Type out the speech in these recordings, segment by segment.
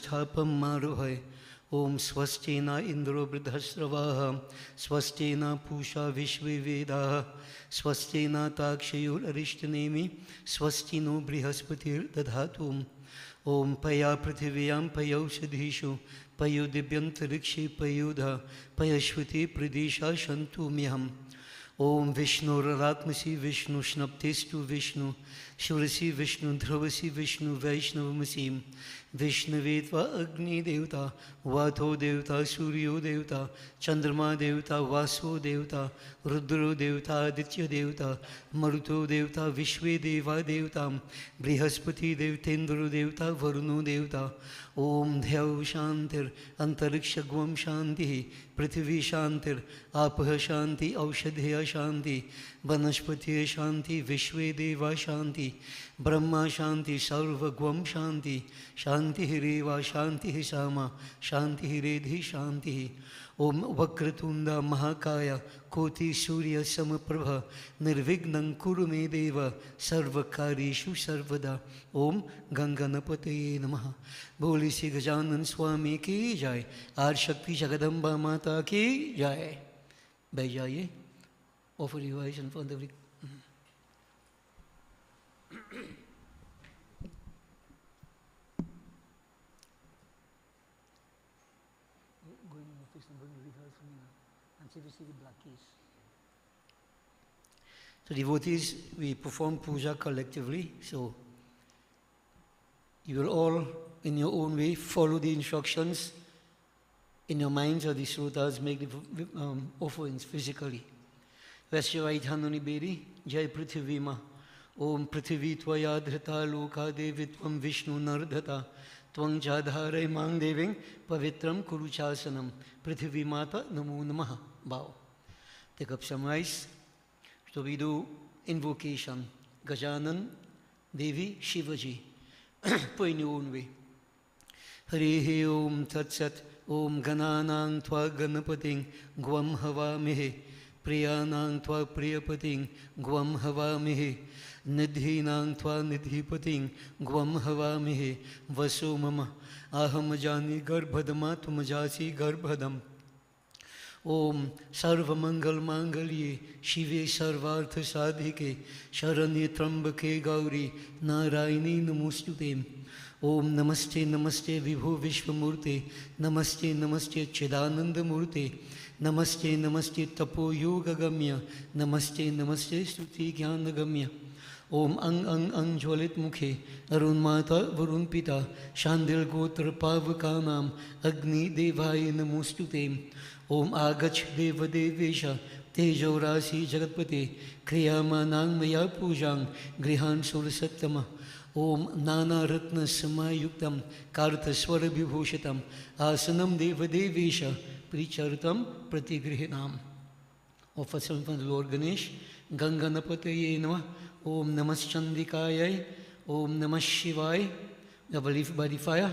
स्थापम मारुहै। ओम स्वस्ति न इंद्रो वृद्धश्रवाः स्वस्ति न पूषा विश्ववेदाः स्वस्ति न ताक्षयोररिष्टनेमि स्वस्ति नो बृहस्पतिर्दधातु। ओम पया पृथिव्यां पयौषधीषु पयो दिव्यंतरिक्षे पयोधा पयश्वती प्रदेशा शन्तुम्यहम्। ओम विष्णुरात्मसि विष्णु स्नप्तिस्तु विष्णु शुरसि विष्णु ध्रुवसि विष्णु वैष्णवमसि विष्णवे त्वा अग्निदेवता वाथो देवता सूर्यो देवता चंद्रमा देवता वासो देवता रुद्रो देवता आदित्य देवता मरुतो देवता विश्वे देवा देवता बृहस्पति देवतेन्द्रो देवता वरुणो देवता। ओम ध्यौ शांतिर अंतरिक्षगुम शांति पृथ्वी शांतिर आपः शांति औषधेय शांति वनस्पति शांति विश्वे देवा शांति ब्रह्मा शांति सर्वगुम शांति शांति रेवा शांति सामा शांति रेधि शांति। ओम वक्रतुंड महाकाय कोटि सूर्य समप्रभ निर्विघ्नं कुरु मे देव सर्वकार्येषु सर्वदा। ओम गंगणपतये नमः। बोली श्री गजानन स्वामी की जय। आदि शक्ति जगदम्बा माता की जय। बैठ जाइए। Offer your eyes in front of the So devotees, we perform puja collectively, so you will all, in your own way, follow the instructions in your minds or the srotas, make the offerings physically. Rest your right hand on the bedi, Jai Prithvi Ma. Om Prithvi Tvaya Dhrita Loka Devi Tvam Vishnu Nardhata Tvang Jadhare Mang Deving Pavitram Kuruchasanam. Prithvi Mata Namo Namaha. Bow. Take up some rice. So we do invocation. Gajanan, Devi, Shivaji. Put in your own way. Harihi Om Tat Sat Om Gananang Tva Ganapating Gwam Havamihe Priyanang Tva Priyapating Gwam Havamihe Nidhinang Tva Nidhipating Gwam Havamihe Vaso Mama Aham Jani Garbhadama Tumajasi Garbhadam. ओम सर्वमंगल मांगल्ये शिवे सर्वार्थ साधिके शरण्ये त्र्यंबके गौरी नारायणी नमोस्तुते। ओम नमस्ते नमस्ते विभो विश्वमूर्ते नमस्ते नमस्ते चिदानंद मूर्ते नमस्ते नमस्ते तपो योग गम्य नमस्ते नमस्ते स्तुति ज्ञान गम्य। ओम अंग अंग अंग ज्वलित मुखे अरुण माता वरुण पिता शांडिल गोत्र पावका नाम अग्नि देवाय नमोस्तुते। ओम आगच्छ देव देवेश तेजो राशि जगतपते क्रियामानां मया पूजां गृहान् सुरसत्तम। ओम नाना रत्न समायुक्तं कार्तस्वर विभूषितम् आसनं देव Devesh प्रिचरितं प्रतिगृह्णाम्। Offer some for the Lord Ganesh. Ganganapataye Namah. Om Namaschandikayai. Om Namah Shivaya. I believe by the fire.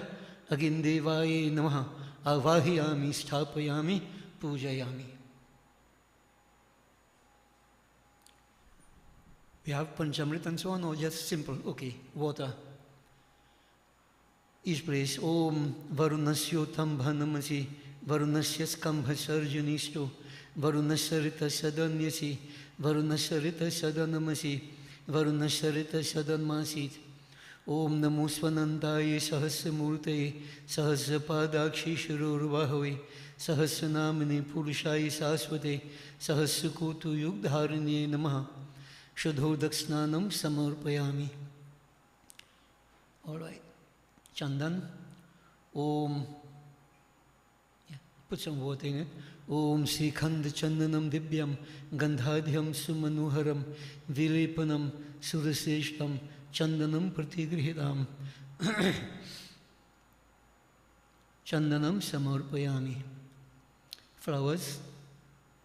Again Devaye Namaha. Avahiyami Sthapayami Pujayami. We have Panchamrit and so on, or just simple? Okay, water. Each place. Om Varunasyo Tambhanamasi. Varunasya Skambha Sarjanisto. Varunasarita Sadanyasi. Varunasarita Sadanamasi. Varunasarita Sadanmasit. Om Namo Svanandaye Sahasramurtaye Sahasrapadakshi Shirurvahave Sahasranamane Purushaye Saswate Sahasrakotu Yugdharanye Namaha. Shudhodaksnanam Samarpayami. All right. Chandan. Om. Yeah, put some water in it. Om Sikhand Chandanam Dibyam Gandhadhyam Sumanuharam Vilepanam Suraseshtam Chandanam Pratigrihitam. Chandanam Samarpayami. Flowers.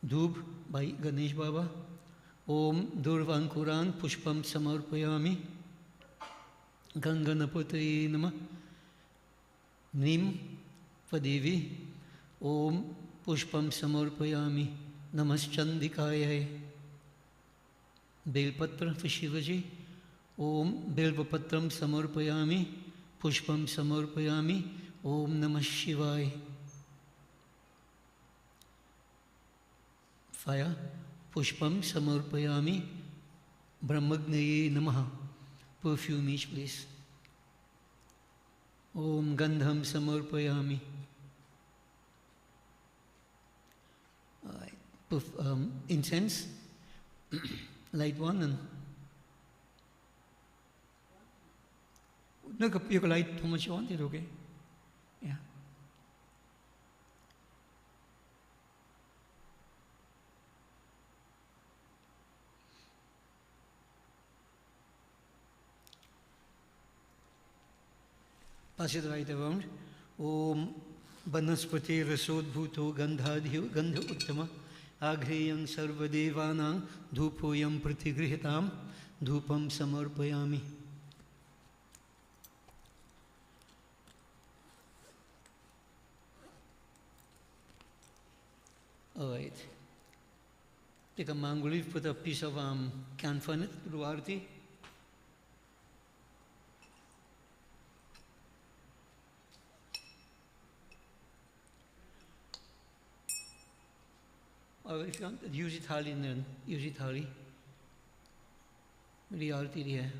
Dub by Ganesh Baba. Om Durvankuran Pushpam Samarpayami. Ganganapataye Namah. Nim for Devi. Om Pushpam Samarpayami. Namaschandikayai. Belpatra for Shivaji. Om Belvapatram Samarpayami. Pushpam Samarpayami. Om Namah Shivaya. Fire. Pushpam Samarpayami. Brahmagnaye Namaha. Perfume each place. Om Gandham Samarpayami. Incense. Light one and look, you can light how much you want it, okay? Yeah. Pass it right around. Om Banaspati Rasod Bhuto Gandhadhi Gandha Uttama Agreyam Sarvadevanang Dhupoyam Pratigrihitam Dhupam Samarpayami. All right. Take a mango leaf, put a piece of camphor in it, do arti. Or if you want, use it thali then, use it thali. Meri arti di hai.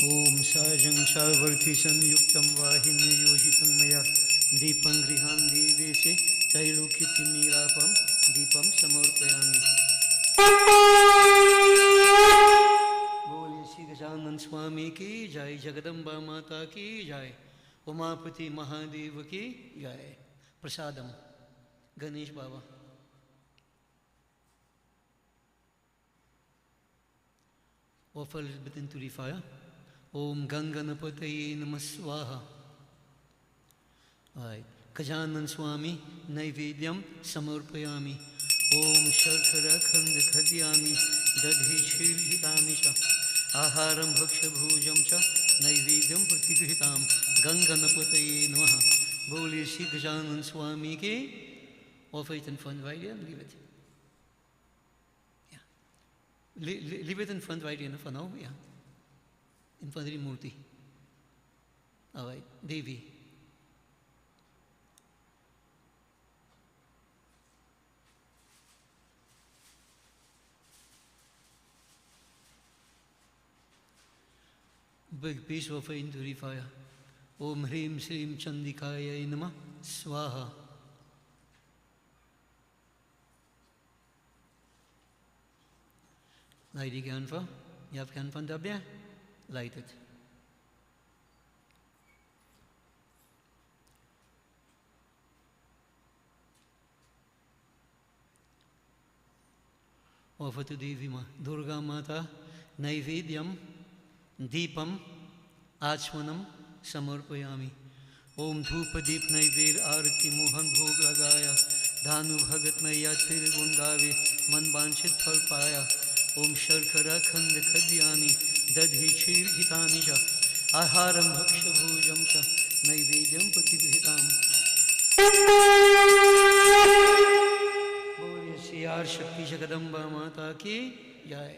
Om Sajang Savarthi Sanyuktam Vahini Yoshitam Maya Deepam Griham Devese Tailokiti Mirapam Deepam Samarpayami. Bole Sri Gajanan Swami ki Jai, Jagadamba Mata ki Jai, Umapati Mahadeva ki Jai. Prasadam. Ganesh Baba. Offer a little bit into the fire. Om Ganganapataye Namah Swaha. Alright. Gajanan Swami Naivedyam Samarpayami. Om Sharkara Khanda Khadyami Dadhi Shirhitami Cha Aharam Bhaksha Bhujam Cha Naivedyam Pratigrihitam Ganganapataye Namaha. Bole Sri Gajanan Swami ke. Offer it in front right here and leave it. Yeah. Leave it in front right here for now. Yeah. In front of the Murti. All right, Devi. Big piece of into the fire. Om Hrim Srim Chandikaya Namah Swaha. Light the canfa. You have canfa up there? Light it. Offer to Devi Ma. Durga Mata Naivedyam Deepam Achmanam Samarpayami. Om Dhupa Deep Naived Arati Mohan Bhog Lagaya Dhanu Bhagat Maya Thir Gungave Man Banchit Phal Paya. Om Sharkara Khand Khadyani Dadhi Chir Hitani Cha Aharam Bhaksha Bhujam Cha Naivedyam Pratigrihitam. Bole Siyar Shakti Jagadamba Mata ki Jai.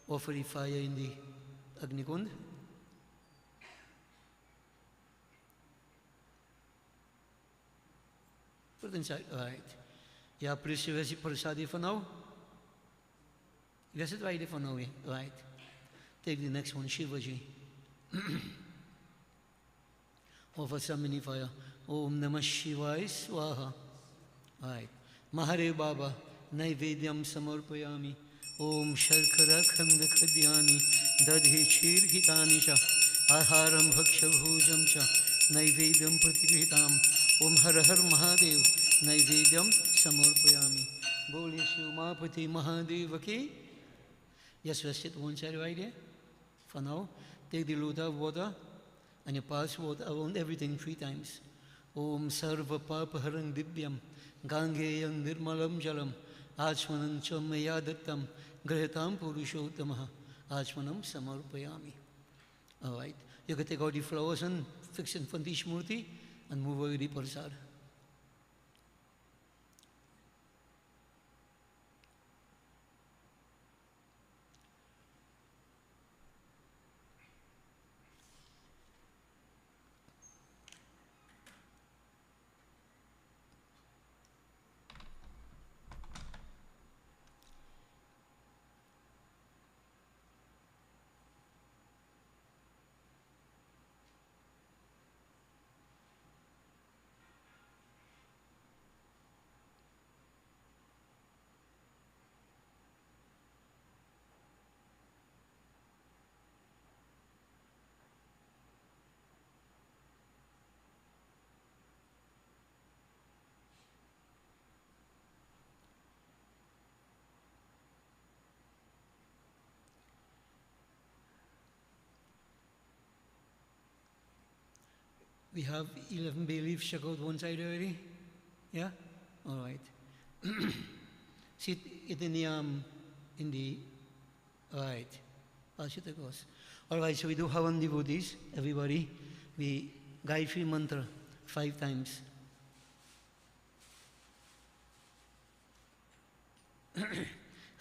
Offer the fire in the Agnikund. Put it inside. All right. Yeah, please rest it prasadi for now. Rest it right for now. Right. Take the next one, Shivaji. Offer some mini fire. Om Namah Shivaya Swaha. Right. Mahare Baba Naivedyam Samarpayami. Om Sharkara Khanda Khadyani Dadhi Chir Hitani Cha Aharam Bhaksha Bhujam Cha Naivedyam Pratigrihitam. Om Har Har Mahadev Naivedyam Samarpayami. Bole Shri Umapati Mahadeva ki. Just rest it one side right here. For now, take the load of water and you pass water around everything 3 times. Om Sarva Papa Harang Divyam Gangeyam Nirmalam Jalam Achmanam Chamaya Dattam Grahatam Purushotamaha Achmanam samarpayami. All right. You can take out the flowers and fix in front of each murti and move away the prasad. We have 11 bay leaves stuck out one side already? Yeah? All right. Sit it in the, all right. Pass it across. All right, so we do Havan devotees, everybody. We Gayatri mantra 5 times.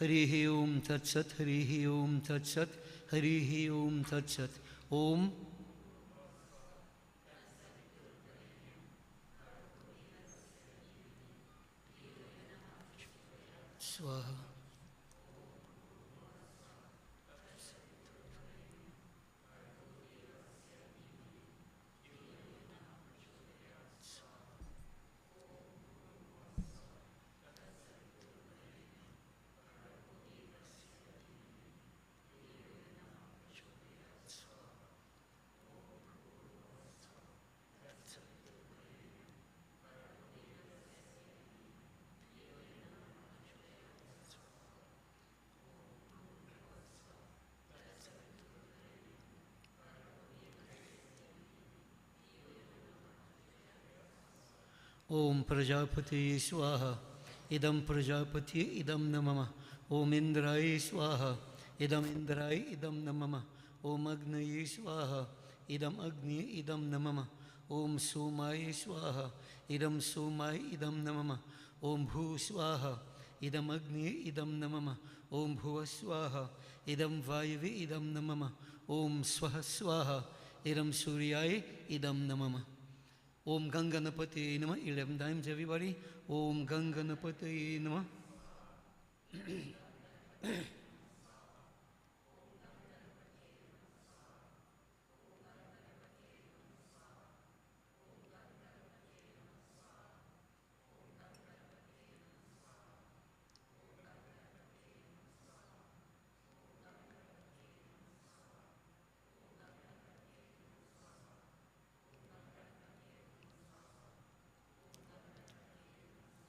Harihi Om Tat Sat, Harihi Om Tat Sat, Harihi Om Tat Sat. Om Swaha. Om Prajapati Swaha, Idam Prajapati Idam Namama, Om Indrai Swaha, Idam Indrai Idam Namama, Om Agni Swaha, Idam Agni Idam Namama, Om Sumai Swaha, Idam Sumai Idam Namama, Om Bhu Swaha, Idam Agni Idam Namama, Om Bhuva Swaha, Idam Vayavi Idam Namama, Om Swaha Swaha, Idam Suryai Idam Namama. Om Ganganapati Nama, 11 times everybody. Om Ganganapati Nama.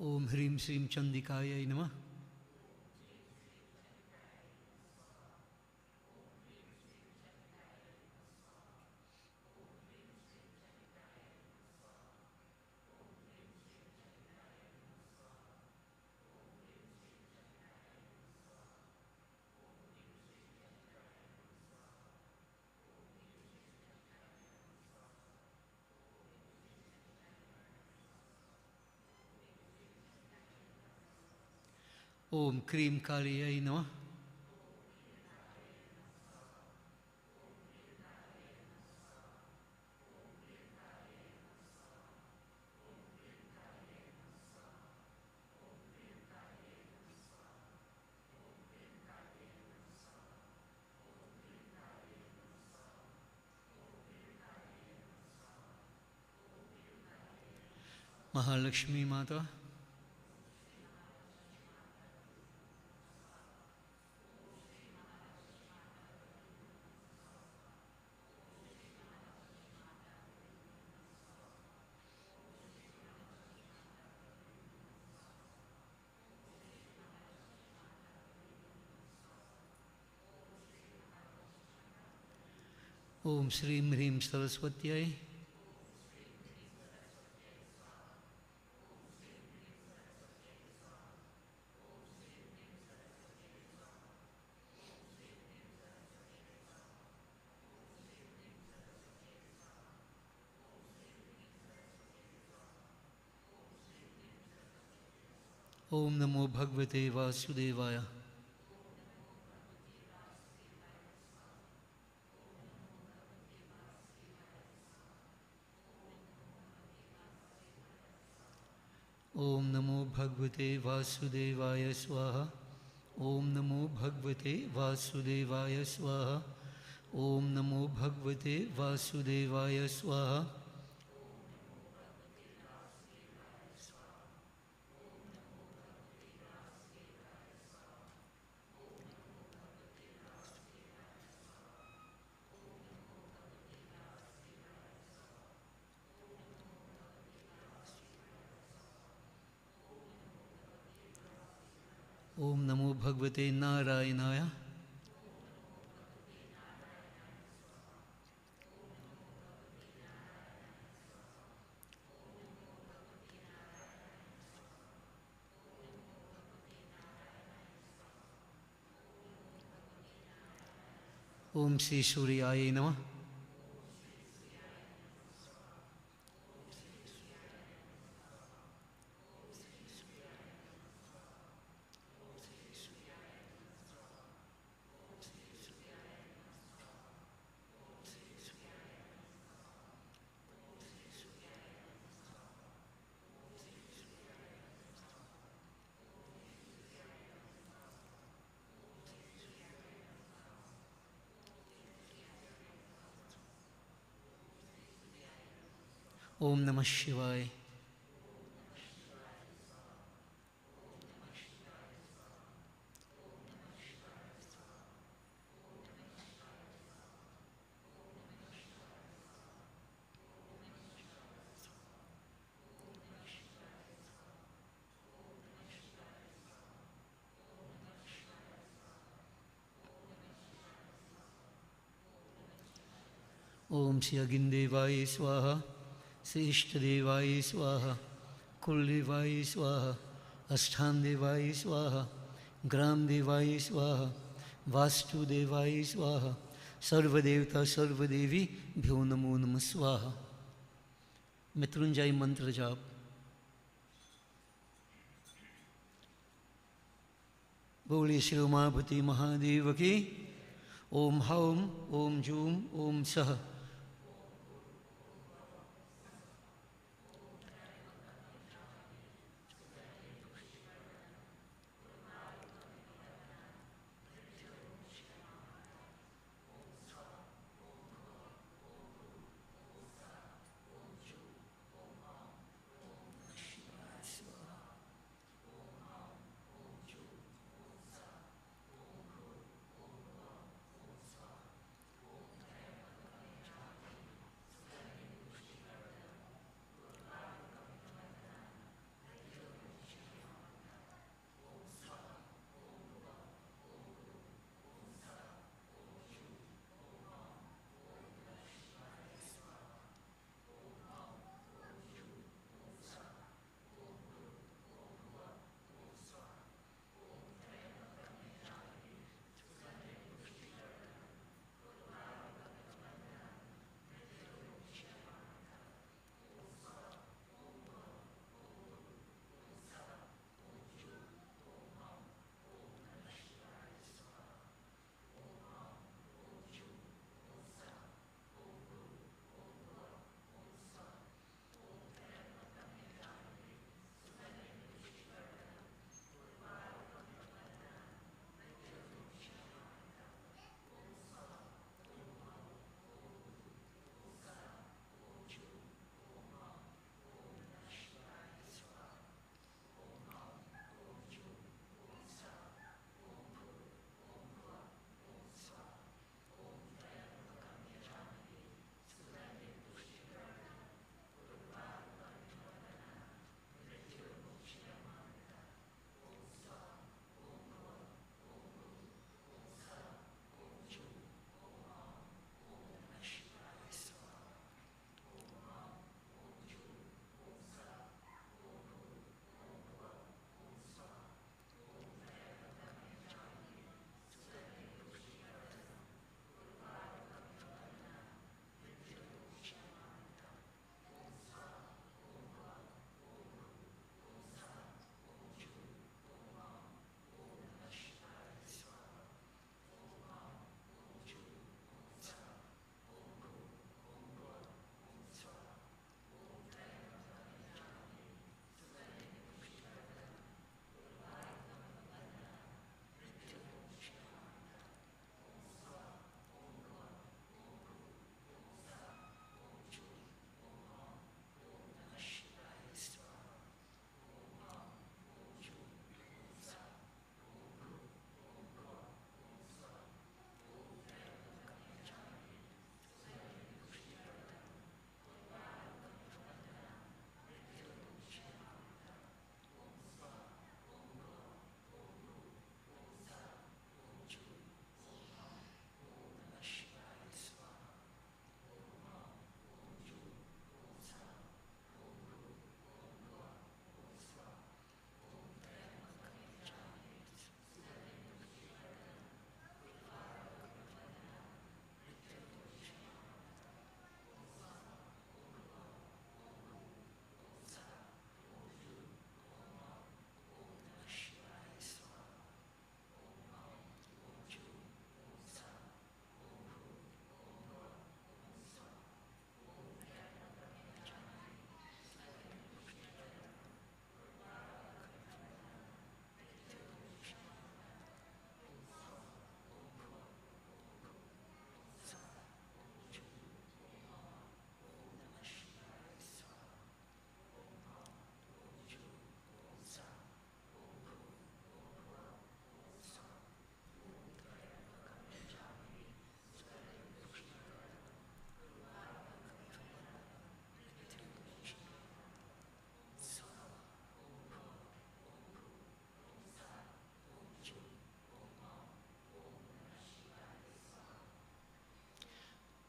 Om Hrim Srim Chandikaya Nama. Om Krim Kaliyai Nama. Mahalakshmi Mata. Om Shrim Hrim Saraswatyai. ओम नमो भगवते वासुदेवाय। ओम नमो भगवते वासुदेवाय स्वाहा। ओम नमो भगवते वासुदेवाय स्वाहा। ओम नमो भगवते वासुदेवाय स्वाहा। ओम नमो भगवते नारायणाय। ओम श्री सूर्याय नमः। ओम नमः शिवाय। ओम श्री अग्निदेवाय स्वाहा। श्री इष्टदेवाय स्वाहा। कुलदेवाय स्वाहा। अष्टांग देवाय स्वाहा। ग्राम देवाय स्वाहा। वास्तुदेवाय स्वाहा। सर्वदेवता सर्वदेवी भ्यो नमो नमः स्वाहा। मृत्युंजय मंत्र जाप। बोलिए श्री उमापति महादेव की। ओम हौम ओम जूम ओम सह।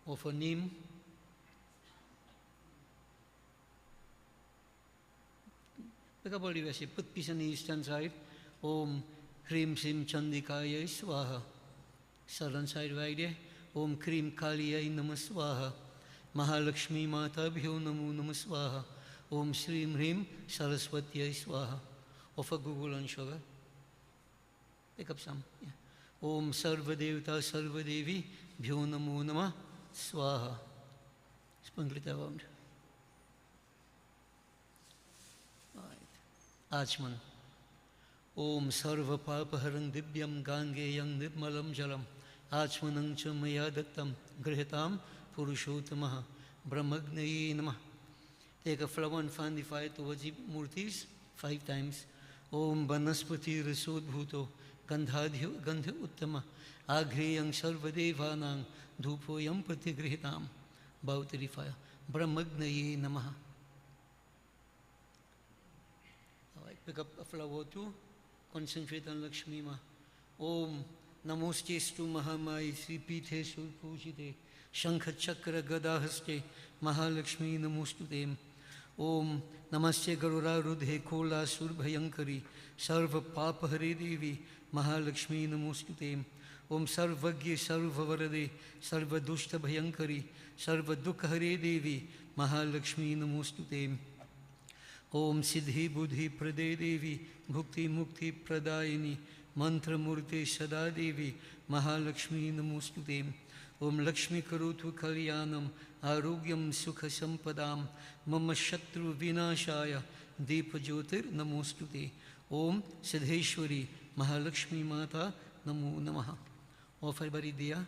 Offer Neem. Pick up all the rest. Put peace on the eastern side. Om Krim Sim Chandikaya Swaha. Southern side right there. Om Krim Kaliya Namah Swaha. Mahalakshmi Mata Bhyo Namo Namah Swaha. Om Shrim Hrim Saraswati Swaha. Offer Google and sugar. Pick up some. Yeah. Om Sarva Devata Sarva Devi Bhyo Namo Namah Swaha. Sprinkle it around. Achman. Om Sarva Papaharang Dibyam Gangeyang Nirmalam Jalam Achmanang Cha Maya Dattam Grihitam Purushottamaha Brahmagnaye Namah. Take a flower and fan the fire towards the murtis 5 times. Om Banaspati Rasod Bhuto Gandhadhyo Gandha Uttama Agreyang Sarva Devanang Dhupoyam Pratigrihitam. Bow to the fire. Brahmagnaye Namaha. Pick up a flower too. Concentrate on Lakshmi Ma. Om Namoste Stu Mahamai Sri Pithe Sur Pujite Shankha Chakra Gadahaste Mahalakshmi Namostute. Om Namaste Garura Rudhe Kola Sur Bhayankari Sarva Papa Hare Devi Mahalakshmi Namostute. Om Sarvagya Sarva Varade Sarva Dushta Bhayankari Sarva Dukha Hare Devi Mahalakshmi Namostute. Om Siddhi Buddhi Prade Devi Bhukti Mukti Pradayini Mantra Murte Sada Devi Mahalakshmi Namostute. Om Lakshmi Karotu Kalyanam Arogyam Sukha Sampadam Mama Shatru Vinashaya Deepa Jyotir Namostute. Om Siddheshwari Mahalakshmi Mata Namo Namaha. Offer bari diya.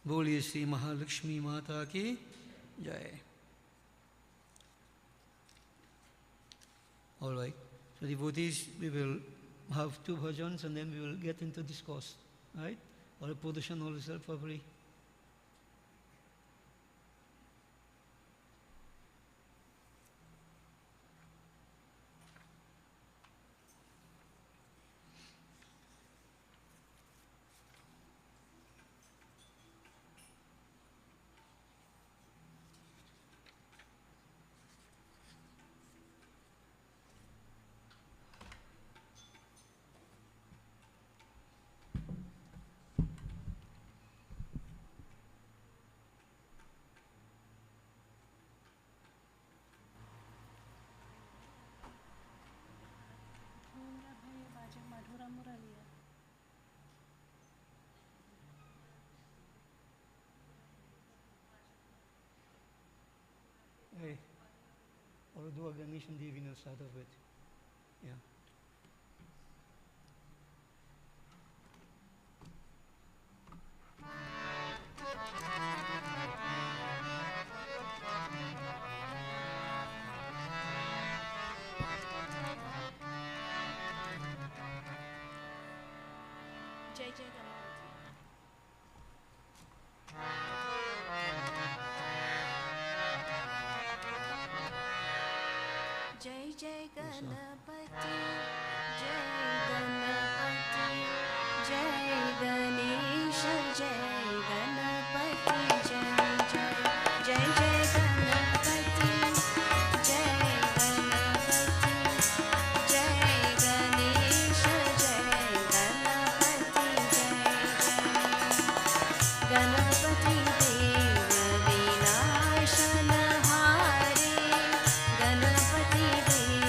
Boliye Sri Mahalakshmi Mata ki Jai. All right. So devotees, we will have 2 bhajans and then we will get into discourse. Right? Or a position all yourself properly. Hey, or do a Ganeshan Devi will start off with. Yeah. Jai Jai Ganesh. Jai Jai Ganapati, Jai Ganapati, Jai Ganesha, Jai Ganapati, Jai Jai, Jai Jai Ganapati, Jai Ganapati, Jai Ganesha, Jai Ganapati, Jai Jai Ganapati Deva Vinashana Hare Ganapati Deva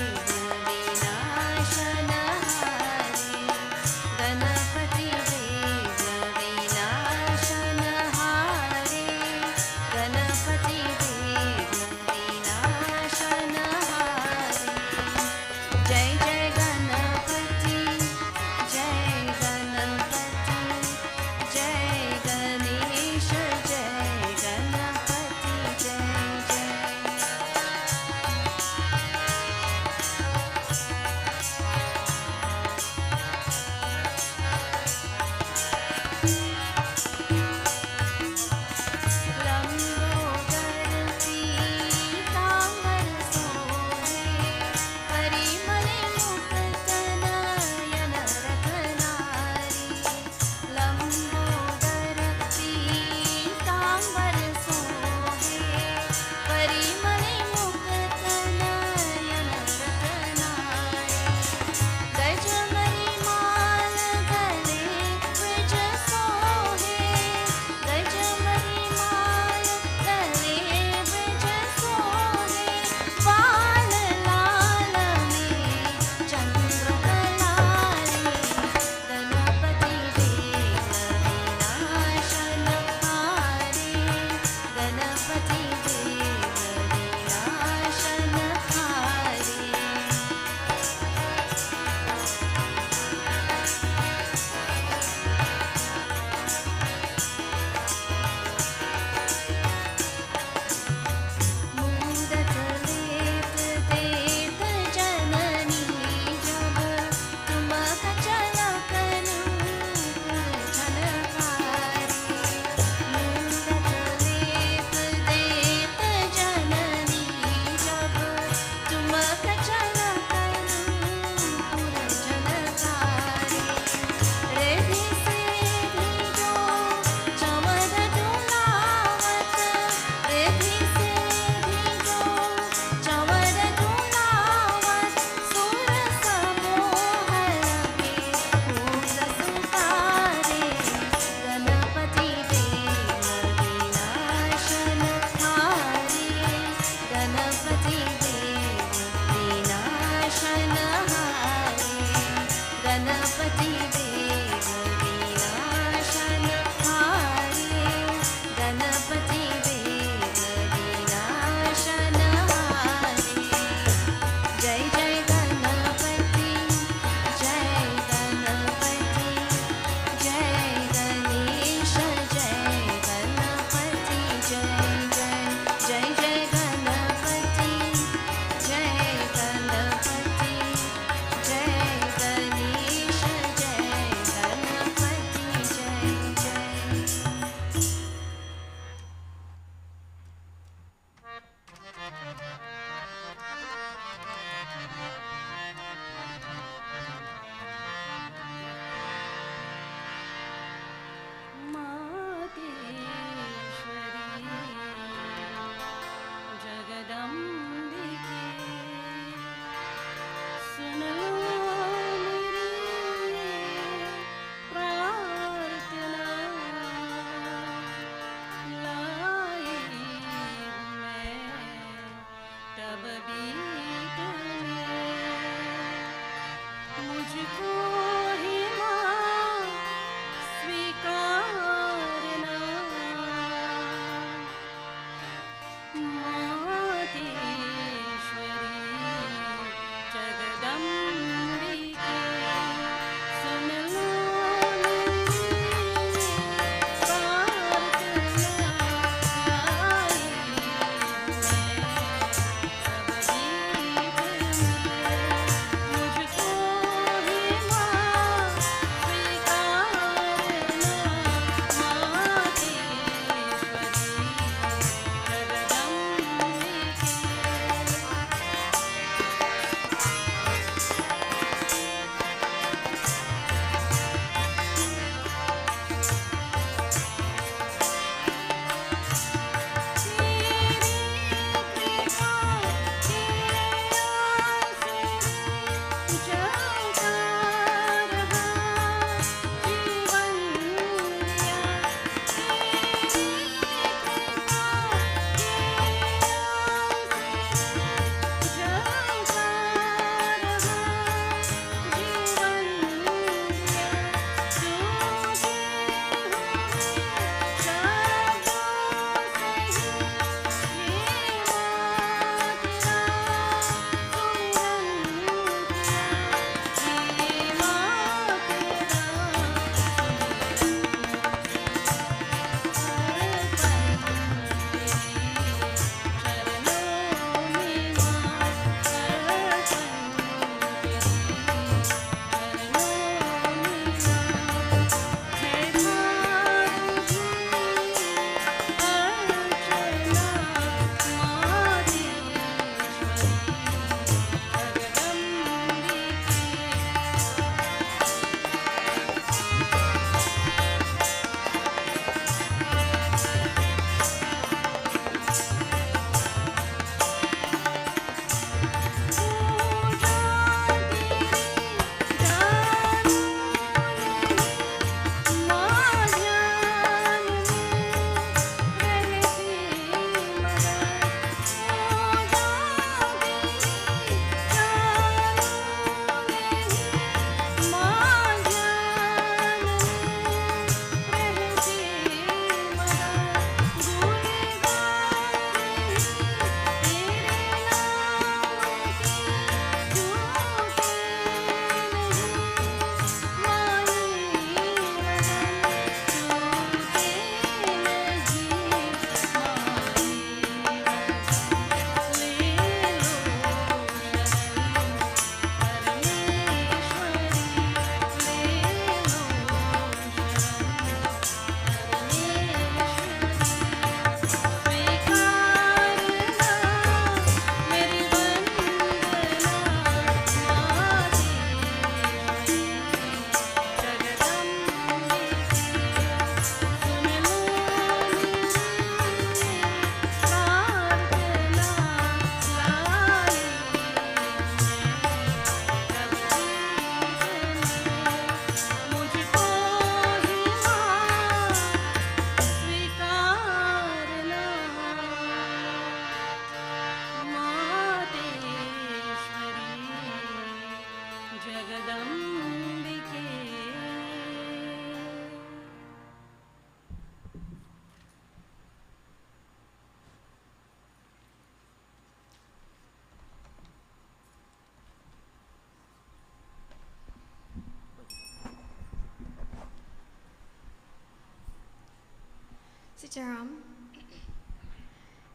Sitaram,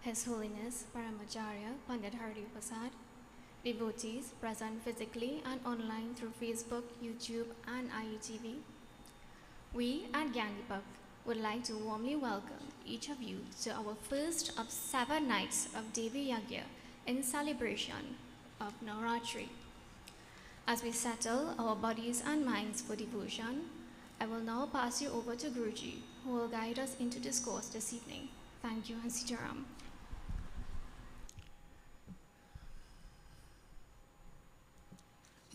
His Holiness Paramacharya Pandit Hari Prasad, devotees present physically and online through Facebook, YouTube and IETV, we at Gandipak would like to warmly welcome each of you to our first of 7 nights of Devi Yagya in celebration of Navratri. As we settle our bodies and minds for devotion, I will now pass you over to Guruji, who will guide us into discourse this evening. Thank you, and Sitaram.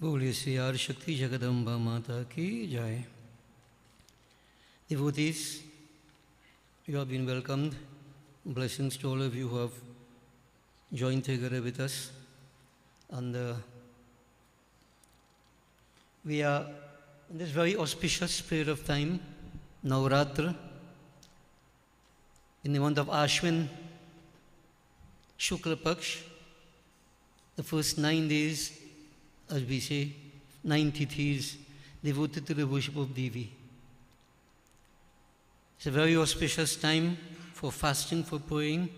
बोलिए श्री आदि शक्ति जगदम्बा माता की जय. Devotees, you have been welcomed. Blessings to all of you who have joined together with us. And we are in this very auspicious period of time, Nav Raatri, in the month of Ashwin, Shukla Paksh, the first 9 days, as we say, 9 tithis devoted to the worship of Devi. It's a very auspicious time for fasting, for praying,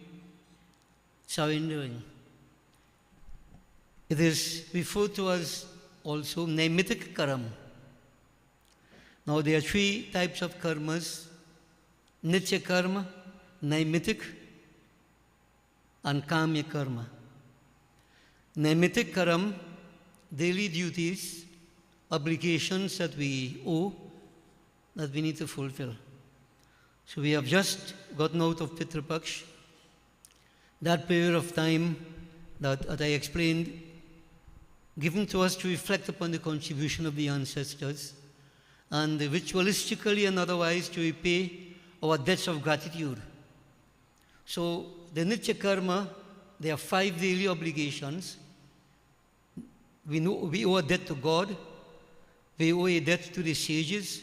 surrendering. It is referred to as also Naimitic Karam. Now there are 3 types of karmas: Nitya Karma, Naimitic, and Kamya Karma. Naimitic Karam, daily duties, obligations that we owe, that we need to fulfill. So we have just gotten out of Pitra Paksh, that period of time that, as I explained, given to us to reflect upon the contribution of the ancestors and ritualistically and otherwise to repay our debts of gratitude. So the Nitya Karma, there are 5 daily obligations. We know we owe a debt to God, we owe a debt to the sages,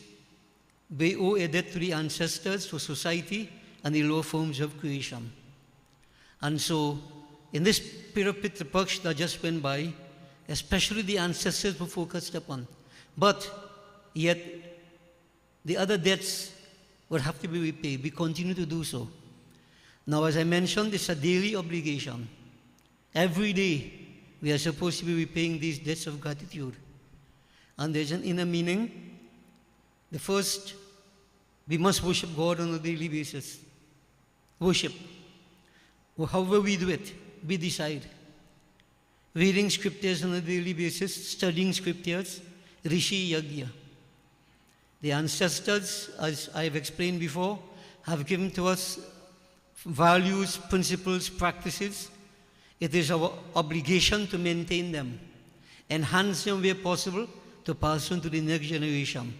we owe a debt to the ancestors, to society, and the lower forms of creation. And so, in this period of Pitra Paksh that just went by, especially the ancestors were focused upon. But yet, the other debts would have to be repaid. We continue to do so. Now, as I mentioned, it's a daily obligation. Every day, we are supposed to be repaying these debts of gratitude. And there's an inner meaning. The first, we must worship God on a daily basis. Worship. However we do it, we decide. Reading scriptures on a daily basis, studying scriptures, Rishi Yagya. The ancestors, as I have explained before, have given to us values, principles, practices. It is our obligation to maintain them, enhance them where possible, to pass on to the next generation.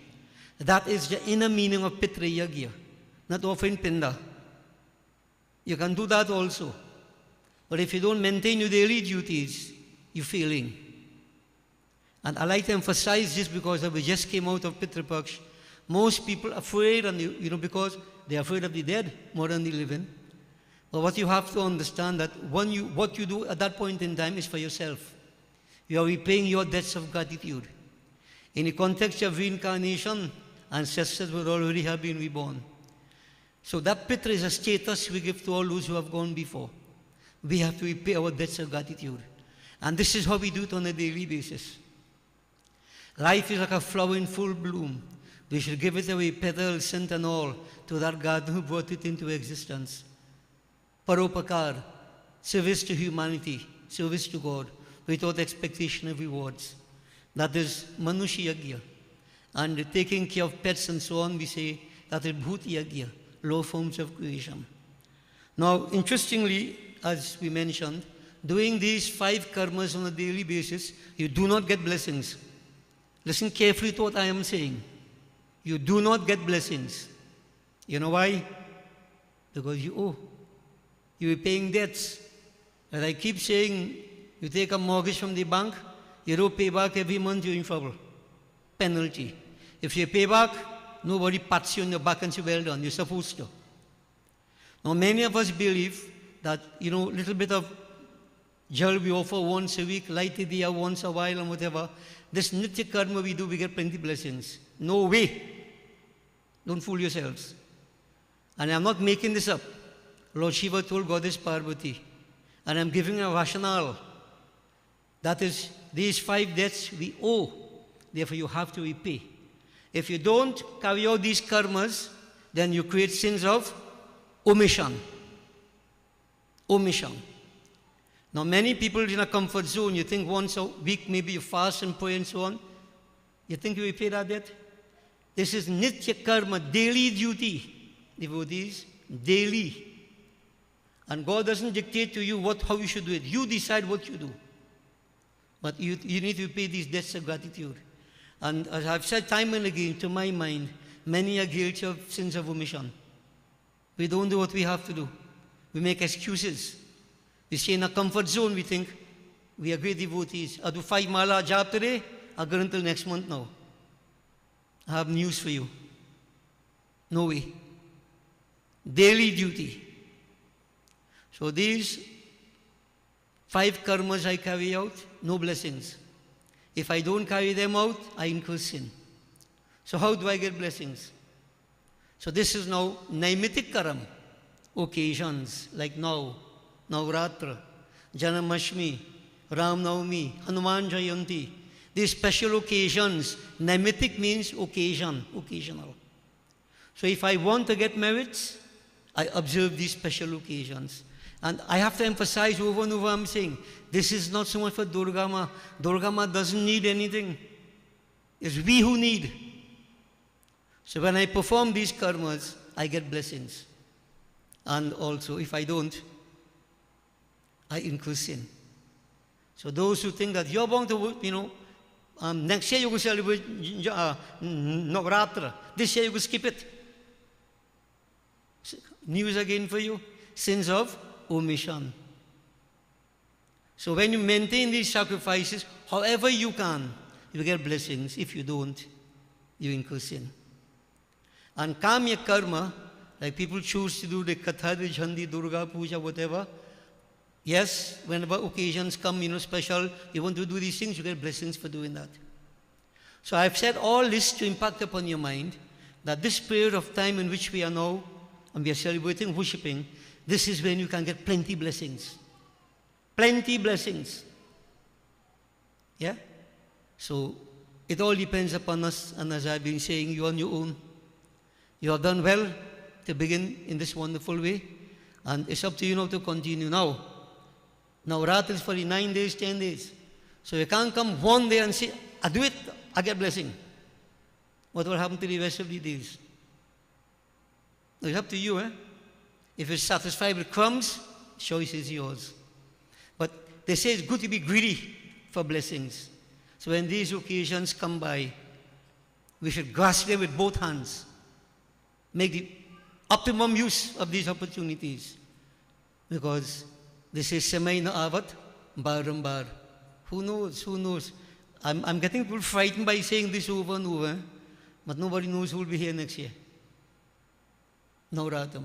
That is the inner meaning of Pitra Yagya, not offering Pinda. You can do that also. But if you don't maintain your daily duties, you're failing. And I like to emphasize this because we just came out of Pitra Paksh. Most people are afraid, and because they're afraid of the dead more than the living. But what you have to understand that what you do at that point in time is for yourself. You are repaying your debts of gratitude. In the context of reincarnation, ancestors would already have been reborn. So that Pitra is a status we give to all those who have gone before. We have to repay our debts of gratitude. And this is how we do it on a daily basis. Life is like a flower in full bloom. We should give it away, petals, scent and all, to that garden who brought it into existence. Paropakar, service to humanity, service to God, without expectation of rewards. That is Manushya Yagya. And taking care of pets and so on, we say that is Bhuti Yagya, low forms of creation. Now, interestingly, as we mentioned, doing these 5 karmas on a daily basis, you do not get blessings. Listen carefully to what I am saying. You do not get blessings. You know why? Because you owe. You are paying debts. As I keep saying, you take a mortgage from the bank, you don't pay back every month, you're in trouble. Penalty. If you pay back, nobody pats you on the back and says, well done, you're supposed to. Now, many of us believe that, little bit of jal we offer once a week, light diya once a while and whatever. This nitya karma we do, we get plenty blessings. No way. Don't fool yourselves. And I'm not making this up. Lord Shiva told Goddess Parvati, and I'm giving a rationale. That is, these 5 debts we owe, therefore you have to repay. If you don't carry out these karmas, then you create sins of omission. Omission. Now many people in a comfort zone, you think once a week maybe you fast and pray and so on. You think you repay that debt? This is nitya karma, daily duty, devotees, daily. And God doesn't dictate to you how you should do it. You decide what you do. But you need to pay these debts of gratitude. And as I've said time and again, to my mind, many are guilty of sins of omission. We don't do what we have to do. We make excuses. We stay in a comfort zone. We think we are great devotees. I'll do 5 mala jap today. I'll go until next month now. I have news for you. No way. Daily duty. So these 5 karmas I carry out, no blessings. If I don't carry them out, I incur sin. So how do I get blessings? So this is now Naimitik Karam, occasions like now, Navratri, Janamashmi, Ram Navami, Hanuman Jayanti. These special occasions, Naimitik means occasion, occasional. So if I want to get merits, I observe these special occasions. And I have to emphasize over and over, I'm saying, this is not so much for Durga Ma. Durga Ma doesn't need anything. It's we who need. So when I perform these karmas, I get blessings. And also, if I don't, I incur sin. So those who think that you're bound to, next year you will celebrate Navratri. This year you will skip it. News again for you. Sins of omission. So when you maintain these sacrifices, however you can, you get blessings. If you don't, you incur sin. And Kamya Karma, like people choose to do the Katha, the Jhandi, Durga Puja, whatever. Yes, whenever occasions come, special, you want to do these things, you get blessings for doing that. So I've said all this to impact upon your mind that this period of time in which we are now, and we are celebrating, worshipping, this is when you can get plenty blessings. Plenty blessings. Yeah? So it all depends upon us, and as I've been saying, you're on your own. You have done well to begin in this wonderful way, and it's up to you now to continue. Now Raatri is for the 9 days, 10 days. So you can't come one day and say, I do it, I get blessing. What will happen to the rest of the days? It's up to you, eh? If you're satisfied with crumbs, choice is yours. But they say it's good to be greedy for blessings. So when these occasions come by, we should grasp them with both hands. Make the optimum use of these opportunities. Because this is Semai na avat, barambar. Who knows? Who knows? I'm getting people frightened by saying this over and over, but nobody knows who will be here next year. Navratam.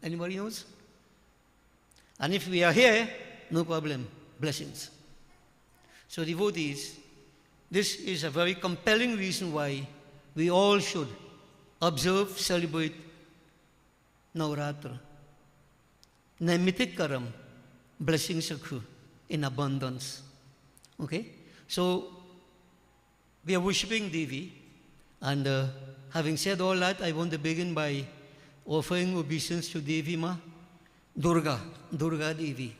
Anybody knows? And if we are here, no problem. Blessings. So devotees, this is a very compelling reason why we all should observe, celebrate Navratri. Naimitik Karam, blessings occur in abundance. Okay? So, we are worshipping Devi, and having said all that, I want to begin by offering obeisance to Devi Ma, Durga Devi,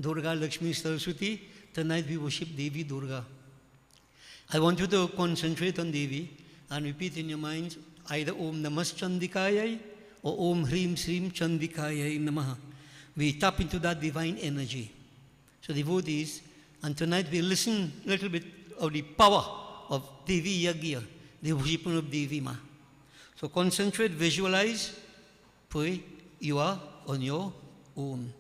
Durga Lakshmi Saraswati. Tonight we worship Devi Durga. I want you to concentrate on Devi and repeat in your minds either Om Namas Chandikayai or Om Hrim Srim Chandikayai Namaha. We tap into that divine energy. So devotees, and tonight we listen a little bit of the power of Devi Yagya, the worshiping of Devi Ma. So concentrate, visualize, pray, you are on your own.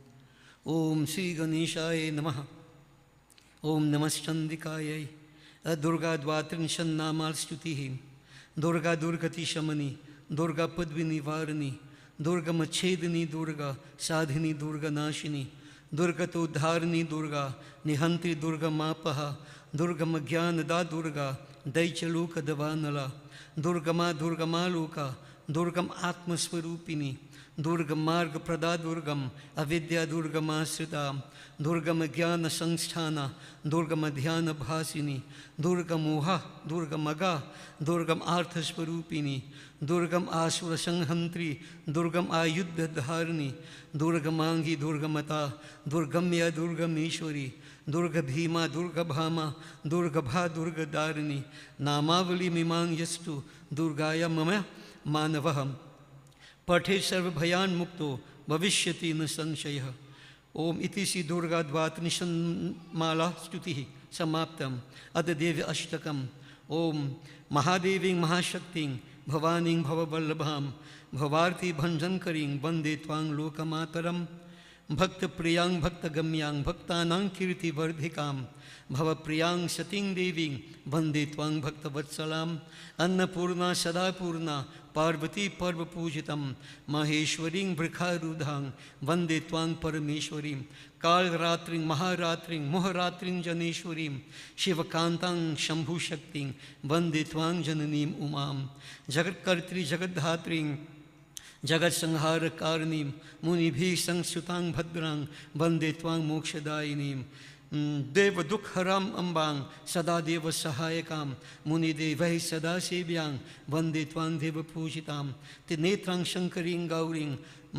Om Sri Ganeshaya Namaha. Om Namas Chandikayai. Durga Dvatrin Shannamal Stutihim. Durga Durgati Shamani. Durga Padvini Varani. Durga Machedini Durga. Sadhini Durga Nashini. Durga Todharni Durga. Nihantri Durga Mapaha. Durga Magyana Da Durga. Daichaluka Davanala. Durga Ma Luka. Durgam Atma Swarupini. दुर्गम मार्ग प्रदा दुर्गम अविद्या दुर्गमाश्रिता दुर्गम ज्ञान संस्थान दुर्गम ध्यान भासिनी दुर्गम मोहा दुर्गम अगा दुर्गम आर्थ स्वरूपिणी दुर्गम आसुर संहंत्री दुर्गम आयुध धारिणी दुर्गमांगी दुर्गमता दुर्गम्य दुर्गमेश्वरी दुर्ग भीमा दुर्ग भामा दुर्ग भा दुर्ग दारिणी नामावली मिमांग यस्तु दुर्गाय मम मानवः पठे सर्वभयान मुक्तो भविष्यति न संशयः। ओम इति श्री दुर्गा द्वात्रिशन्माला स्तुतिः समाप्तम्। अद देवी अष्टकम्। ओम महादेवीं महाशक्तिं भवानीं भववल्लभां भवार्ति भंजनकरीं वन्दे त्वां लोकमातरम्। भक्तप्रियां भक्तगम्यां भक्तानां कीर्तिवर्धिकां भवप्रियां सतीं देवीं वन्दे त्वां भक्तवत्सलाम्। अन्नपूर्णा सदापूर्णा पार्वती पर्वपूजितं महेश्वरीं वृखारूढां वन्दे त्वां परमेश्वरीं। कालरात्रिं महारात्रिं मोहरात्रिं जनेश्वरीं शिवकान्तां शम्भुशक्तिं वन्दे त्वां जननीं उमां। जगत्कर्त्री जगद्धात्रीं जगत्संहारकारिणीं मुनिभिः संस्तुतां भद्रां वन्दे त्वां मोक्षदायिनीं। देवदुःखहराम् अम्बां सदा देवसहायकां मुनिदेवैः सदा सेव्यां वन्दे त्वां देवपूजितां। त्रिनेत्रां शङ्करीं गौरीं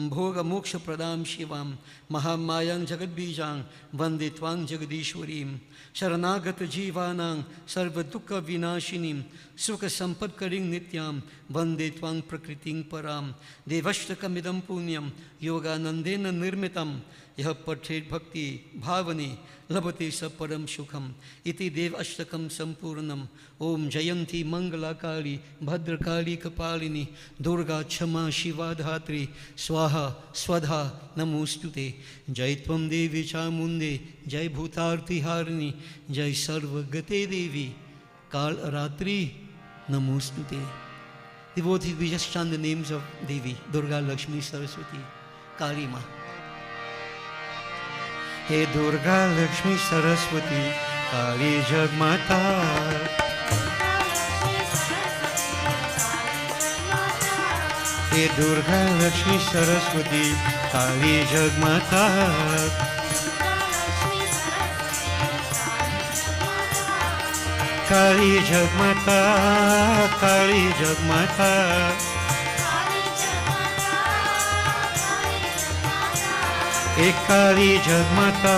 भोगमोक्षप्रदां शिवां महामायां जगद्बीजां वन्दे त्वां जगदीश्वरीं। शरणागतजीवानां सर्वदुःखविनाशिनीं सुखसम्पत्करीं नित्यां वन्दे त्वां प्रकृतिं परां। देवष्टकमिदं पुण्यं योगानन्देन निर्मितं यः पठेत् भक्ति भावने लभते स परम सुखम। इति देव अष्टकम संपूर्णम। ओम जयंती मंगलाकाली भद्रकाली कपालिनी दुर्गा क्षमा शिवा धात्री स्वाहा स्वधा नमोस्तुते। जय त्वं देवी चामुंडे जय भूतार्तिहारिणी जय सर्वगते देवी कालरात्रि नमोस्तुते। Devotees, we just chant the names of Devi, Durga, Lakshmi, Saraswati, Kali Ma. हे दुर्गा लक्ष्मी सरस्वती काली जगमाता। हे दुर्गा लक्ष्मी सरस्वती काली जगमाता। काली जगमाता काली जगमाता। एक काली जगमाता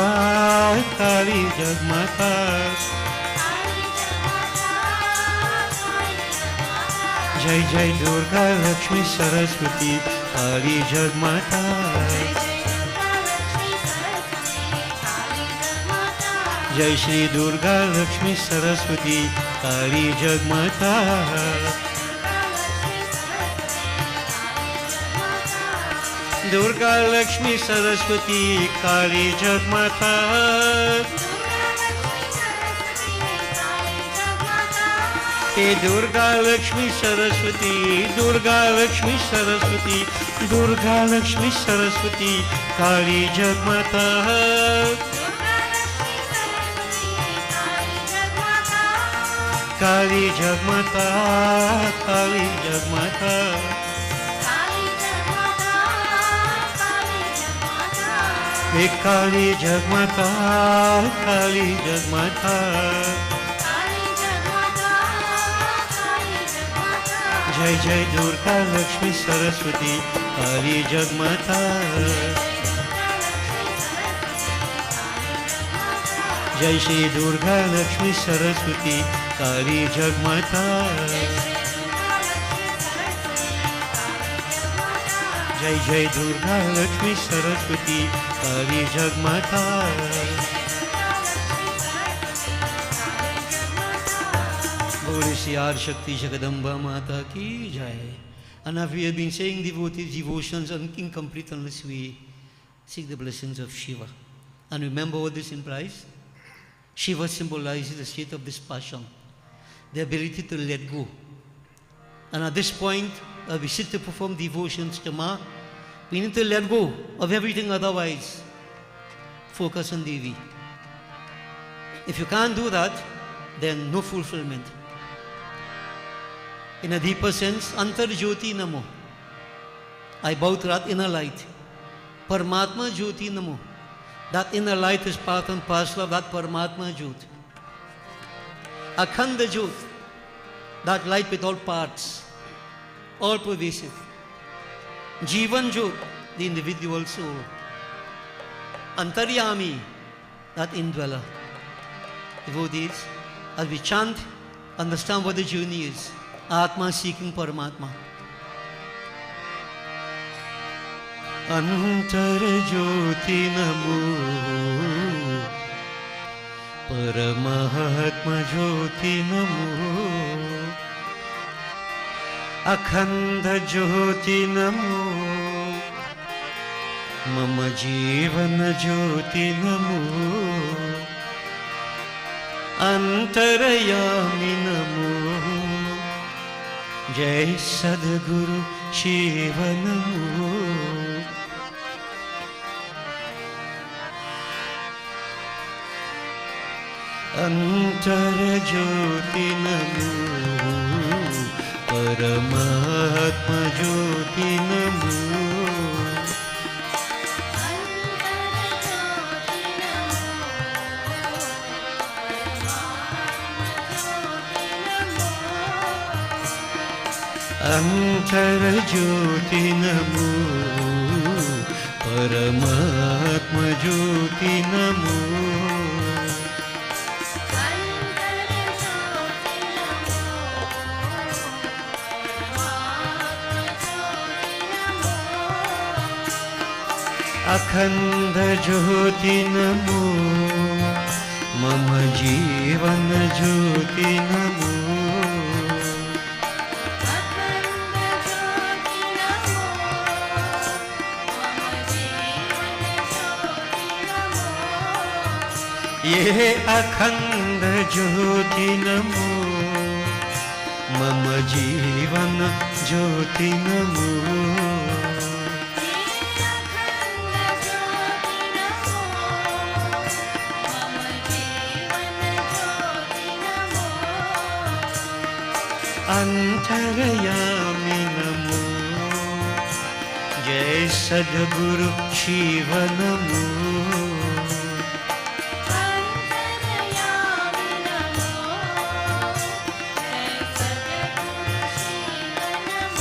काली जगमाता। जय जय दुर्गा लक्ष्मी सरस्वती काली जगमाता। जय श्री दुर्गा लक्ष्मी सरस्वती काली जगमाता। दुर्गा लक्ष्मी सरस्वती काली जगमाता। हे दुर्गा लक्ष्मी सरस्वती दुर्गा लक्ष्मी सरस्वती दुर्गा लक्ष्मी सरस्वती काली जगमाता। काली जगमाता काली जगमाता। हे काली जगमाता काली जगमाता। जय जय दुर्गा लक्ष्मी सरस्वती काली जगमाता। जय श्री दुर्गा लक्ष्मी सरस्वती काली जगमाता। जय जय दुर्गा लक्ष्मी सरस्वती काली जगमाता। बोले श्री आदि शक्ति जगदम्बा माता की जय। And as we have been saying devotions are incomplete unless we seek the blessings of Shiva. And remember what this implies? Shiva symbolizes the state of dispassion, the ability to let go. And at this point, as we sit to perform devotions to Ma, we need to let go of everything otherwise. Focus on Devi. If you can't do that, then no fulfillment. In a deeper sense, Antar Jyoti Namo. about that inner light. Paramatma Jyoti Namo. That inner light is part and parcel of that Paramatma Jyoti. Akhanda Jyoti. That light with all parts, all pervasive. Jivan Jyoti, the individual soul. Antaryami, that indweller. Devotees, as we chant, understand what the journey is. Atma seeking Paramatma. Antara Jyoti Namo, Paramahatma Jyoti Namo, Akhanda Jyoti Namo, Mama Jivana Jyoti Namo, Antarayami Namo, Jai Sadguru Shiva Namo. Antara Jyoti Namo, Paramatma Jyoti Namo, Antara Jyoti Namo, Paramatma Jyoti Namo. Akhanda Jyoti Namo, Mama Jivana Jyoti Namo, Akhanda Jyoti Namo, Mama Jivana Jyoti Namo. Ye Akhanda Jyoti Namo, Mama Jivana Jyoti Namo. Antarayami Namo, Jai Sadguru Shiva Namo, Antarayami Namo, Jai Sadguru Shiva Namo.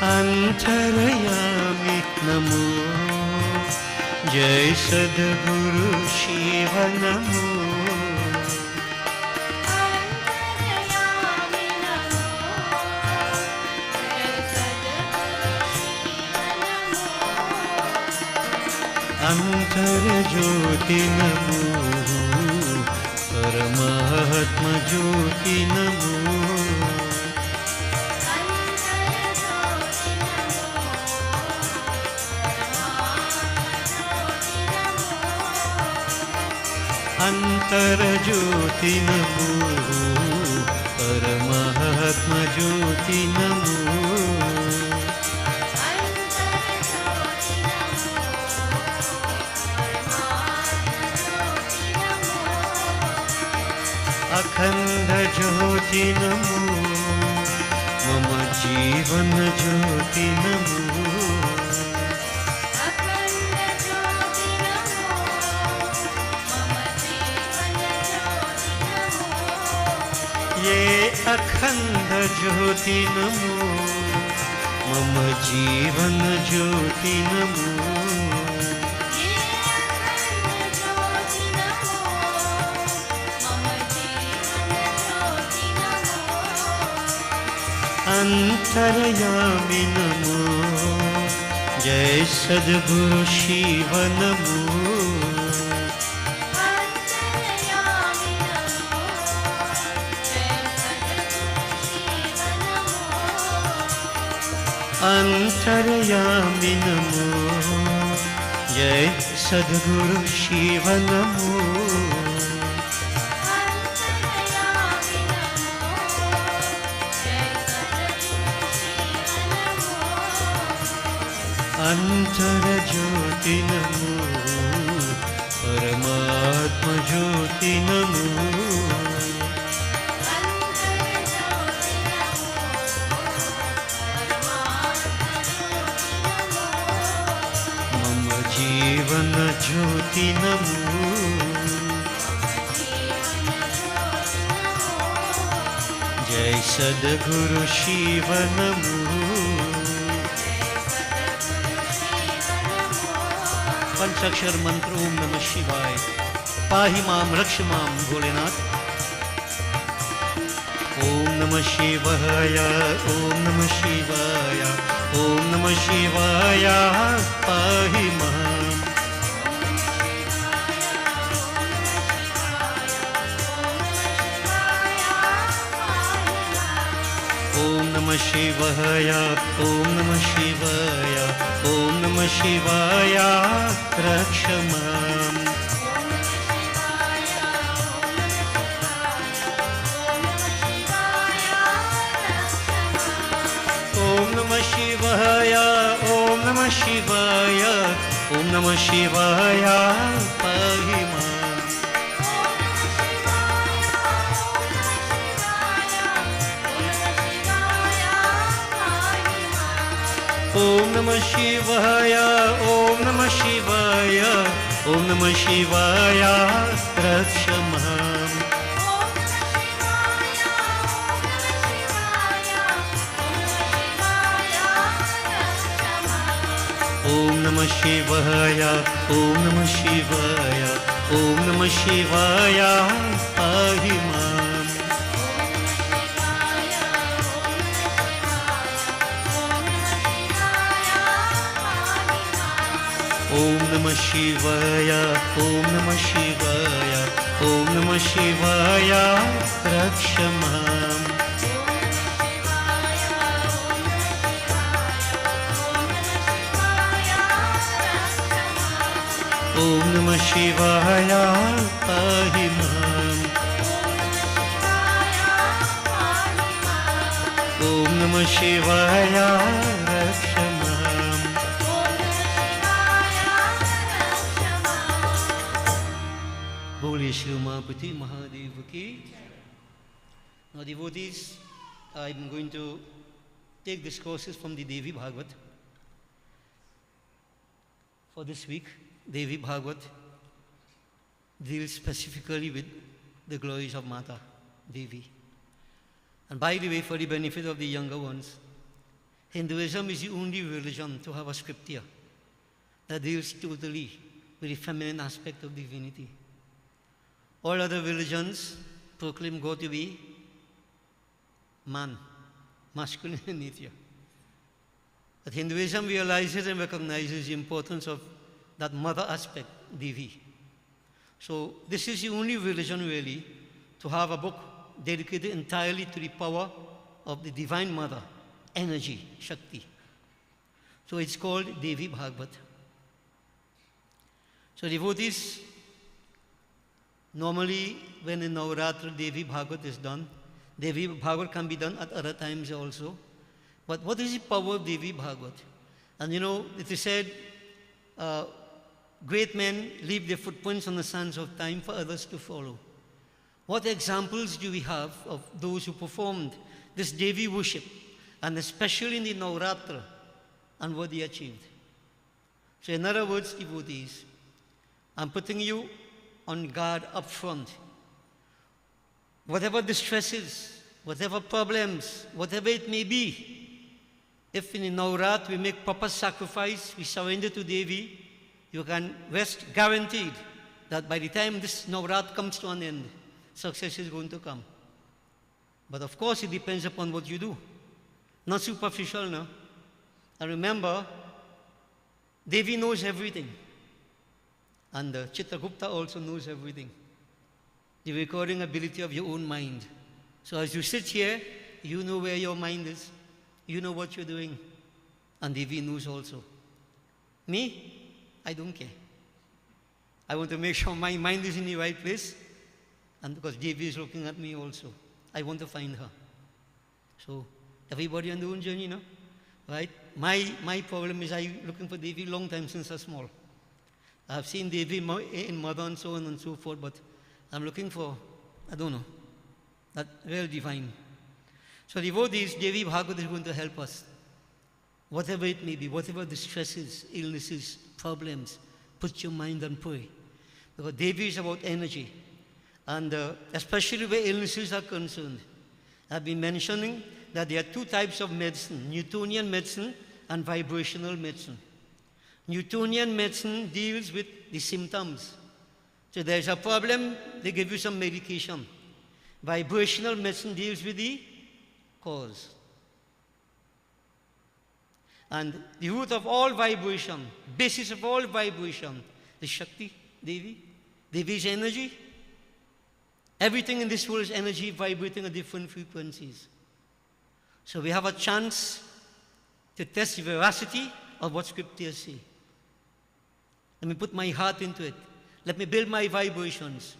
Antarayami Namo, Jai Sadguru Shiva Namo. Antara Jyoti Namo, Paramatma Jyoti Namo, Antara Jyoti Namo, Paramatma Jyoti Namo. Akhanda Jyoti Namo, Mama Jivana Jyoti Namo, Akhanda Jyoti Namo, Mama Jivana Jyoti Namo. Ye Akhanda Jyoti Namo, Mama Jivana Jyoti Namo, Antarayami Namo, Jai Sadguru Shiva Namo, Antarayami Namo, Jai Sadguru Shiva Namo. Antarayami Namo, Jai Sadguru Shiva Namo. Antara Jyoti Namo, Paramatma Jyoti Namo, Jeevan Jyoti नमो जय सद्गुरु शिव नमो पंचाक्षर मंत्र ओम नमः शिवाय पाहि माम रक्ष माम भोलेनाथ ओम नमः शिवाय ओम नमः शिवाय ओम नमः शिवाय पाहि माम ओम नमः शिवाय ओम नमः शिवाय ओम नमः शिवाय रक्ष माम ओम नमः शिवाय ओम नमः शिवाय ओम नमः शिवाय पाहि माम ओम नमः शिवाय ओम नमः शिवाय ओम नमः शिवाय रक्ष माम ओम नमः शिवाय ओम नमः शिवाय ओम नमः शिवाय पाहि माम ओम नमः शिवाय ओम नमः शिवाय ओम नमः शिवाय रक्ष माम ओम नमः शिवाय पाहि माम ओम नमः शिवाय रक्ष माम बोलिए श्री उमापति महादेव की. Now devotees, I'm going to take discourses from the Devi Bhagavat for this week. Devi Bhagavat deals specifically with the glories of Mata, Devi. And by the way, for the benefit of the younger ones, Hinduism is the only religion to have a scripture that deals totally with the feminine aspect of divinity. All other religions proclaim God to be man, masculine in nature. But Hinduism realizes and recognizes the importance of that mother aspect, Devi. So this is the only religion really to have a book dedicated entirely to the power of the Divine Mother, energy, Shakti. So it's called Devi Bhagavat. So devotees, normally when in Nav Raatri Devi Bhagavat is done, Devi Bhagavat can be done at other times also. But what is the power of Devi Bhagavat? And you know, it is said, great men leave their footprints on the sands of time for others to follow. What examples do we have of those who performed this Devi worship, and especially in the Navratra, and what they achieved? So in other words, devotees, I'm putting you on guard up front. Whatever distresses, whatever problems, whatever it may be, if in the Navrat we make proper sacrifice, we surrender to Devi, you can rest guaranteed that by the time this Navrat comes to an end, success is going to come. But of course, it depends upon what you do. Not superficial, no? And remember, Devi knows everything. And Chitragupta also knows everything. The recording ability of your own mind. So as you sit here, you know where your mind is. You know what you're doing. And Devi knows also. Me? I don't care. I want to make sure my mind is in the right place. And because Devi is looking at me also. I want to find her. So, everybody on their own journey, no? Right? My problem is I'm looking for Devi long time since I'm small. I have seen Devi in mother and so on and so forth, but I'm looking for, I don't know, that real divine. So devotees, Devi Bhagavat is going to help us. Whatever it may be, whatever distresses, illnesses, problems, put your mind and pray. Because Devi is about energy. And especially where illnesses are concerned. I've been mentioning that there are two types of medicine, Newtonian medicine and vibrational medicine. Newtonian medicine deals with the symptoms. So there's a problem, they give you some medication. Vibrational medicine deals with the cause. And the root of all vibration, basis of all vibration, is Shakti, Devi. Devi is energy. Everything in this world is energy vibrating at different frequencies. So we have a chance to test the veracity of what scriptures say. Let me put my heart into it. Let me build my vibrations.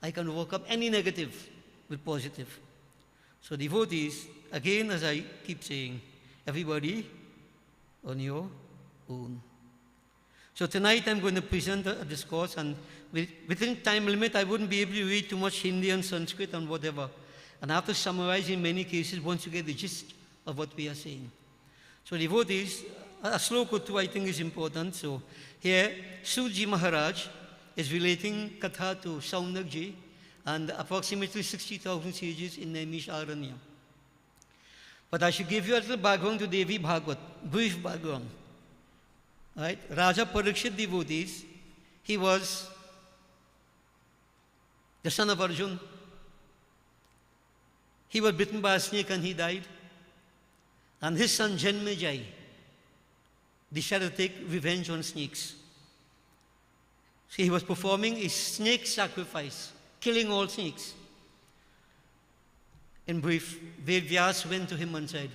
I can overcome any negative with positive. So devotees, again, as I keep saying, everybody on your own. So tonight I'm going to present a discourse, and within time limit I wouldn't be able to read too much Hindi and Sanskrit and whatever. And I have to summarize in many cases once you get the gist of what we are saying. So devotees, a sloka or two I think is important. So here, Suji Maharaj is relating Katha to Saunakji and approximately 60,000 sages in Nemish Aranya. But I should give you a little background to Devi Bhagavad, brief background. Right? Raja Parikshit devotees, he was the son of Arjun. He was bitten by a snake and he died. And his son Janmejai decided to take revenge on snakes. So he was performing a snake sacrifice, killing all snakes. In brief, Vedvyas went to him and said,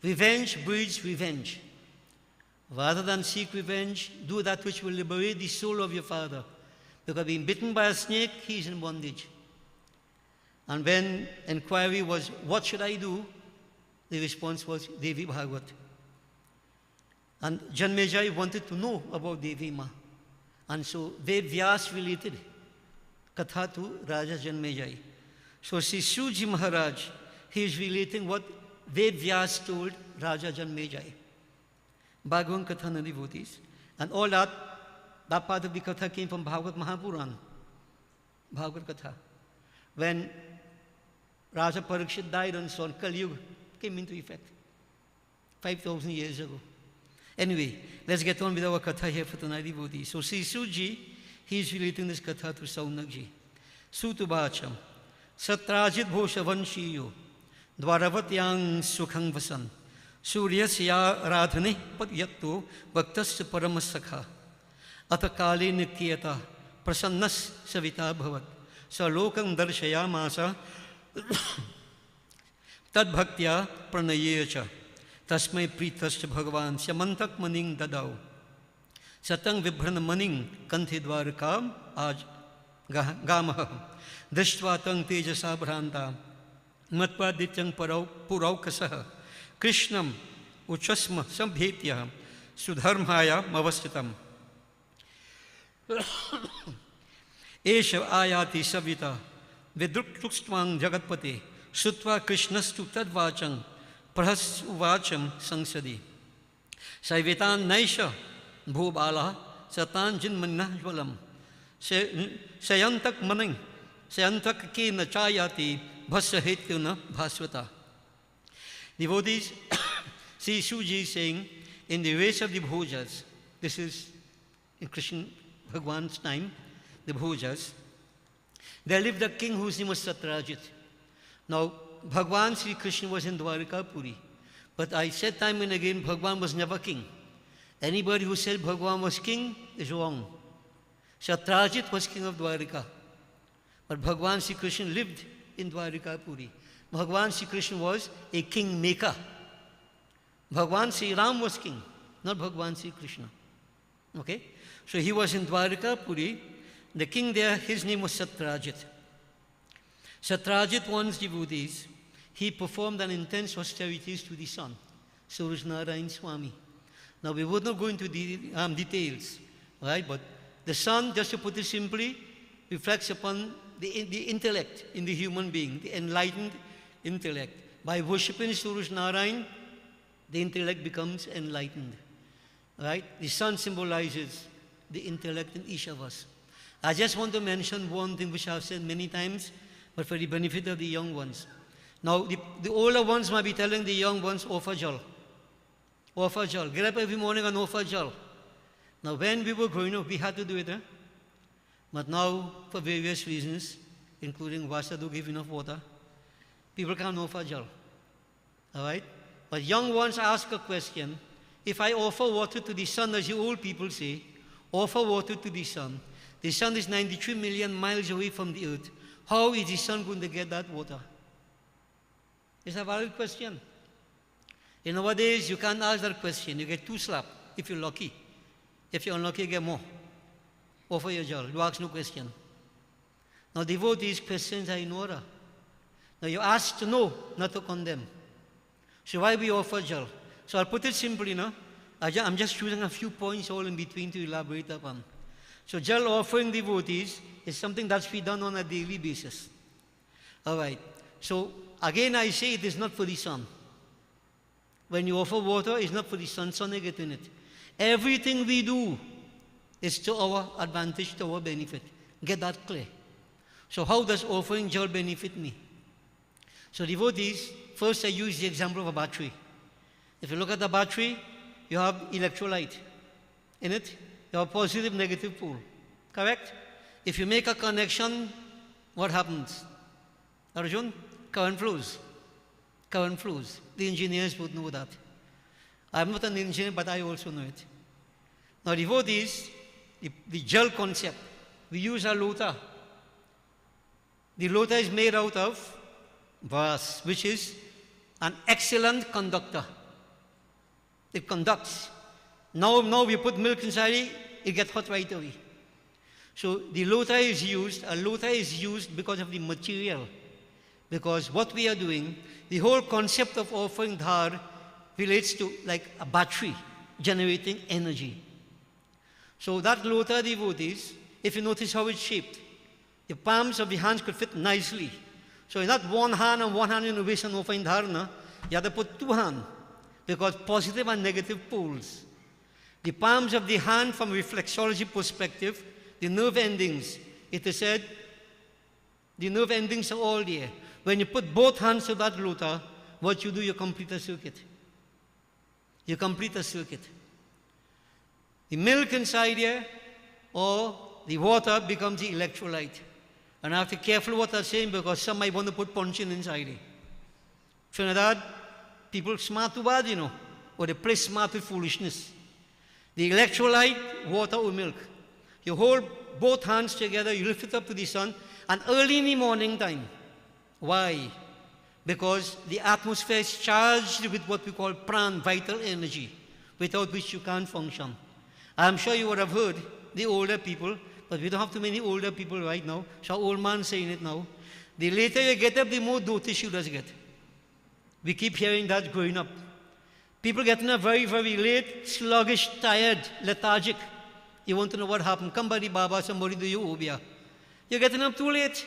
revenge breeds revenge. Rather than seek revenge, do that which will liberate the soul of your father. Because being bitten by a snake, he is in bondage. And when inquiry was, what should I do? The response was, Devi Bhagavat. And Janmejai wanted to know about Devi Ma. And so Vedvyas related Katha to Raja Janmejai. So Sri Suji Maharaj, he is relating what Vedvyas told Raja Janmejai. Bhagavan Katha and devotees. And all that part of the Katha came from Bhagavad Mahapuran. Bhagavad Katha. When Raja Parikshit died and so on, Kali Yuga came into effect 5,000 years ago. Anyway, let's get on with our Katha here for tonight, devotees. So Sri Suji, he is relating this Katha to Saunakji. Sutubacham, Satrajit Bhoshavanshio, Dwaravatyan Sukhang Vasan, Suryasya Radhane Padyatto Bhaktasya Paramasakha, Atakali Nikyata, Prasannas Savita Bhavat, Salokam Darshayamasa, Tad Bhaktya Pranayecha, Tasmai Pritasya Bhagavan, Syamantak Maning Dadao, Satang Vibhrana Maning Kanthi Dwarkam Aj Gamaha, Drishtvatang Tejasa Bhranta, Matpadityang Puraukasaha, Krishnam Uchasma Sambhetya, Sudharmaya Mavastitam. Esha Ayati Savita, Vidrukstvang Jagatpate, Sutva Krishnastu Tadvachang, Prahas Uvacham Sangsadi. Saivitan Naisha Bhubala, Satan Jinmanna Jwalam, Sayantak Maning, Sayantak Kina Chayati, Bhasahetyuna Bhaswata. Devotees, see Suji is saying, in the race of the Bhojas, this is in Krishna Bhagwan's time, the Bhojas, there lived a king whose name was Satrajit. Now, Bhagwan Sri Krishna was in Dwarika Puri, but I said time and again, Bhagwan was never king. Anybody who said Bhagwan was king is wrong. Satrajit was king of Dwarika, but Bhagwan Sri Krishna lived in Dwarika Puri. Bhagwan Sri Krishna was a king maker. Bhagwan Sri Ram was king, not Bhagwan Sri Krishna. Okay? So he was in Dwarika Puri. The king there, his name was Satrajit. Satrajit wants devotees. He performed an intense austerities to the sun, Suraj Narayan Swami. Now we would not go into the details, right? But the sun, just to put it simply, reflects upon the intellect in the human being, the enlightened intellect. By worshipping Suraj Narayan, the intellect becomes enlightened. Right? The sun symbolizes the intellect in each of us. I just want to mention one thing which I've said many times, but for the benefit of the young ones. Now, the older ones might be telling the young ones, offer jal. Offer jal. Get up every morning and offer jal. Now, when we were growing up, we had to do it. But now, for various reasons, including Vasa to give enough water, people can't offer jal. All right? But young ones ask a question. If I offer water to the sun, as you old people say, offer water to the sun is 93 million miles away from the earth. How is the sun going to get that water? It's a valid question. Nowadays, you can't ask that question. You get 2 slaps if you're lucky. If you're unlucky, you get more. Offer your jal. You ask no question. Now, devotees' questions are in order. Now, you're asked to know, not to condemn. So why we offer jal? So I'll put it simply, no? I'm just choosing a few points all in between to elaborate upon. So jal offering devotees is something that's be done on a daily basis. All right. So again I say it is not for the sun. When you offer water, it's not for the sun. Sun will get in it. Everything we do is to our advantage, to our benefit. Get that clear. So how does offering jal benefit me? So devotees, first I use the example of a battery. If you look at the battery, you have electrolyte in it. You have positive, negative pole. Correct? If you make a connection, what happens? Arjun? Current flows. Current flows. The engineers would know that. I'm not an engineer, but I also know it. Now, devotees, the jal concept, we use a lota. The lota is made out of brass, which is an excellent conductor. It conducts. Now we put milk inside it gets hot right away. So the lota is used because of the material. Because what we are doing, the whole concept of offering dhar relates to like a battery generating energy. So that lota, devotees, if you notice how it's shaped, the palms of the hands could fit nicely. So in that one hand and one hand in the waist and offering dharna, you have to put 2 hands because positive and negative poles. The palms of the hand from a reflexology perspective, the nerve endings, it is said, the nerve endings are all there. When you put both hands to that lota, what you do, you complete a circuit. You complete a circuit. The milk inside here or the water becomes the electrolyte. And I have to be careful what I'm saying because some might want to put punchin inside it. Trinidad, people smart too bad, or they play smart with foolishness. The electrolyte, water or milk. You hold both hands together, you lift it up to the sun, and early in the morning time. Why? Because the atmosphere is charged with what we call pran, vital energy, without which you can't function. I'm sure you would have heard the older people, but we don't have too many older people right now, so old man saying it now. The later you get up, the more dotish you does get. We keep hearing that growing up. People getting up very, very late, sluggish, tired, lethargic. You want to know what happened? Come by the Baba, somebody do you obia. You're getting up too late.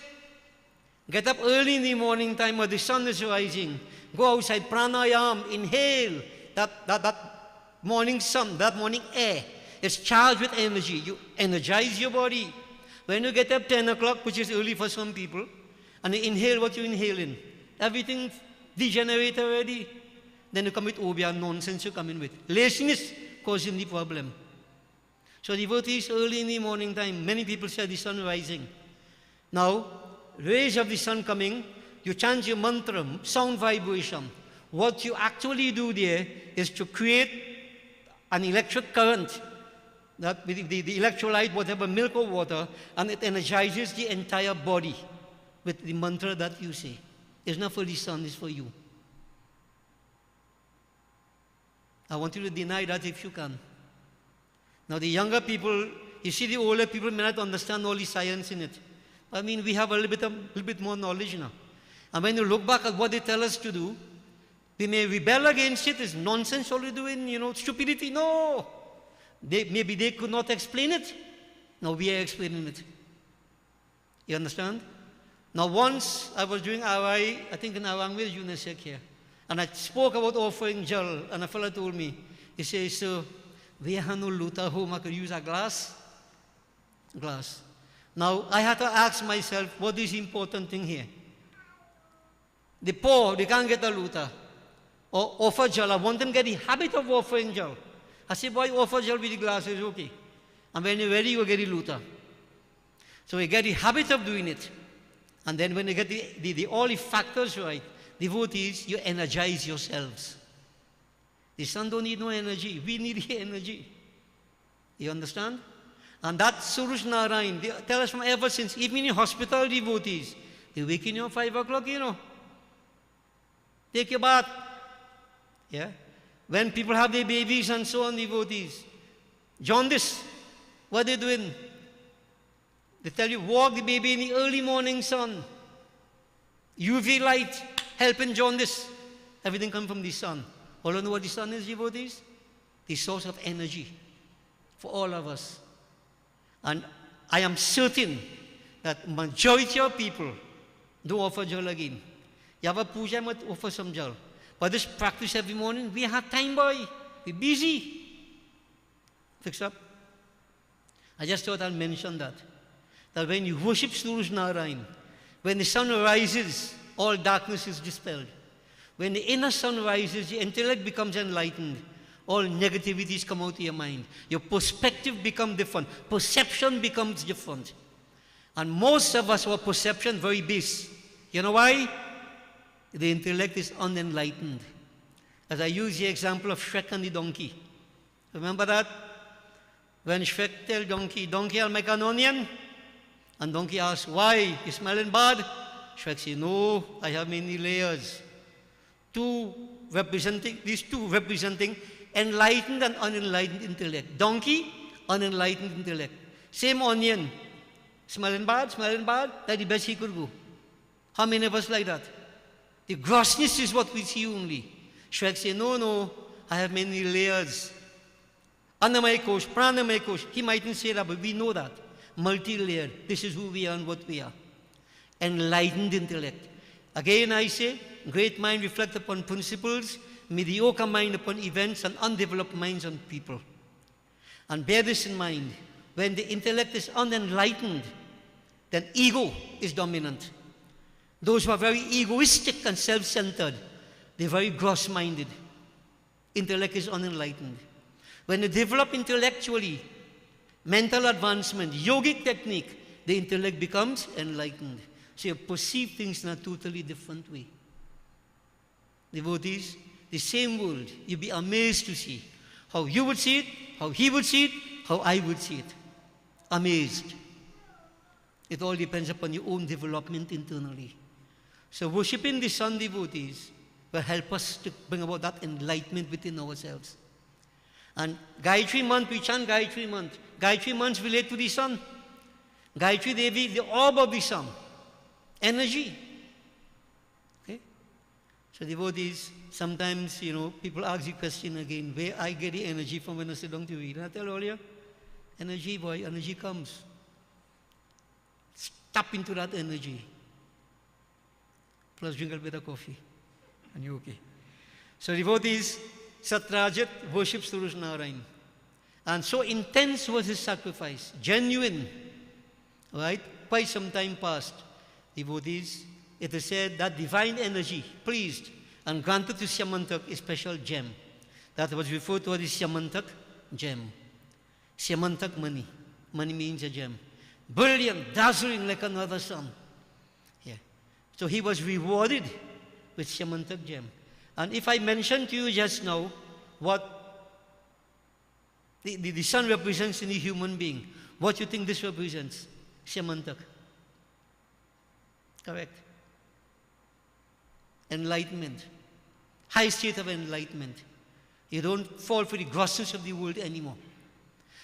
Get up early in the morning time where the sun is rising. Go outside, pranayam, inhale that morning sun, that morning air. It's charged with energy. You energize your body. When you get up 10 o'clock, which is early for some people, and you inhale what you inhale in, everything degenerates already. Then you come with obia nonsense you come in with. Laziness causes the problem. So devotees early in the morning time, many people say the sun rising. Now, rays of the sun coming, you chant your mantra, sound vibration. What you actually do there is to create an electric current, that with the electrolyte, whatever, milk or water, and it energizes the entire body with the mantra that you say. It's not for the sun, it's for you. I want you to deny that if you can. Now the younger people, you see the older people may not understand all the science in it. I mean, we have a little bit more knowledge now. And when you look back at what they tell us to do, we may rebel against it. It's nonsense all you're doing, stupidity. No! Maybe they could not explain it. Now we are explaining it. You understand? Now once I was doing RI, I think in Arangwil UNICEF here, and I spoke about offering jal, and a fellow told me, he says, sir, we have no luta home, I could use a glass. glass. Now, I had to ask myself, what is the important thing here? The poor, they can't get a luta. Or offer jal. I want them to get the habit of offering jal. I say, boy, offer jal with the glasses, okay. And when you're ready, you get the luta. So you get the habit of doing it. And then when you get all the factors right, devotees, you energize yourselves. The sun don't need no energy. We need the energy. You understand? And that Suraj Narayan, they tell us from ever since, even in hospital devotees, they waking you at 5 o'clock, you know. Take your bath. Yeah? When people have their babies and so on, devotees. Jaundice, what are they doing? They tell you, walk the baby in the early morning sun. UV light, helping jaundice. Everything comes from the sun. All you know what the sun is, devotees? The source of energy for all of us. And I am certain that majority of people do offer jal again. You have a puja, might offer some jal. But this practice every morning, we have time, boy. We're busy. Fix up. I just thought I'll mention that. That when you worship Suraj Narayan, when the sun rises, all darkness is dispelled. When the inner sun rises, your intellect becomes enlightened. All negativities come out of your mind. Your perspective becomes different. Perception becomes different. And most of us, our perception very base. You know why? The intellect is unenlightened. As I use the example of Shrek and the donkey. Remember that? When Shrek tell donkey, donkey, I'll make an onion. And donkey asks, why? You smelling bad? Shrek says, no, I have many layers. These two representing enlightened and unenlightened intellect. Donkey, unenlightened intellect. Same onion. Smelling bad? That's the best he could do. How many of us like that? The grossness is what we see only. Shrek says, no, I have many layers. Annamaya Kosh, Pranamaya Kosh. He mightn't say that, but we know that. Multi-layered. This is who we are and what we are. Enlightened intellect. Again I say, great mind reflect upon principles, mediocre mind upon events, and undeveloped minds on people. And bear this in mind, when the intellect is unenlightened, then ego is dominant. Those who are very egoistic and self-centered, they're very gross-minded. Intellect is unenlightened. When they develop intellectually, mental advancement, yogic technique, the intellect becomes enlightened. So you perceive things in a totally different way. Devotees, the same world, you'd be amazed to see how you would see it, how he would see it, how I would see it. Amazed. It all depends upon your own development internally. So worshipping the sun, devotees, will help us to bring about that enlightenment within ourselves. And Gayatri month, we chant Gayatri month. Gayatri months relate to the sun. Gayatri Devi, the orb of the sun. Energy. Okay? So devotees, sometimes, people ask the question again, where I get the energy from when I sit down to read. And I tell earlier, energy, boy, energy comes. Tap into that energy. Plus drink a bit of coffee. And you're okay. So devotees, Satrajit worships Suraj Narayan. And so intense was his sacrifice. Genuine. Right? Quite some time passed. Devotees, it is said that divine energy pleased and granted to Syamantak a special gem. That was referred to as the Syamantak gem. Syamantak money. Money means a gem. Brilliant, dazzling like another sun. Yeah. So he was rewarded with Syamantak gem. And if I mentioned to you just now what the sun represents in the human being, what do you think this represents? Syamantak. Correct. Enlightenment. High state of enlightenment. You don't fall for the grossness of the world anymore.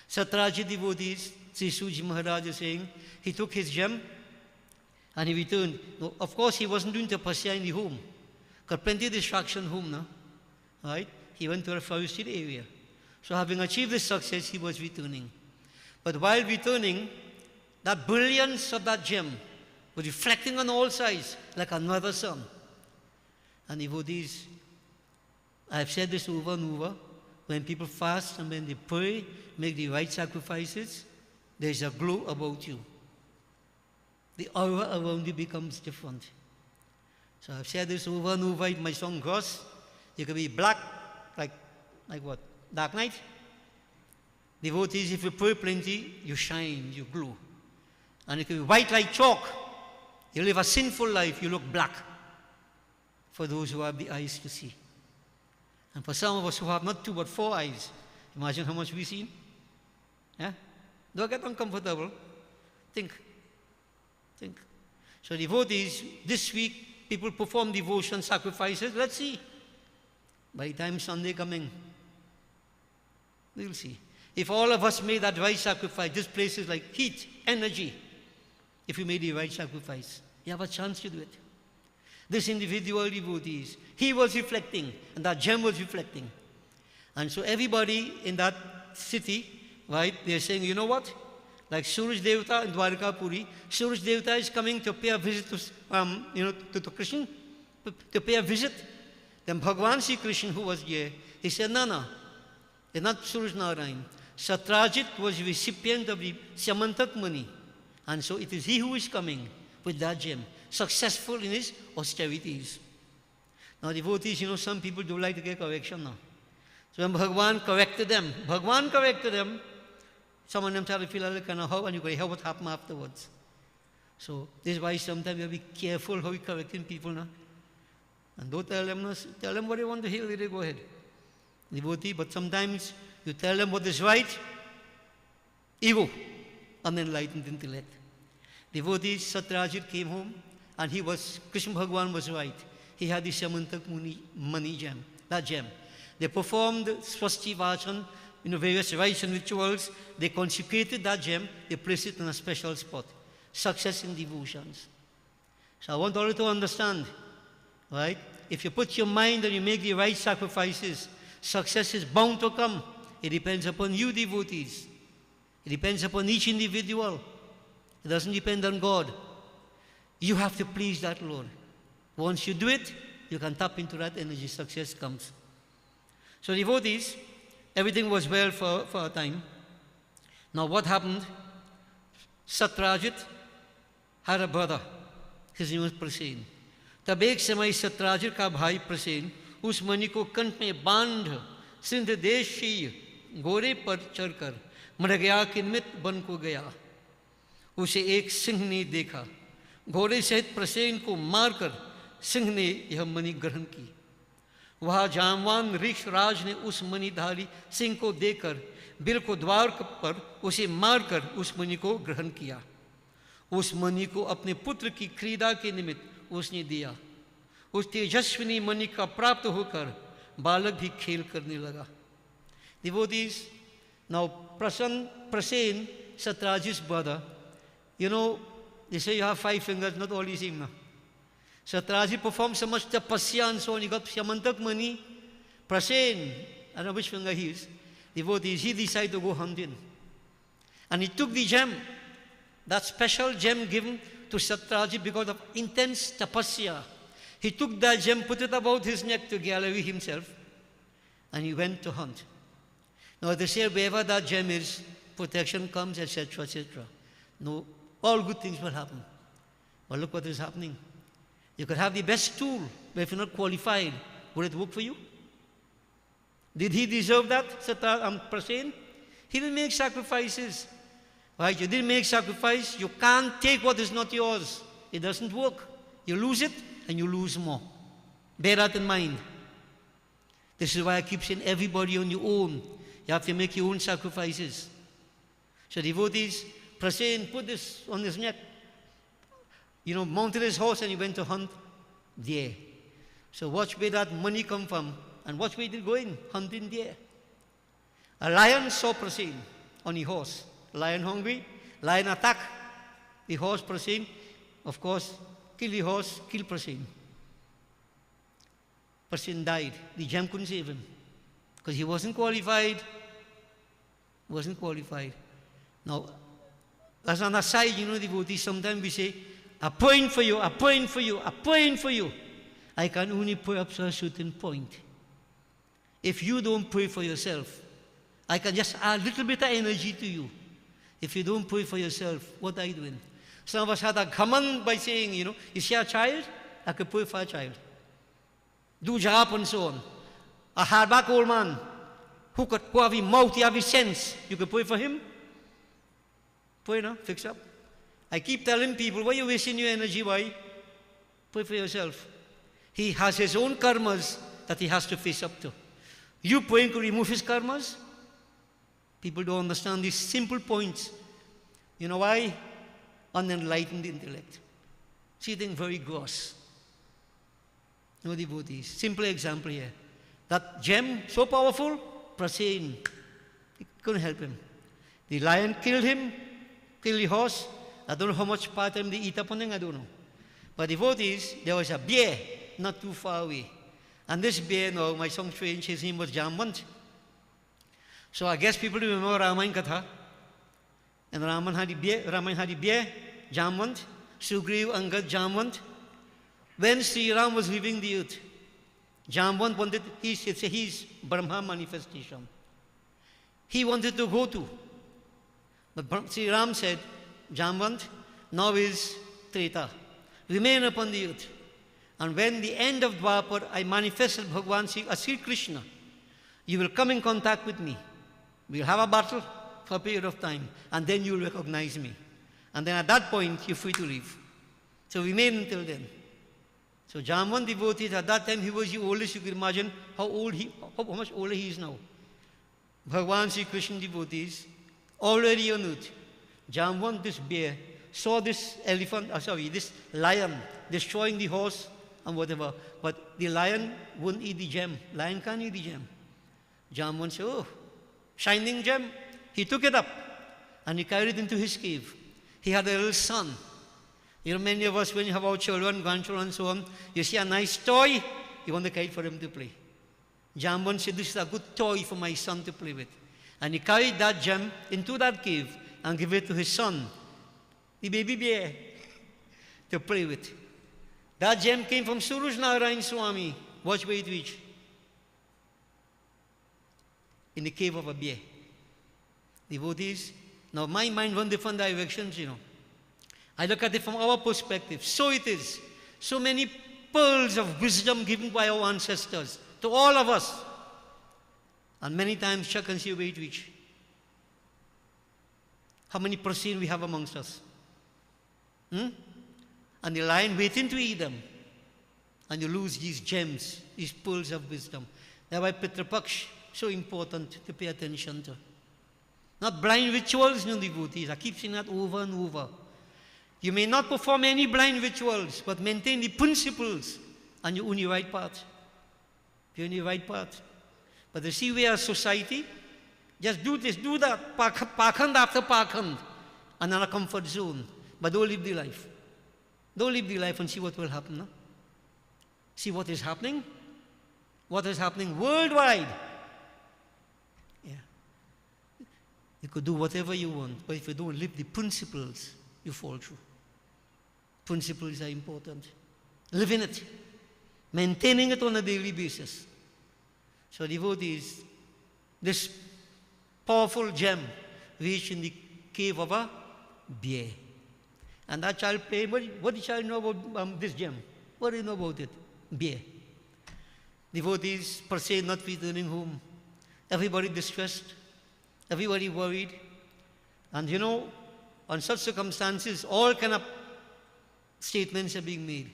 Satrajit devotees, Sri Suji Maharaj is saying, he took his gem and he returned. No, of course, he wasn't doing tapasya in the home. Got plenty of distraction home now. Right? He went to a forested area. So having achieved this success, he was returning. But while returning, that brilliance of that gem was reflecting on all sides like another sun. And devotees, I have said this over and over, when people fast and when they pray, make the right sacrifices, there's a glow about you. The aura around you becomes different. So I've said this over and over in my song Cross. You can be black, like what? Dark night. Devotees, if you pray plenty, you shine, you glow. And you can be white like chalk. You live a sinful life, you look black. For those who have the eyes to see. And for some of us who have not 2 but 4 eyes, imagine how much we see. Yeah? Don't get uncomfortable. Think. So devotees, this week, people perform devotion sacrifices. Let's see. By the time Sunday coming, we'll see. If all of us made that right sacrifice, this place is like heat, energy. If you made the right sacrifice, you have a chance to do it. This individual devotees, he was reflecting, and that gem was reflecting. And so everybody in that city, right, they're saying, you know what? Like Suraj Devata in Dwarka Puri, Suraj Devata is coming to pay a visit to Krishna, to pay a visit. Then Bhagavan Sri Krishna, who was there, he said, no, it's not Suraj Narayan. Satrajit was the recipient of the Samantak money. And so it is he who is coming with that gem, successful in his austerities. Now devotees, some people do like to get correction now. So when Bhagavan corrected them, some of them started to feel a little kind of how, and you can hear what happened afterwards. So this is why sometimes you have to be careful how you're correcting people now. And don't tell them what they want to hear, they go ahead. Devotee, but sometimes you tell them what is right, ego, unenlightened intellect. Devotees, Satrajit came home, and Krishna Bhagavan was right. He had the Samantak money gem, that gem. They performed Swasti Vachan, various rites and rituals. They consecrated that gem, they placed it in a special spot. Success in devotions. So I want all of you to understand, right? If you put your mind and you make the right sacrifices, success is bound to come. It depends upon you, devotees. It depends upon each individual. It doesn't depend on God. You have to please that Lord. Once you do it, you can tap into that energy. Success comes. So devotees, everything was well for a time. Now what happened? Satrajit had a brother. His name was Prasen. तब एक समय सत्राजित का भाई प्रसेन उस मणि को कंठ में बांध सिंध देशी घोड़े पर चढ़कर मृगया के निमित्त वन को गया। उसे एक सिंह ने देखा। घोड़े सहित प्रसेन को मारकर सिंह ने यह मणि ग्रहण की। वहाँ जामवान ऋषराज ने उस मणिधारी सिंह को देखकर बिल को द्वार पर उसे मारकर उस मणि को ग्रहण किया। उस मणि को अपने पुत्र की क्रीड़ा के निमित्त उसने दिया। उस तेजस्विनी मणि का प्राप्त होकर बालक भी खेल करने लगा। Devotees, now Prasen, Satrajit's brother, they say you have 5 fingers, not all the same now. Satrajit performed so much tapasya and so on, he got Samantak money. Prasen, I don't know which finger he is, devotees, he decided to go hunting. And he took the gem, that special gem given to Satrajit because of intense tapasya. He took that gem, put it about his neck to gallery himself, and he went to hunt. Now they say wherever that gem is, protection comes, etc., etc. No, all good things will happen. But look what is happening. You could have the best tool, but if you're not qualified, would it work for you? Did he deserve that, Prasen? He didn't make sacrifices. Right? You didn't make sacrifice. You can't take what is not yours. It doesn't work. You lose it, and you lose more. Bear that in mind. This is why I keep saying everybody on your own. You have to make your own sacrifices. So devotees, Prasen put this on his neck, mounted his horse, and he went to hunt deer. So watch where that money come from, and watch where it is going, hunting deer. A lion saw Prasen on his horse. Lion hungry, lion attack the horse Prasen. Of course, kill the horse, kill Prasen. Prasen died. The gem couldn't save him because he wasn't qualified. Now, as an aside, devotees, sometimes we say, a point for you, a point for you, a point for you. I can only pray up to a certain point. If you don't pray for yourself, I can just add a little bit of energy to you. If you don't pray for yourself, what are you doing? Some of us had a command by saying, you see a child? I could pray for a child. Do job and so on. A hardback old man who have his mouth, he have his sense. You could pray for him. Pray now, fix up. I keep telling people, why are you wasting your energy? Why? Pray for yourself. He has his own karmas that he has to face up to. You praying to remove his karmas? People don't understand these simple points. You know why? Unenlightened intellect. See things very gross. No devotees. Simple example here. That gem, so powerful, Prasen. It couldn't help him. The lion killed him, killed the horse. I don't know how much part time they eat upon him, I don't know. But devotees, there was a bear not too far away. And this bear, now my song strange, his name was Jamwant. So I guess people remember Ramayana Katha. And Ramayana had the bear, Jamwant, Sugriv, Angad, Jamwant. When Sri Ram was leaving the earth, Jamwant wanted, he's Brahma manifestation. He wanted to go to. But Sri Ram said, Jamwant, now is Treta. Remain upon the earth. And when the end of Dwapar, I manifested Bhagavan Sri Krishna, you will come in contact with me. We'll have a battle for a period of time, and then you'll recognize me. And then at that point, you're free to leave. So remain until then. So Jamwan devotee, at that time he was the oldest. You can imagine how much older he is now. Bhagavan Sri Krishna devotees, already on earth. Jamwan, this bear, saw this this lion destroying the horse and whatever. But the lion wouldn't eat the gem. Lion can't eat the gem. Jamwan said, oh, shining gem. He took it up and he carried it into his cave. He had a little son. Many of us, when you have our children, grandchildren, and so on, you see a nice toy, you want to carry it for him to play. Jamban said, this is a good toy for my son to play with. And he carried that gem into that cave and gave it to his son, the baby bear, to play with. That gem came from Suraj Narayan Swami. Watch where it reached. In the cave of a bear. Devotees, now my mind went different directions, I look at it from our perspective. So it is. So many pearls of wisdom given by our ancestors to all of us. And many times check and see where it reach. How many percent we have amongst us? And the lion waiting to eat them. And you lose these gems, these pearls of wisdom. That's why Pitrapaksh so important to pay attention to. Not blind rituals, no devotees. I keep saying that over and over. You may not perform any blind rituals, but maintain the principles, and you're on the right path. You're on the right path. But you see, we are a society, just do this, do that, pakhand after pakhand, and in a comfort zone. But don't live the life. Don't live the life and see what will happen. No? See what is happening? What is happening worldwide? Yeah. You could do whatever you want, but if you don't live the principles, you fall through. Principles are important. Live in it. Maintaining it on a daily basis. So devotees, this powerful gem reached in the cave of a bear. And that child played. What did the child know about this gem? What do you know about it? Bear. Devotees per se not returning home. Everybody distressed. Everybody worried. And on such circumstances, all kind of statements are being made.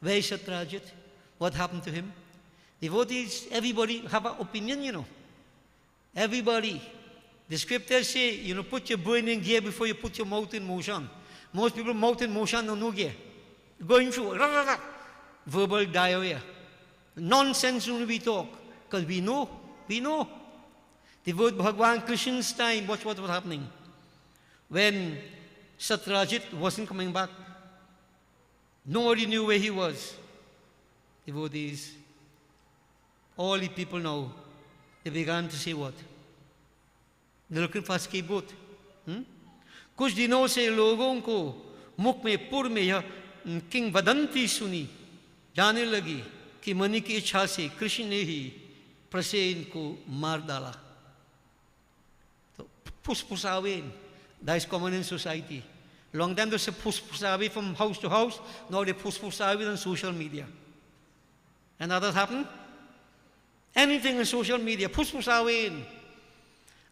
Where is Satrajit? What happened to him? Devotees, everybody have an opinion, Everybody. The scriptures say, put your brain in gear before you put your mouth in motion. Most people mouth in motion, no gear. Going through, verbal diarrhea. Nonsense when we talk. Because we know. The word Bhagavan Krishna's time, watch what was happening. When Satrajit wasn't coming back, nobody knew where he was. Devotees, all the people now, they began to say what? They're looking for a scapegoat. कुछ दिनों से लोगों को मुख में पुर में यह किंवदंती सुनी जाने लगी कि मनी की इच्छा से कृष्ण ने ही प्रसेन को मार डाला. So, puspusawen. That is common in society. Long time they say push away from house to house. Now they push away on social media. And others happen? Anything in social media, push away in.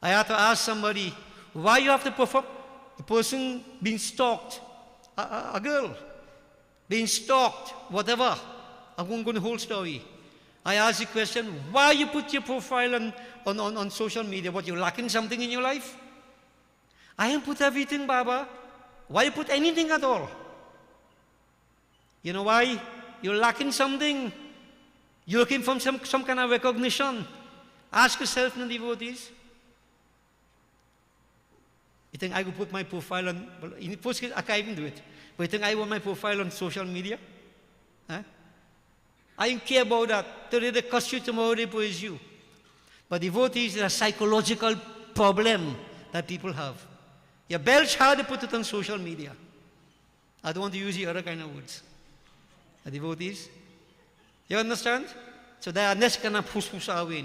I had to ask somebody, why you have to perform? A person being stalked, a girl being stalked, whatever. I won't go into the whole story. I asked the question, why you put your profile on social media? What, you lacking something in your life? I ain't put everything, Baba. Why you put anything at all? You know why? You're lacking something. You're looking for some kind of recognition. Ask yourself, no devotees. You think I could put my profile on, well, in the first case, I can't even do it. But you think I want my profile on social media? Huh? I don't care about that. Today they curse you, tomorrow they praise you. But devotees is a psychological problem that people have. You belch hard to put it on social media. I don't want to use the other kind of words. Devotees. You understand? So they are next kind of push away.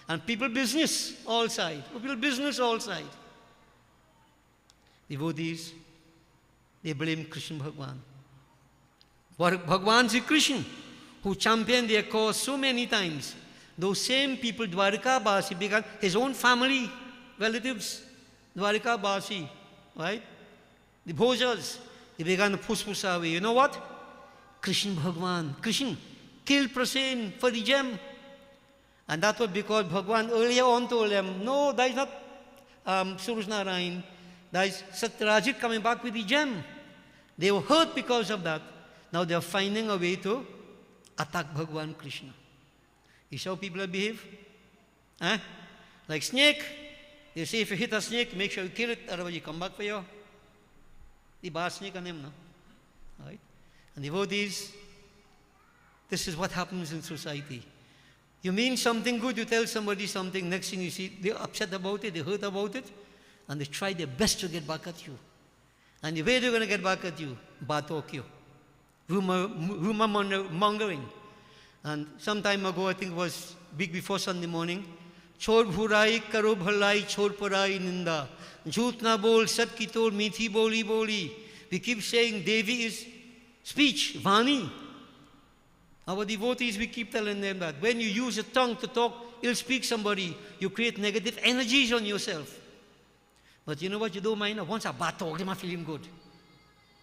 And people business all side. People business all side. Devotees, they blame Krishna Bhagwan. Bhagwan is Krishna, who championed their cause so many times. Those same people, Dwarika Basi, began his own family, relatives, Dwarika Basi, right? The Bhojas, they began to push away. You know what? Krishna Bhagwan, Krishna killed Prasen for the gem. And that was because Bhagwan earlier on told them, no, that is not Suraj Narayan. That is Satrajit coming back with the gem. They were hurt because of that. Now they are finding a way to attack Bhagwan Krishna. You see how people behave? Huh? Like snake. They say if you hit a snake, make sure you kill it, otherwise you come back for you. The bar snake on him, no? Right? And devotees, this is what happens in society. You mean something good, you tell somebody something, next thing you see, they're upset about it, they hurt about it, and they try their best to get back at you. And the way they're going to get back at you, bad talk you. Rumor mongering. And some time ago, I think it was week before Sunday morning, Chor bhurai karo bhalai chor parai ninda. Jhoot na bol, sat ki tol, meethi boli boli. We keep saying Devi is speech, Vani. Our devotees, we keep telling them that when you use your tongue to talk, ill speak somebody, you create negative energies on yourself. But you know what, you don't mind? Once a bad talk, I'm feeling good.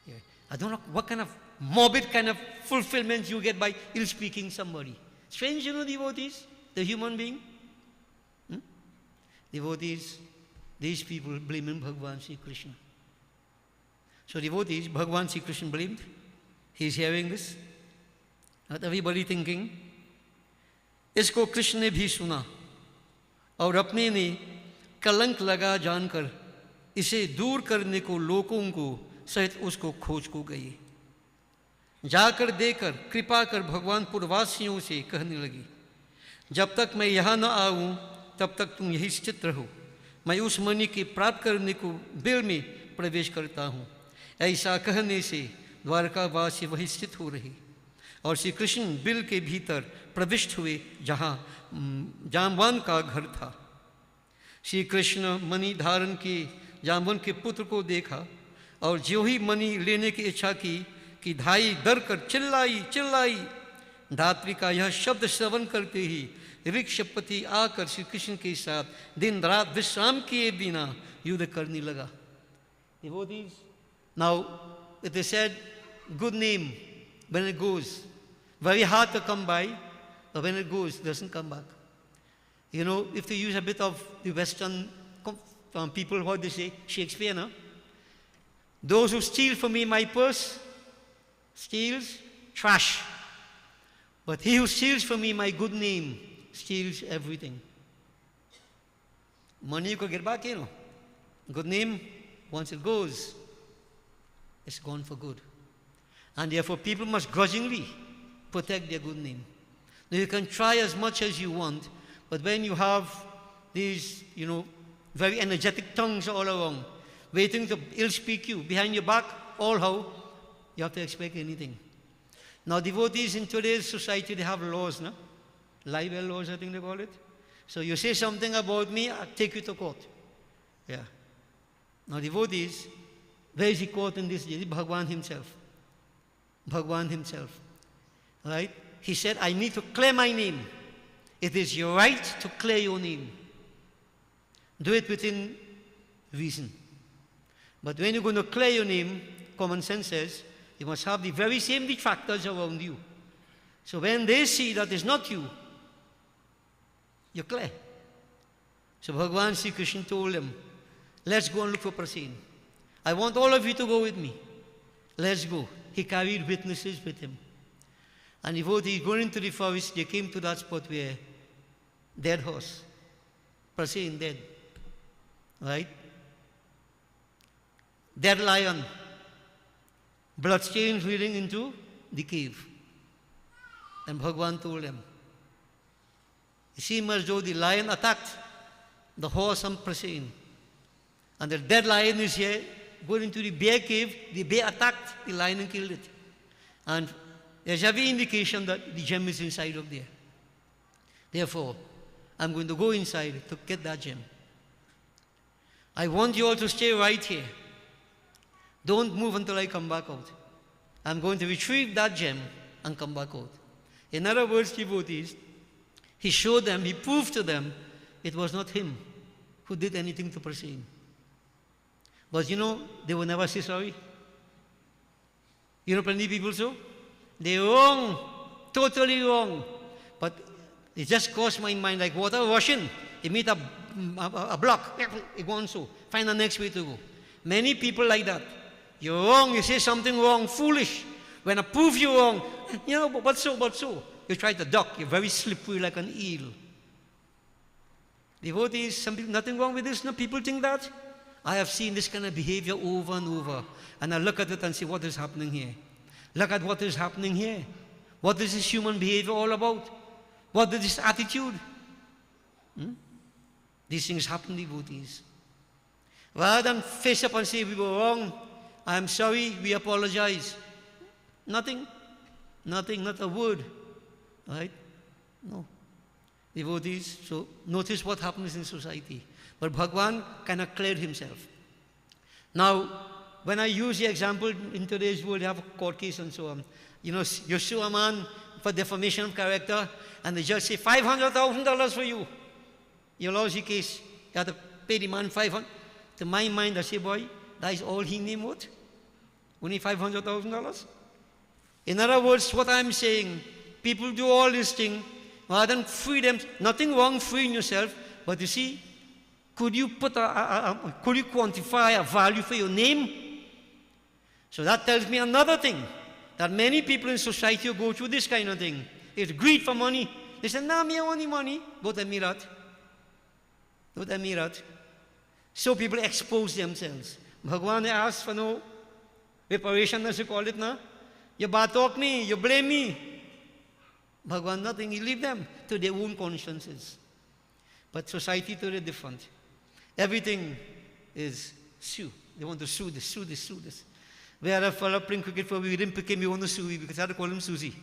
Yeah. I don't know what kind of morbid kind of fulfillment you get by ill speaking somebody. Strange, you know, devotees, the human being. Devotees, these people blaming Bhagwan Sri Krishna. So devotees, Bhagwan Sri Krishna blamed. He's hearing this. Not everybody thinking, इसको कृष्ण ने भी सुना और अपने ने कलंक लगा जानकर इसे दूर करने को लोगों को सहित उसको खोज को गई। जाकर देकर कृपा कर भगवान पुरवासियों से कहने लगी, जब तक मैं यहाँ न आऊँ तब तक तुम यही स्थित रहो। मैं उस मणि के प्राप्त करने को बिल में प्रवेश करता हूँ। ऐसा कहने से द्वारकावासी वही स्थित हो रही और श्री कृष्ण बिल के भीतर प्रविष्ट हुए जहाँ जाम्बवान का घर था। श्री कृष्ण मणि धारण के जाम्बवान के पुत्र को देखा और जो ही मणि लेने की इच्छा की कि धाई डर कर चिल्लाई चिल्लाई। धात्री का यह शब्द श्रवण करते ही ऋक्षपति आकर श्री कृष्ण के साथ दिन रात विश्राम किए बिना युद्ध करने लगा। Devotees, now it is said, good name when it goes, very hard to come by, but when it goes, it doesn't come back. You know, if they use a bit of the Western people, what they say, Shakespeare, no? Those who steal from me my purse, steals trash. But he who steals from me my good name, steals everything. Money you could get back, you know. Good name, once it goes, it's gone for good. And therefore people must grudgingly protect their good name. Now you can try as much as you want, but when you have these, you know, very energetic tongues all around, waiting to ill-speak you, behind your back, all how, you have to expect anything. Now devotees in today's society, they have laws, no? Libel laws, I think they call it. So you say something about me, I'll take you to court. Yeah. Now devotees, where is he caught in this? Bhagwan himself. Bhagwan himself. Right? He said, I need to clear my name. It is your right to clear your name. Do it within reason. But when you're going to clear your name, common sense says, you must have the very same detractors around you. So when they see that it's not you, you're clear. So Bhagavan Sri Krishna told him, let's go and look for Prasen. I want all of you to go with me. Let's go. He carried witnesses with him. And devotees going into the forest, they came to that spot where dead horse, Prasen dead, right? Dead lion, bloodstains leading into the cave. And Bhagavan told them, it seemed as though the lion attacked the horse and Prasen. And the dead lion is here, going into the bear cave, the bear attacked the lion and killed it. And there's every indication that the gem is inside of there. Therefore, I'm going to go inside to get that gem. I want you all to stay right here. Don't move until I come back out. I'm going to retrieve that gem and come back out. In other words, devotees, he showed them, he proved to them, it was not him who did anything to Prasen. But you know, they will never say sorry. You know, plenty of people so? They're wrong, totally wrong. But it just crossed my mind like water rushing. They meet a block, it goes so. Find the next way to go. Many people like that. You're wrong, you say something wrong, foolish. When I prove you're wrong, you know, but so. You try to duck, you're very slippery like an eel. Devotees, some people, nothing wrong with this, no, people think that. I have seen this kind of behavior over and over. And I look at it and say, what is happening here? Look at what is happening here. What is this human behavior all about? What is this attitude? These things happen, devotees. Rather than face up and say, we were wrong, I am sorry, we apologize. Nothing, not a word. Right? No. Devotees, so notice what happens in society. But Bhagwan kind of cleared himself. Now, when I use the example in today's world, you have a court case and so on. You know, you sue a man for defamation of character, and the judge say $500,000 for you. You lost the case. You have to pay the man $500,000. To my mind, I say, boy, that is all he name worth. Only $500,000. In other words, what I'm saying, people do all these things rather than free them. Nothing wrong freeing yourself, but you see, could you could you quantify a value for your name? So that tells me another thing, that many people in society go through this kind of thing. It's greed for money. They say, nah, me I want the money. Don't tell me that. Don't tell me that. So people expose themselves. Bhagwan asks for no reparation, as you call it now. You bad talk me, you blame me. Bhagwan nothing, he leave them to their own consciences. But society today different. Everything is sue. They want to sue this. We had a fellow playing cricket for we didn't pick him, we want to sue him because I had to call him Susie.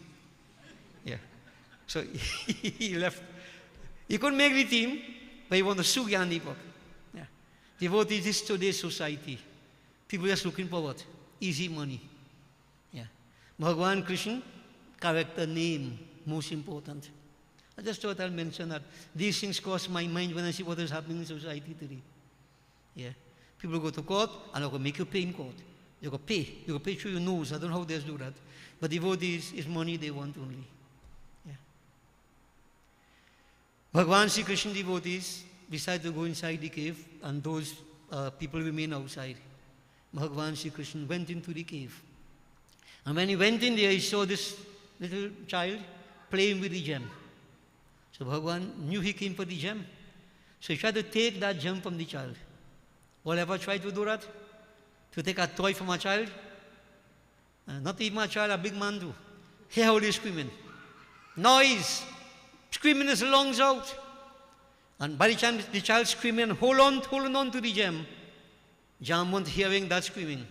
Yeah. So he left. He couldn't make the team, but he wanted to sue Gandhi. Yeah. Devotees is today's society. People just looking for what? Easy money. Yeah. Bhagwan Krishna, character, name, most important. I just thought I'll mention that. These things cross my mind when I see what is happening in society today. Yeah. People go to court and they're going to make you pay in court. You go pay. You go pay through your nose. I don't know how they do that. But devotees is money they want only. Yeah. Bhagwan Sri Krishna devotees decided to go inside the cave, and those people remain outside. Bhagwan Sri Krishna went into the cave. And when he went in there, he saw this little child playing with the gem. So Bhagwan knew he came for the gem. So he tried to take that gem from the child. Will ever try to do that? To take a toy from a child? Not even a child, a big man too. Hear how they're screaming. Noise! Screaming his lungs out. And by the time the child screaming, holding on to the gem, Jamwant hearing that screaming.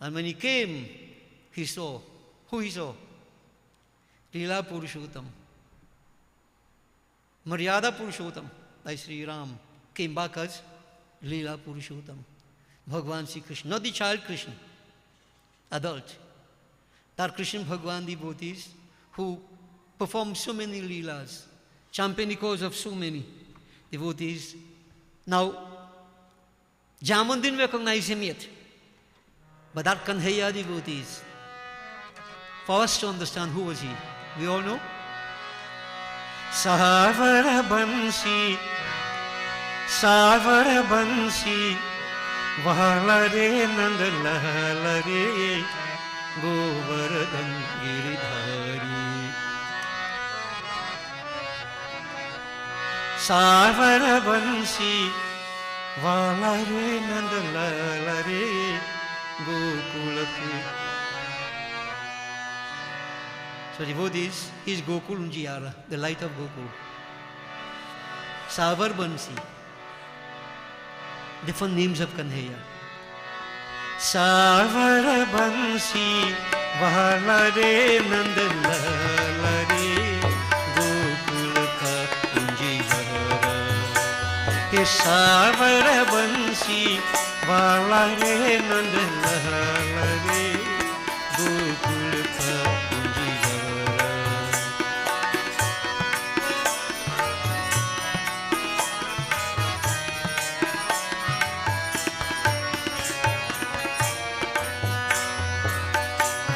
And when he came, he saw. Who he saw? Leela Purushottam. Maryada Purushottam, like Sri Ram, came back as Leela Purushottam. Bhagwan Sri Krishna, not the child Krishna, adult. That Krishna Bhagwan devotees who perform so many leelas, champion the cause of so many devotees. Now, Jaman didn't recognize him yet, but that Kanhaiya devotees, for us to understand who was he, we all know. Savara Bansi, Savara Bansi, Vahalare Nandalalare, Govardhan Giridhari. Savara Bansi, Vahalare Nandalalare, Gokulaki. So devotees, he is Gokul Unjiyara, the light of Gokul. Savar Bansi, different names of Kanhaiya. Savar Bansi, Vahalare Nandalalare, Gokul ka Unjiyara. He Savar Bansi, Vahalare Nandalalare, Gokul ka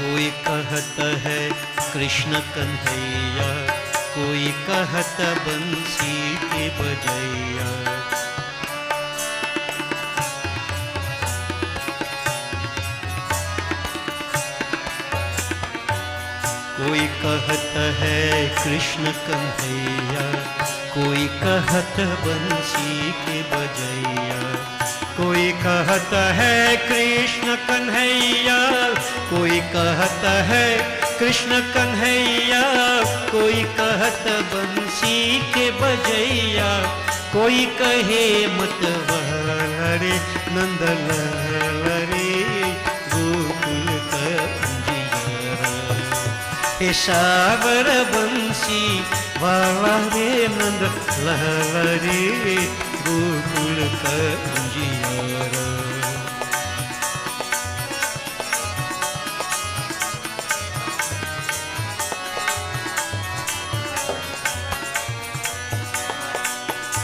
कोई कहता है कृष्ण कन्हैया, कोई कहता बंसी के बजैया। कोई कहता है कृष्ण कन्हैया, कोई कहता बंसी के बजैया। कोई कहता है कृष्ण कन्हैया, कोई कहता है कृष्ण कन्हैया, कोई कहता बंसी के बजैया। कोई कहे मतवारे नंदलाल रे गोकुल का अंजियारा। हे सावर बंसी वाला रे नंदलाल रे गोकुल का अंजियारा।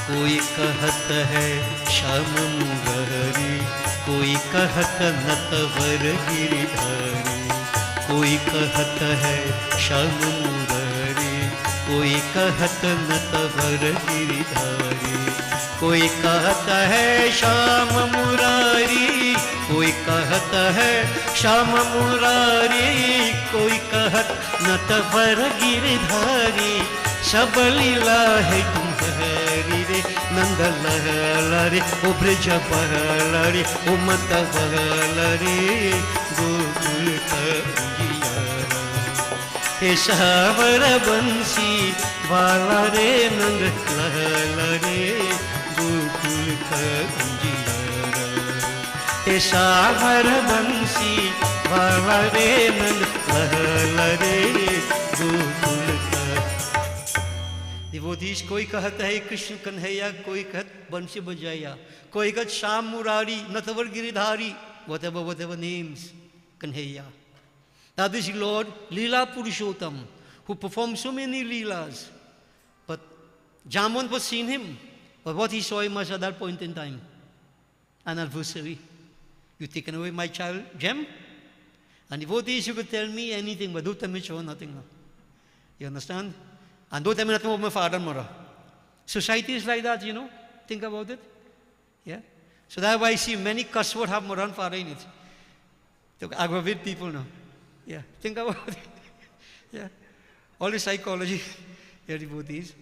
कोई कहत है श्याम मुरारी, कोई कहत नटवर गिरिधारी। कोई कहत है श्याम मुरारी, कोई कहत नटवर गिरिधारी। कोई कहता है श्याम मुरारी, कोई कहता है श्याम मुरारी। कोई कहत नटवर गिरिधारी। सब लीला है तुम्हारी रे नंदलाल रे, ओ ब्रज बहल रे, ओ मत बहल रे गोकुल का अंजियारा। हे सावर बंसी वाला रे नंदलाल रे गोकुल का अंजियारा। हे सावर बंसी वाला रे नंदलाल रे गोकुल का। डिवोटीज, कोई कहता है कृष्ण कन्हैया, कोई कहता बंसी बजाया, कोई कहता Shyam Murari, Natwar Giridhari, whatever names, Kanhaiya. That is Lord Leela Purushottam, who performed so many Leelas. But Jamant was seeing him, but what he saw him was at that point in time an adversary. You taken away my child, gem? And devotees, you could tell me anything, but don't tell me nothing. No. You understand? And don't tell me nothing about my father and mother. Society is like that, you know. Think about it. Yeah? So that's why I see many cuss words have mother and father in it. To aggravate people now. Yeah. Think about it. Yeah. All the psychology, yeah, devotees.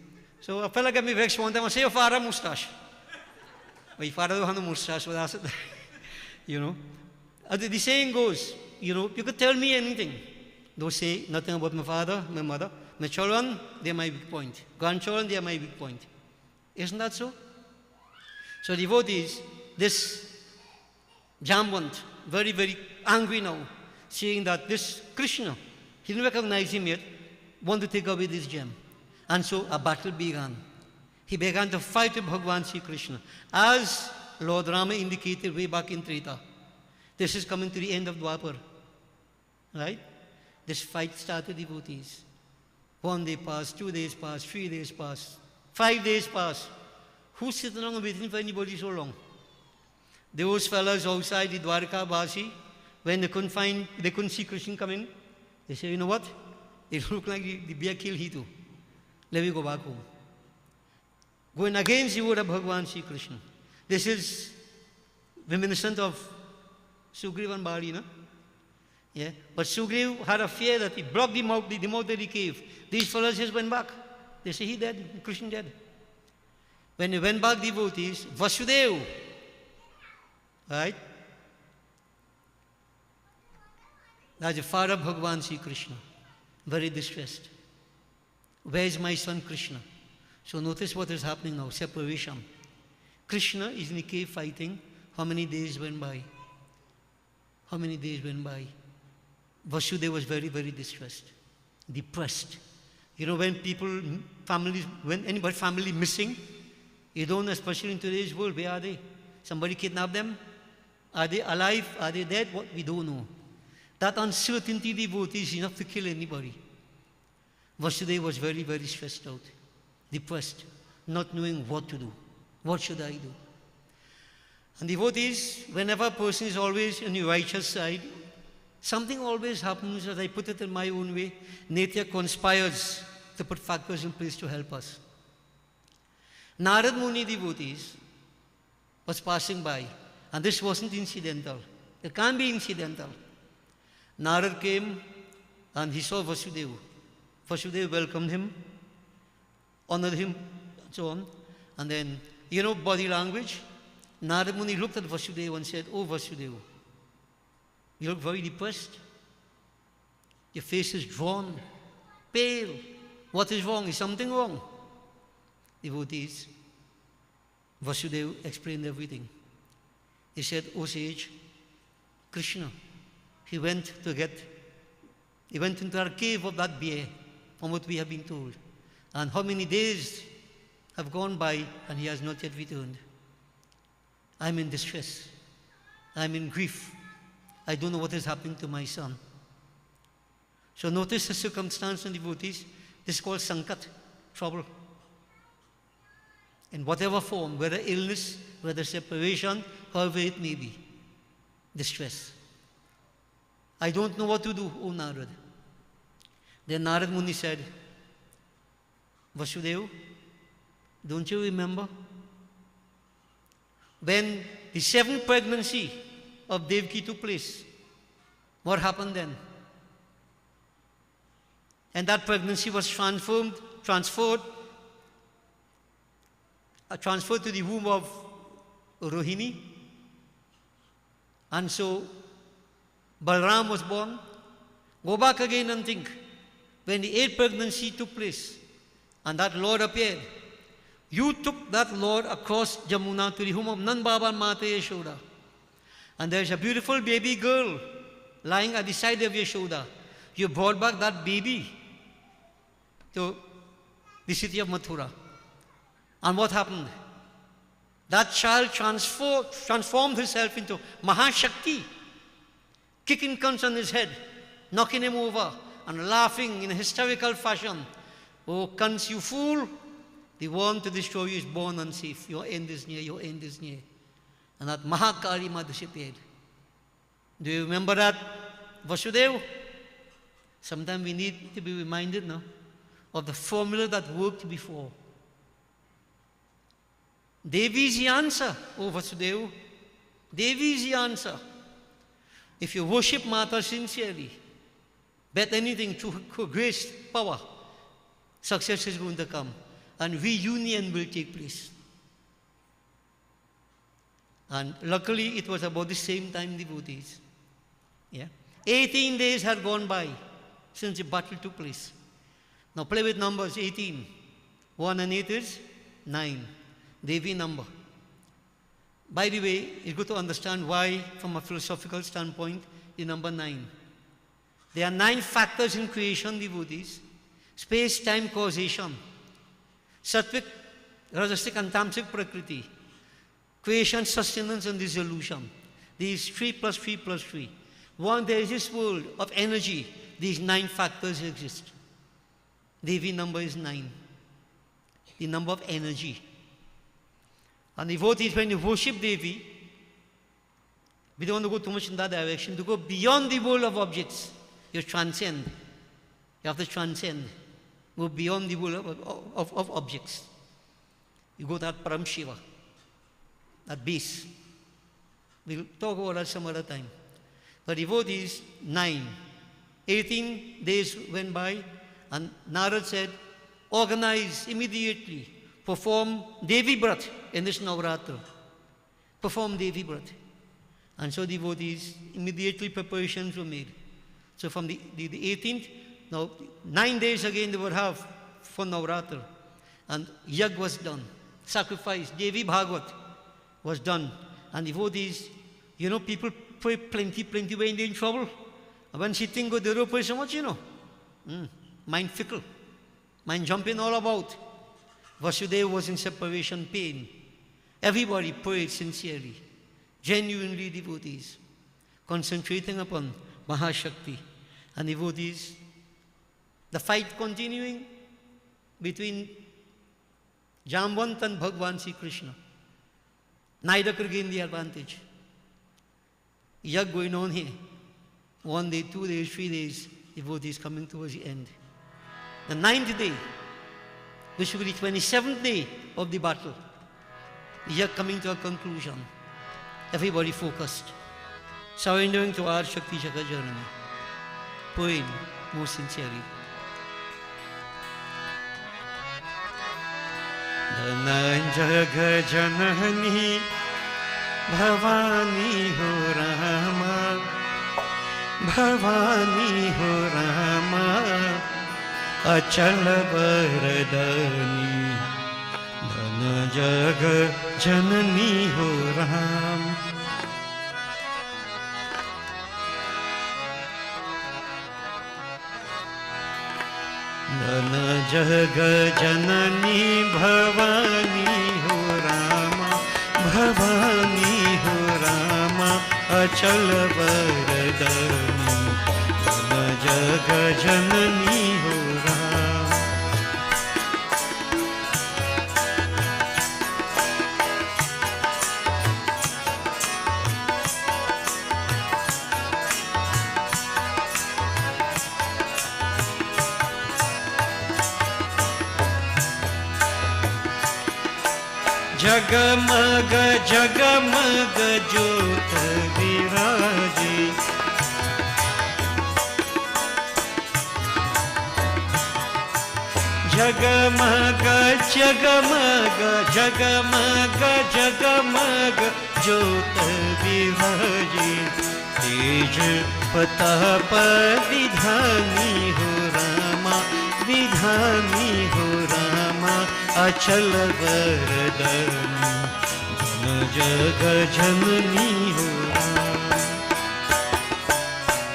So a fella got me vexed one time. I say, your father mustache. My father don't have no mustache, but that's it. You know. The saying goes, you know, you could tell me anything. Don't say nothing about my father, my mother. My children, they are my weak point. Grandchildren, they are my weak point. Isn't that so? So devotees, this Jambant, very, very angry now, seeing that this Krishna, he didn't recognize him yet, want to take away this gem. And so a battle began. He began to fight with Bhagavan Sri Krishna. As Lord Rama indicated way back in Treta. This is coming to the end of Dwapar. Right? This fight started, devotees. 1 day passed, 2 days passed, 3 days passed, 5 days passed. Who's sitting around waiting for anybody so long? Those fellas outside the Dwarka Basi, when they couldn't see Krishna coming, they say, you know what? It looked like the bear killed he too. Let me go back home. Going against the word of Bhagavan Sri Krishna. This is reminiscent of Sugriva and Bali, no? Yeah? But Sugriva had a fear that he blocked the mouth of the cave. These fellows just went back. They say he dead, Krishna dead. When they went back, devotees, Vasudeva, right? That's the father of Bhagavan Sri Krishna, very distressed. Where is my son Krishna? So notice what is happening now, separation. Krishna is in the cave fighting. How many days went by? How many days went by? Vasudeva was very, very distressed, depressed. You know, when anybody family missing, you don't, especially in today's world, where are they? Somebody kidnapped them? Are they alive? Are they dead? What? We don't know. That uncertainty, devotees, is enough to kill anybody. Vasudeva was very, very stressed out, depressed, not knowing what to do. What should I do? And devotees, whenever a person is always on the righteous side, something always happens, as I put it in my own way. Nature conspires to put factors in place to help us. Narad Muni, devotees, was passing by, and this wasn't incidental. It can't be incidental. Narad came and he saw Vasudeva. Vasudeva welcomed him, honored him, and so on. And then, you know, body language. Narad Muni looked at Vasudeva and said, "Oh, Vasudeva, you look very depressed. Your face is drawn, pale. What is wrong? Is something wrong?" Devotees, Vasudeva explained everything. He said, "O sage, Krishna, he went into our cave of that bear, from what we have been told. And how many days have gone by and he has not yet returned? I'm in distress. I'm in grief. I don't know what is happening to my son." So notice the circumstance, and devotees. This is called sankat, trouble. In whatever form, whether illness, whether separation, however it may be, distress. I don't know what to do, O Narad. Then Narad Muni said, "Vasudeva, don't you remember when the 7th pregnancy of Devaki took place? What happened then? And that pregnancy was transferred to the womb of Rohini. And so Balram was born. Go back again and think. When the 8th pregnancy took place and that Lord appeared, you took that Lord across Jamuna to the home of Nand-Baba and Mata Yashoda. And there's a beautiful baby girl lying at the side of Yashoda. You brought back that baby to the city of Mathura. And what happened? That child transformed herself into Mahashakti, kicking Kans on his head, knocking him over, and laughing in a hysterical fashion. "Oh, Kans, you fool! The one to destroy you is born unsafe. Your end is near, your end is near." And that Mahakali Ma disappeared. Do you remember that, Vasudeva? Sometimes we need to be reminded now of the formula that worked before. Devi is the answer, O Vasudeva. Devi is the answer. If you worship Mata sincerely, bet anything to her grace, power, success is going to come, and reunion will take place. And luckily, it was about the same time, devotees. Yeah? 18 days had gone by since the battle took place. Now play with numbers, 18. 1 and 8 is 9. Devi number. By the way, it's good to understand why, from a philosophical standpoint, the number 9. There are 9 factors in creation, devotees. Space, time, causation. Sattvic, Rajasic and Tamasic Prakriti. creation, sustenance, and dissolution. These 3 plus 3 plus 3. One, there is this world of energy. These 9 factors exist. Devi number is 9. The number of energy. And the devotees, when you worship Devi, we don't want to go too much in that direction. To go beyond the world of objects, you transcend. You have to transcend. Go beyond the world of objects. You go to that Param Shiva, that base. We'll talk about that some other time. But devotees, 9. 18 days went by, and Narad said, organize immediately. Perform Devi Brat in this Navratri. Perform Devi Brat. And so devotees, immediately preparations were made. So from the 18th, now 9 days again they would have for Navratri. And Yag was done. Sacrifice, Devi Bhagavat was done. And devotees, you know, people pray plenty when they're in trouble. And when she think they don't pray so much, you know. Mind fickle. Mind jumping all about. Vasudeva was in separation pain. Everybody prayed sincerely. Genuinely devotees. Concentrating upon Mahashakti. And devotees, the fight continuing between Jambant and Bhagwan Sri Krishna. Neither could gain the advantage. Yag going on here. 1 day, 2 days, 3 days, devotees coming towards the end. The 9th day, which will be the 27th day of the battle, Yag coming to a conclusion. Everybody focused. Surrendering to our Shakti Jagat Janani. Praying most sincerely. Jagat Janani Bhavani ho Rama, Bhavani ho Rama, Achal Varadani, Dhana Jagat Janani ho Rama. Dhana Jagat Janani Bhavani ho Rama, Bhavani ho Rama, Achal Varadani, Dhana Jagat Janani ho Rama. Jagamaga Jagamaga Jyot Viraji, Jagamaga Jagamaga Jagamaga Jagamaga Jyot Viraji, Tej Patap Vidhani ho Rama, Vidhani ho Rama, Achal Varadani, Dhana Jagat Janani ho Rama,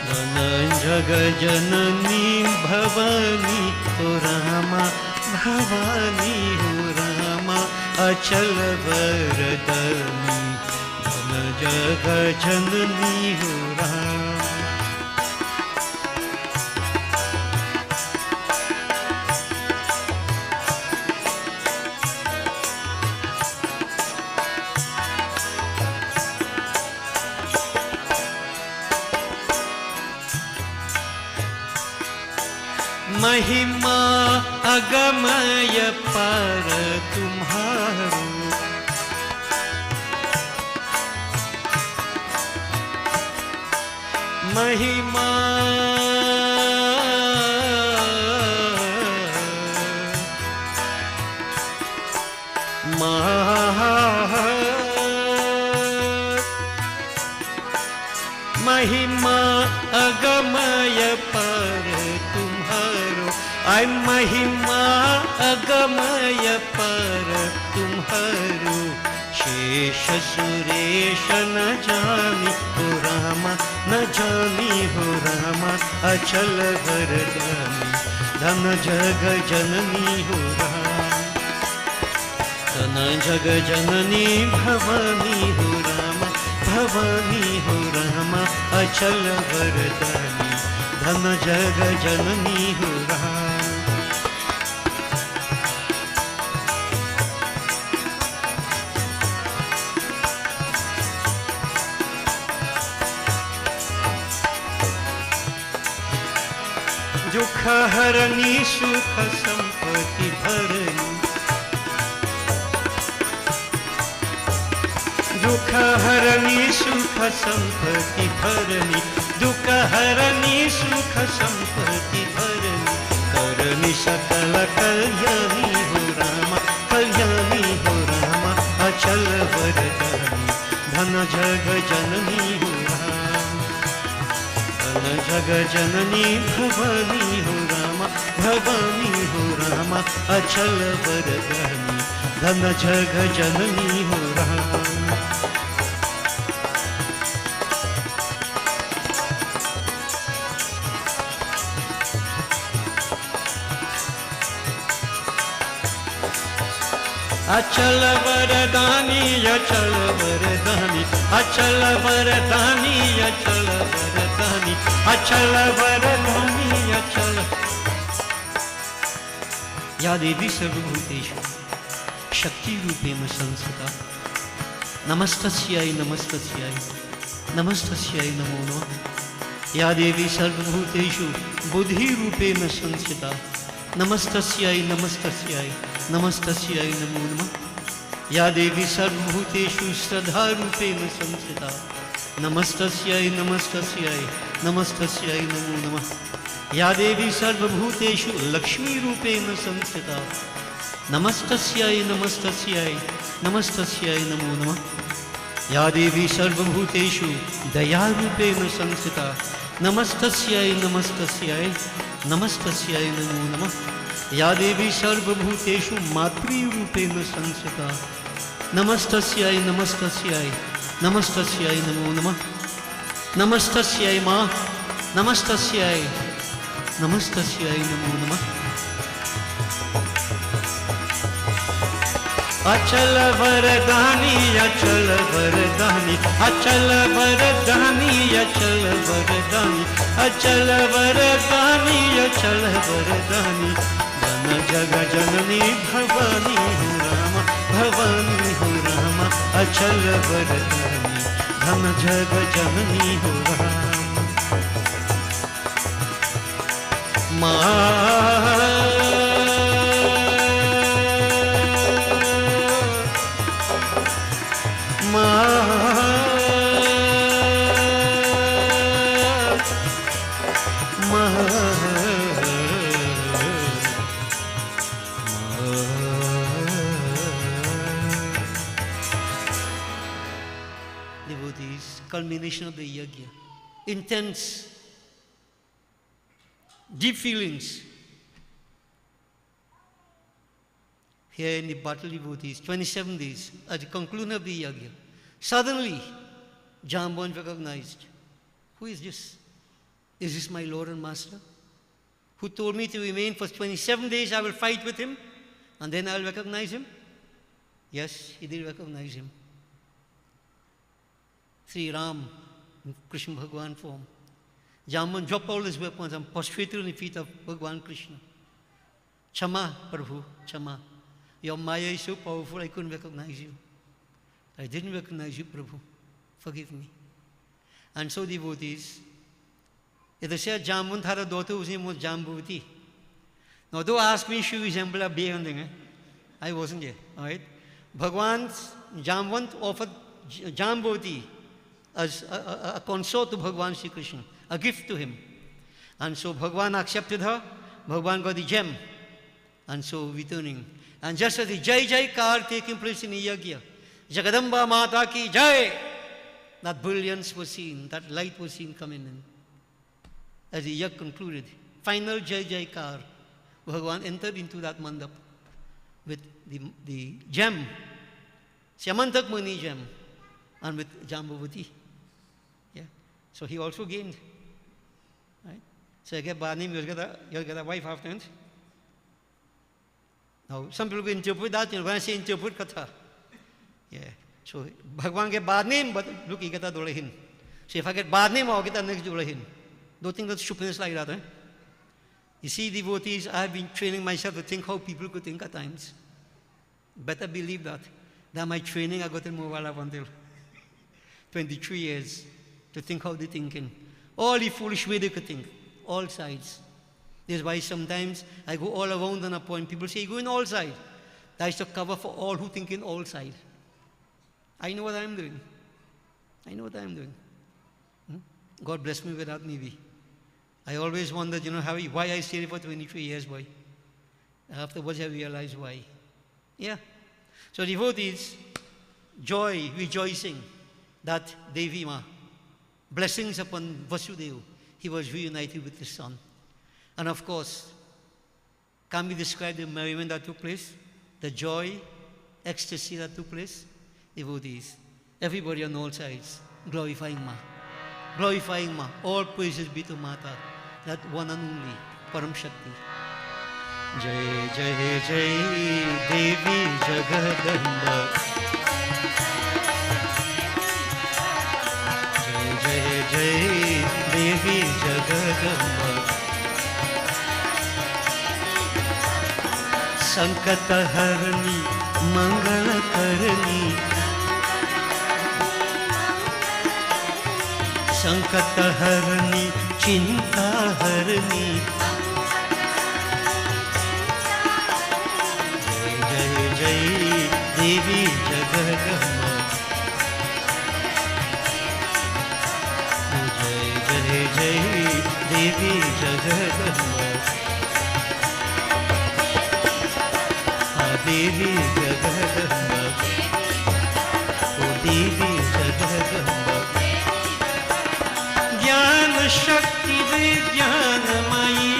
Dhana Jagat Janani Bhavani ho Rama, Bhavani ho Rama, Achal Varadani, Dhana Jagat Janani ho Rama. महिमा अगमय पर तुम्हारो, महिमा महिमा अगमय पर महिमा अगमय पर तुम्हारो, शेष सुरेश न जानी हो रामा, न जानी हो रामा, अचल वरदानी, धन जग जननी हो राम, जग जननी भवानी हो राम, भवानी हो राम, अचल वरदानी, धन जग जननी हो राम। दुख हरनी सुख संपत्ति भरनी, दुख हरनी सुख संपत्ति भरनी, दुख हरनी सुख संपत्ति भरनी, करनी सकल कल्याणी हो राम, कल्याणी हो राम, अचल वरदानी, धन जग जननी हो राम, धन जग जननी भवानी हो राम, भवानी हो राम, अचल वरदानी, धन जग जननी हो राम। अचल वरदानी, अचल वरदानी, अचल वरदानी, अचल वरदानी, अचल वरदानी, अचल। या देवी सर्वभूतेषु शक्तिरूपेण संस्थिता, नमस्तस्यै नमस्तस्यै नमस्तस्यै नमो नमः। या देवी सर्वभूतेषु बुद्धिरूपेण संस्थिता, नमस्तस्यै नमस्तस्यै नमस्तस्यै नमो नमः। या देवी सर्वभूतेषु श्रद्धारूपेण संस्थिता, नमस्तस्यै नमस्तस्यै नमस्तस्यै नमो नमः। या देवी सर्वभूतेषु लक्ष्मीरूपेण संस्थिता, नमस्तस्यै नमस्तस्यै नमस्तस्यै नमो नमः। या देवी सर्वभूतेषु दयारूपेण संस्थिता, नमस्तस्यै नमस्तस्यै नमस्तस्यै नमो नमः। या देवी सर्वभूतेषु मातृरूपेण संस्थिता, नमस्तस्यै नमस्तस्यै नमस्तस्यै नमो नमः। नमस्तस्यै मां, नमस्तस्यै नमस्तस्यै नमो नमः। अचल वरदानी, अचल वरदानी, अचल वरदानी, अचल वरदानी, अचल वरदानी, अचल वरदानी, धन जग जननी भवानी हो राम, भवानी हो राम, अचल वरदानी, धन जग जननी हो Ram. Devotees, culmination of the yajna, intense, deep feelings. Here in the battle devotees, 27 days, at the conclusion of the yajna, suddenly Jambon recognized, who is this? Is this my Lord and Master? Who told me to remain for 27 days, I will fight with him, and then I will recognize him? Yes, he did recognize him. Sri Ram, in Krishna Bhagwan form. Jamban dropped all his weapons and prostrated in the feet of Bhagwan Krishna. Chama, Prabhu, Chama. Your Maya is so powerful, I couldn't recognize you. I didn't recognize you, Prabhu. Forgive me. And so, devotees, it is said Jamban had a daughter whose name was Jambavati. Now, don't ask me if she resembled a bear. I wasn't there. All right? Bhagwan's Jamban offered Jambavati as a consort to Bhagwan Sri Krishna, a gift to him. And so Bhagwan accepted her, Bhagwan got the gem, and so returning. And just as the Jai Jai Kar taking place in the yajna, Jagadamba Mata ki Jai, that brilliance was seen, that light was seen coming in. As the yajna concluded, final Jai Jai Kar, Bhagwan entered into that mandap with the gem, Syamantak Muni gem, and with Jambavati. Yeah. So he also gained. Right? So I get Banim, you'll get a wife afterwards. Now, some people interpret that, when I say interpret katha. Yeah. So, Bhagwan get bad name, but look, he get a dolehin. So, if I get bad name, I'll get a next dolehin. Don't think that's stupidness like that, eh? You see, devotees, I've been training myself to think how people could think at times. Better believe that. That my training, I got in mobile up until 23 years to think how they're thinking. All the foolish way they could think. All sides. That's why sometimes I go all around on a point. People say, go in all sides. That is to cover for all who think in all sides. I know what I'm doing. I know what I'm doing. God bless me with that maybe. I always wondered, why I stayed for 23 years, boy. Afterwards I realized why. Yeah. So devotees, joy, rejoicing that Devi Ma, blessings upon Vasudeva, he was reunited with his son. And of course, can we describe the merriment that took place? The joy, ecstasy that took place? Devotees, everybody on all sides, glorifying Ma. Glorifying Ma. All praises be to Mata, that one and only, Param Shakti. Jai Jai Jai Devi Jagadamba. Jai Jai Jai Devi Jagadamba. Sankata Harani Mangala Karani. Sankata Harani Chinta Harani. Devi Jagadamba. Jai Jai Jai Devi Jagadamba. Devi Jagadamba. O Devi Jagadamba. Jnana Shakti Vijnanamayi,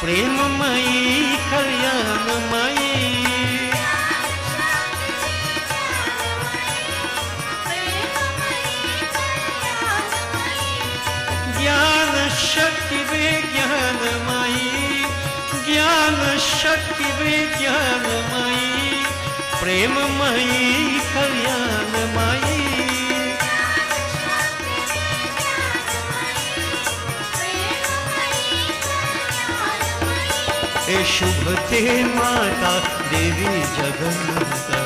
Premamayi, Kalyanamayi. Shakti Vijnanamayi, Jnana Shakti Vijnanamayi, Premamayi, Kalyanamayi. E Shubhate Mata Devi Jagannatha.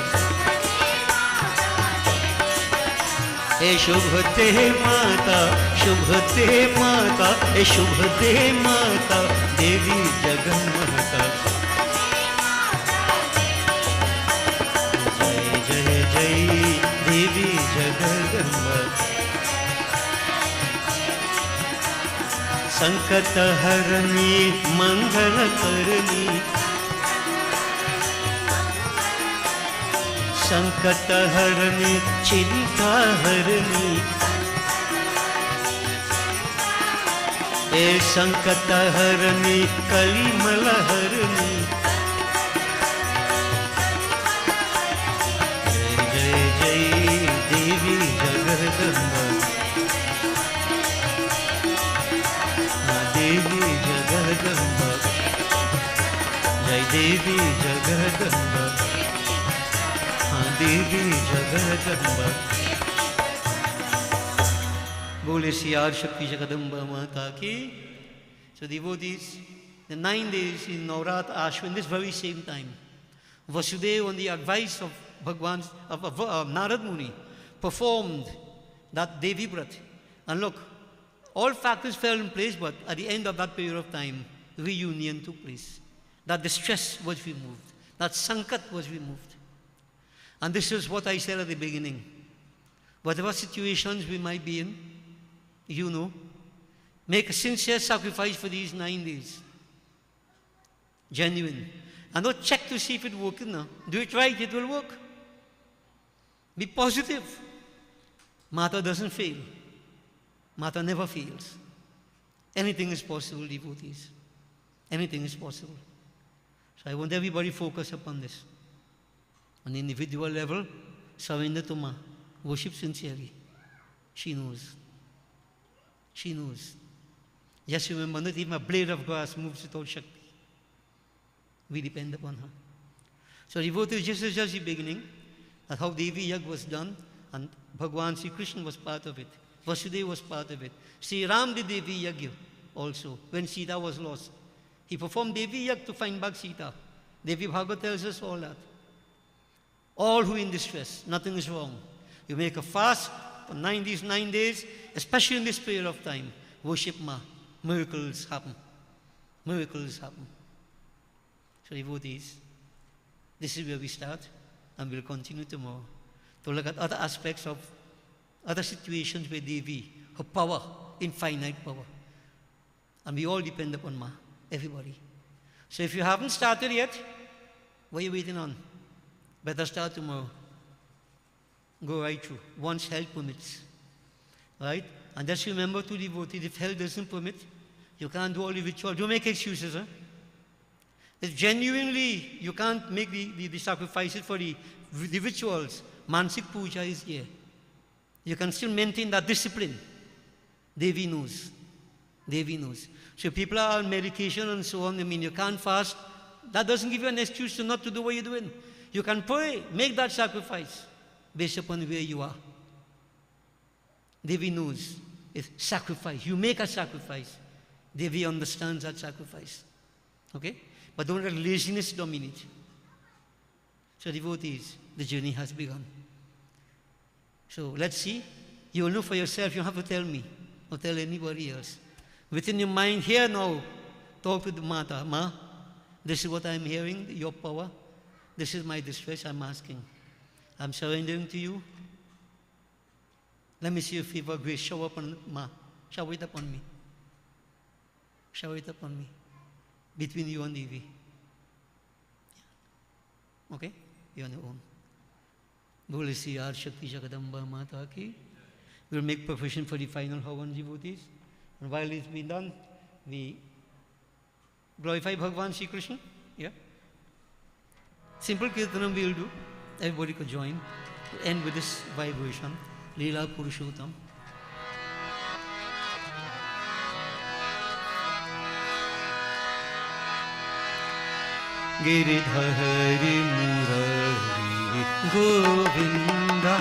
E Shubhate Mata, Shubhate Mata, E Shubhate Mata, Devi Jagannatha. Jai Jai Jai Devi Jagadamba. Sankata Harani Mangala Karani. Sankata Harani Chinta Harani. E Sankata Harani Kalimala Harani. Jai Jai Jai Devi Jagadamba. Devi Jagadamba. Jai Devi Jagadamba. Devi Jagadamba. Bole Siyar Shakti Jagadamba Mata ki. So devotees, the 9 days in Navrat Ashwin, this very same time, Vasudeva, on the advice of Bhagwan, of Narad Muni, performed that Devi Brat. And look, all factors fell in place, but at the end of that period of time, reunion took place. That distress was removed. That sankat was removed. And this is what I said at the beginning. Whatever situations we might be in, make a sincere sacrifice for these 9 days. Genuine. And don't check to see if it works. No. Do it right, it will work. Be positive. Mata doesn't fail. Mata never fails. Anything is possible, devotees. Anything is possible. So I want everybody focus upon this. On the individual level, surrender to Ma. Worship sincerely. She knows. She knows. Just remember, not even a blade of grass moves without Shakti. We depend upon her. So devotees, this is just the beginning. That's how Devi Yag was done, and Bhagwan Sri Krishna was part of it. Vasudeva was part of it. Sri Ram did Devi Yag also, when Sita was lost. He performed Devi Yag to find back Sita. Devi Bhagavad tells us all that. All who are in distress, nothing is wrong. You make a fast for 9 days, especially in this period of time. Worship Ma. Miracles happen. Miracles happen. So devotees, this is where we start, and we'll continue tomorrow to look at other aspects of other situations where Devi, her power, infinite power. And we all depend upon Ma, everybody. So if you haven't started yet, what are you waiting on? Better start tomorrow. Go right through, once health permits. Right? And just remember to devotees, if health doesn't permit, you can't do all the rituals. Don't make excuses. Huh? If genuinely you can't make the sacrifices for the rituals, Mansik Puja is here. You can still maintain that discipline. Devi knows. Devi knows. So people are on medication and so on, I mean, you can't fast. That doesn't give you an excuse to not to do what you're doing. You can pray, make that sacrifice based upon where you are. Devi knows. It's sacrifice. You make a sacrifice. Devi understands that sacrifice. Okay? But don't let laziness dominate. So devotees, the journey has begun. So let's see. You will know for yourself. You don't have to tell me or tell anybody else. Within your mind, here now, talk to the Mata. Ma, this is what I'm hearing, your power. This is my distress, I'm asking. I'm surrendering to you. Let me see your favor, grace. Shower upon Ma. Shower it upon me. Shower it upon me. Between you and Devi. Yeah. Okay? You're on your own. Bole si Yad Shakti Jagadamba Mata ki. We'll make provision for the final Havan devotees. And while it's been done, we glorify Bhagwan Sri Krishna. Yeah? Simple kirtanam we'll do. Everybody could join. To end with this vibration. Leela Purushottam. Giridhari Murari Govinda.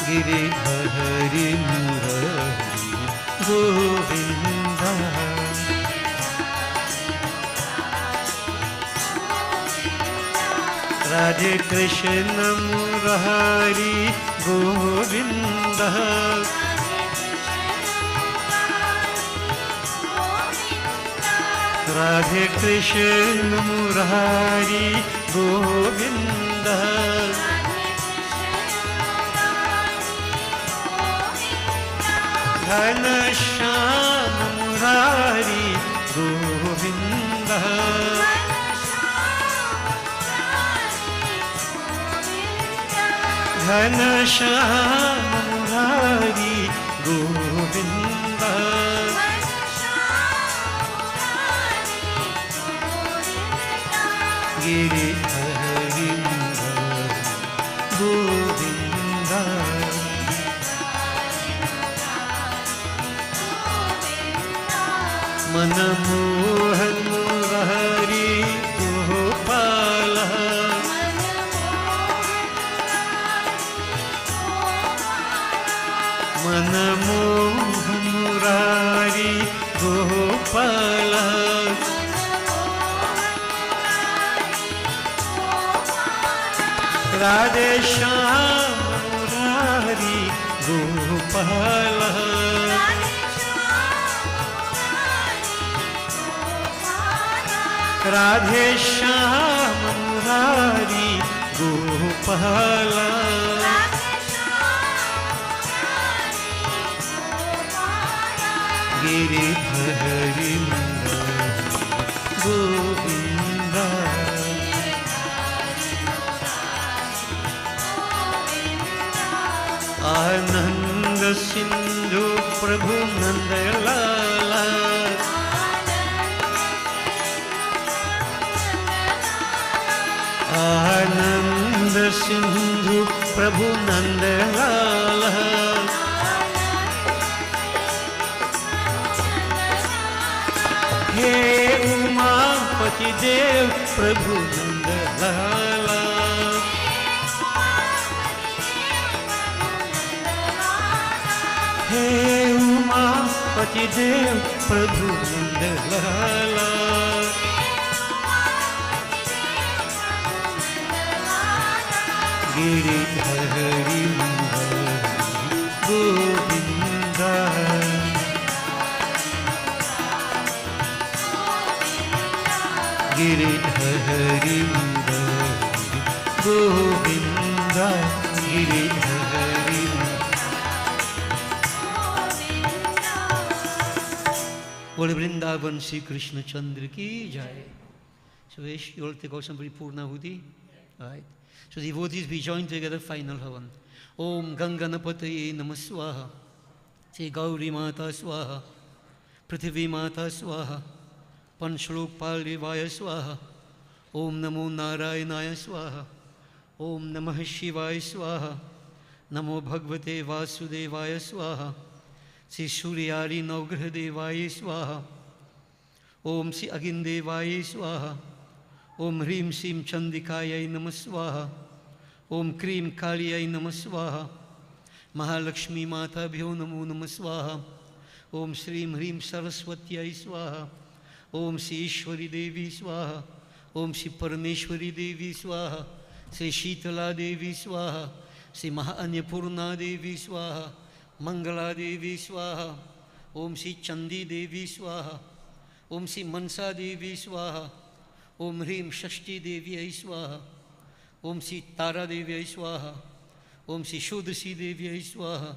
Giridhari Murari Govinda. Radhe Krishna Murari Govinda. Radhe Krishna Murari Govinda. Ghana Shyama Murari Govinda. Ghana Shyama Murari Govinda. Giridhari Murari Govinda. Manamohan Murari Gopala. Manamohan Murari Gopala. Radhe Shyama Murari Gopala. Radhe Shyama Murari Gopala. Giridhari Murari Govinda. Anand Sindhu Prabhu Nandalala. Anand Sindhu Prabhu Nandalala. पतिदेव प्रभु नंद लाला। हे उमा पतिदेव प्रभु नंद लाला। गिरिधरी गोविंदा। गिरिधरी गोविंदा। गिरिधरी। बोले वृंदावन श्री कृष्ण चंद्र की जय। So you all take out some Purnahuti. Right. So devotees, we join together final havan. Om Ganganapataye Namah Swaha. Say Gauri Mata Swaha. Prithvi Mata Swaha. Panchlok Paldevaya Swaha. Om Namo Narayanaya Swaha. Om Namah Shivaya Swaha. Namo Bhagavate Vasudevaya Swaha. Say Suryari Navgrahadevaya Swaha. Om Sri Agindevaya Swaha. Om Hrim Sim Chandikayai Namah Swaha. Om Krim Kaliyai Namah Swaha. Mahalakshmi Mata Bhyo Namo Namah Swaha. Om Shrim Hrim Saraswatyai Swaha. Om Shri Ishwari Devi Swaha. Om Shri Parameshwari Devi Swaha. Shri Shitala Devi Swaha. Shri Mahanyapurna Devi Swaha. Mangala Devi Swaha. Om Shri Chandi Devi Swaha. Om Shri Mansa Devi Swaha. Om Hrim Shashti Devi Swaha. Om Shri Tara Devi Swaha. Om Shri Shodasi Devi Swaha.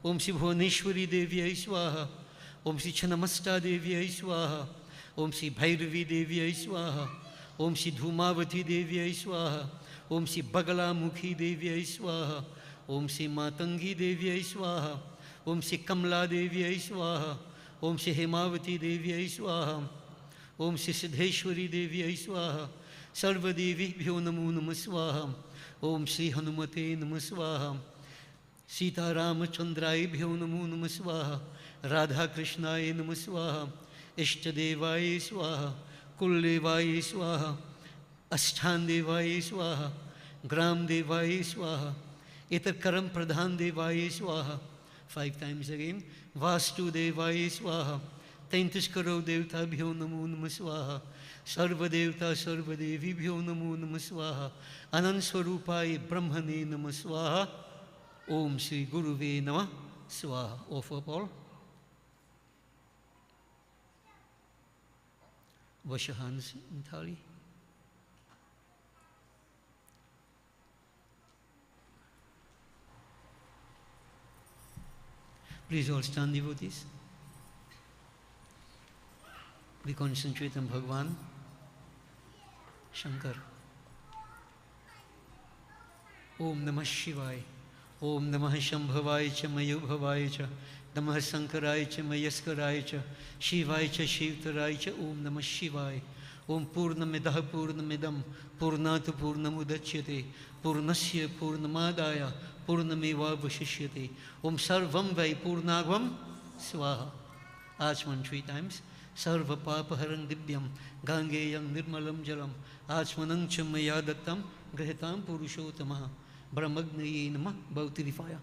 Om Shri Bhuvaneshwari Devi Swaha. Om Shri Chanamasta Devi Swaha. Om Shri Bhairavi Devi Swaha. Om Shri Dhumavati Devi Swaha. Om Shri Bagalamukhi Devi Swaha. Om Shri Matangi Devi Swaha. Om Shri Kamla Devi Swaha. Om Shri Hemavati Devi Swaha. Om Shri Siddheshwari Devi Swaha. Sarva Devi Bhyo Namo Namah Swaha. Om Shri Hanumate Namah Swaha. Sita Ramachandrai Bhyo Namo Namah Swaha. Radha Krishnaya Namah Swaha. Ishtadevaya Swaha. Kuldevaya Swaha. Ashthandevaya Swaha. Gram Devaya Swaha. Etarkaram Pradhan Devaya Swaha. 5 times again. Vastu Devaya Swaha. 33 crore Devta Bhyo Namo Namah Swaha. Sarva Devta Sarva Devi Bhyo Namo Namah Swaha. Anand Swarupai Brahmane Namah Swaha. Om Shri Guruve Namah Swaha. Offer up all. Wash your hands entirely. Please all stand, devotees. We concentrate on Bhagwan Shankar. Om Namah Shivaya. Om Namah Shambhavaya cha Mayubhavaya cha. Namah Sankaraya cha Mayaskaraya cha. Shivaya cha Shivtaraya cha. Om Namah Shivaya. Om Purnamidah Purnamidam. Purnatu Purnamudachyate. Purnasya Purnamadaya. Purnameva Vashishyate. Om Sarvam Vai Purnagvam Swaha. Achman 3 times. Sarva Papaharang Dibyam. Gangeyam Nirmalam Jalam. Achmanang Chamayadatam. Grahitam Purushottamaha. Brahmagnaye Namah. Bhautiri fire.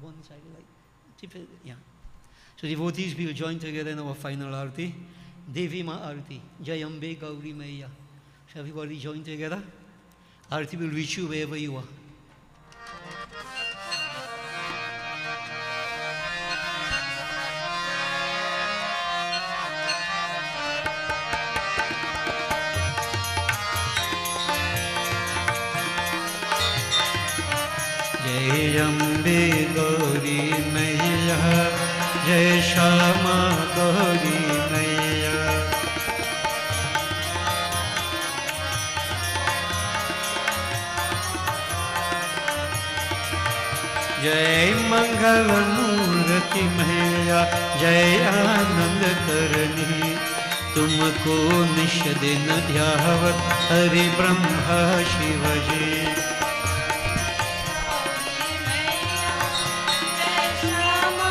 One side like, yeah. So devotees, we will join together in our final arati. Devi Ma Arati. Jayambe Gauri Maya. So everybody join together. Arati will reach you wherever you are. Jai Ambe Gauri Maya, Jai Shama Gauri Maya. Jai Mangala Murti Maya, Jai Anand Karani. Tumko Nish Din Dhyavat Hari Brahma Shivaji. Shama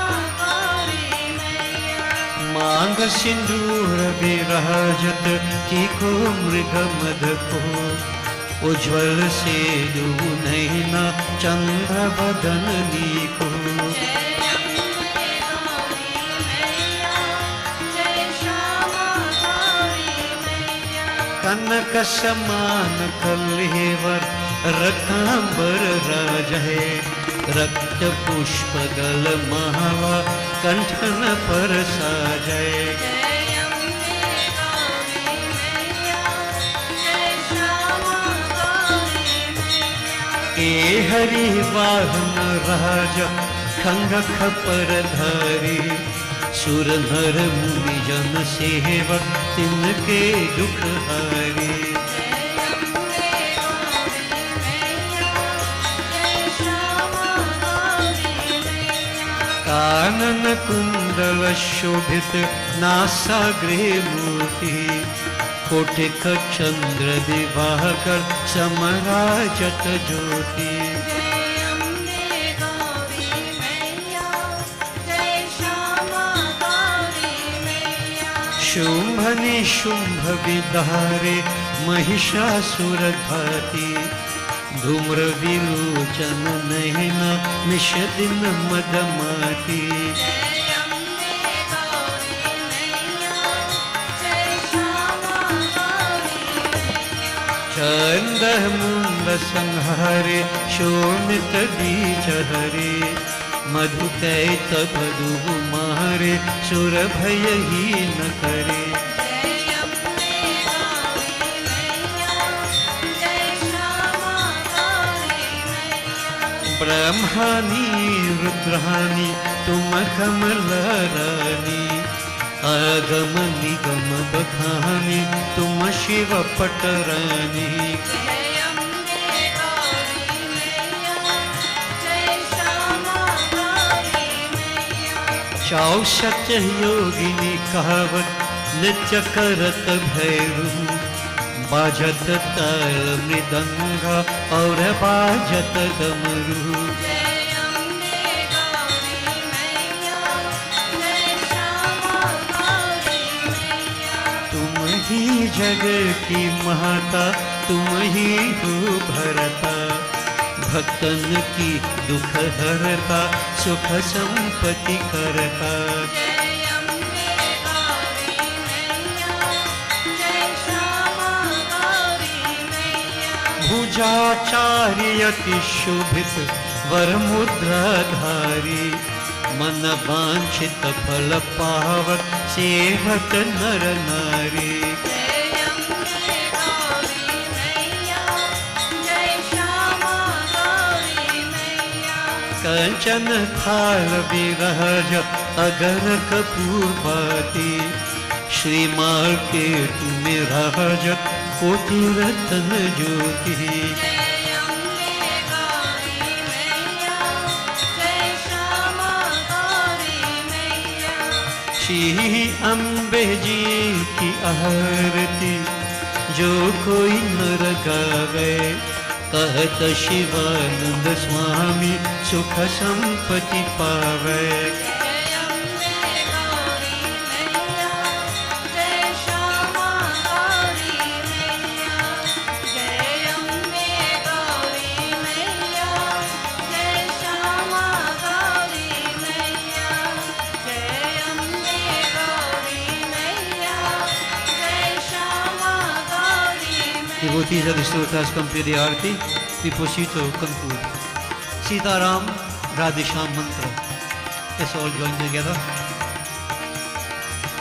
मांग सिंदूर विराजत की को मृग मद को उज्ज्वल से दू नैना चंद्र बदननी को कनक समान कलेवर रकांबर राज है रक्त पुष्प दल माला कंठन पर साजय के हरि वाहन राजा खंग खपर धारी सुर नर मुनि जन सेवक तिनके दुख हारी कानन कुंडल शोभित नासाग्रे मूर्ति कोटिक चंद्र दिवाकर समराजत ज्योति शुंभ निशुंभ विदारे महिषासुर घाती धूम्र विलोचन नैना निश दिन मदमाती चंद मुंड संहारे शोणित बीज हरे मधु कैत भदु मारे सुर भय ही न करे ब्रह्मानी रुद्रानी तुम कमल रानी आगम निगम बखानी तुम शिव पटरानी चौसठ योगिनी कहावत नित्य करत भैरू बाजत ताल मृदंगा और बाजत डमरू तुम ही जग की माता तुम ही हो भरता भक्तन की दुख हरता सुख संपत्ति करता भुजाचार्यति शोभित वर मुद्राधारी मन वांछित फल पावक सेवक नर नारी कंचन थाल विराज अगर कपूर बाती श्रीमाल के तुम्हें राजत कोटि रतन ज्योति श्री अम्बे जी की आरती जो कोई नर गावे कहत शिवानंद स्वामी सुख संपत्ति पावे Devotees of the Sutras complete the Arati. We proceed to conclude. Sitaram Radhisham Mantra. Let's all join together.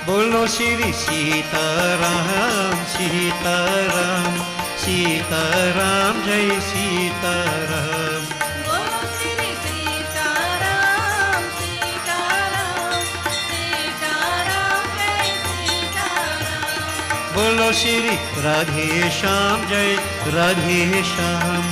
Bolo Shri Sitaram, Sitaram, Sitaram, Jai Sitaram. बोलो श्री राधे श्याम जय राधे श्याम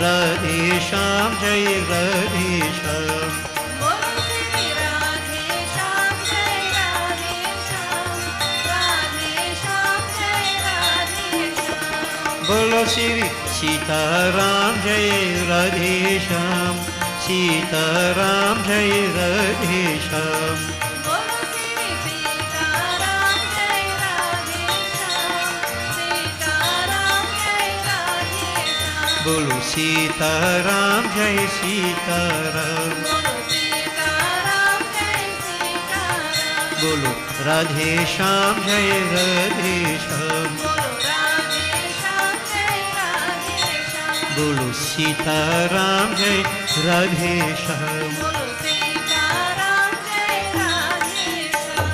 राधे श्याम जय राधे श्याम बोलो श्री राधे श्याम जय राधे श्याम राधे श्याम जय राधे श्याम बोलो श्री सीताराम जय राधे श्याम सीताराम जय राधे श्याम बोलो श्री सीताराम बोलो सीताराम जय सीताराम, बोलो सीताराम जय सीताराम, बोलो राधे श्याम जय राधे श्याम, बोलो राधे श्याम जय राधे श्याम, बोलो सीताराम जय राधे श्याम। बोलो सीताराम जय राधे श्याम।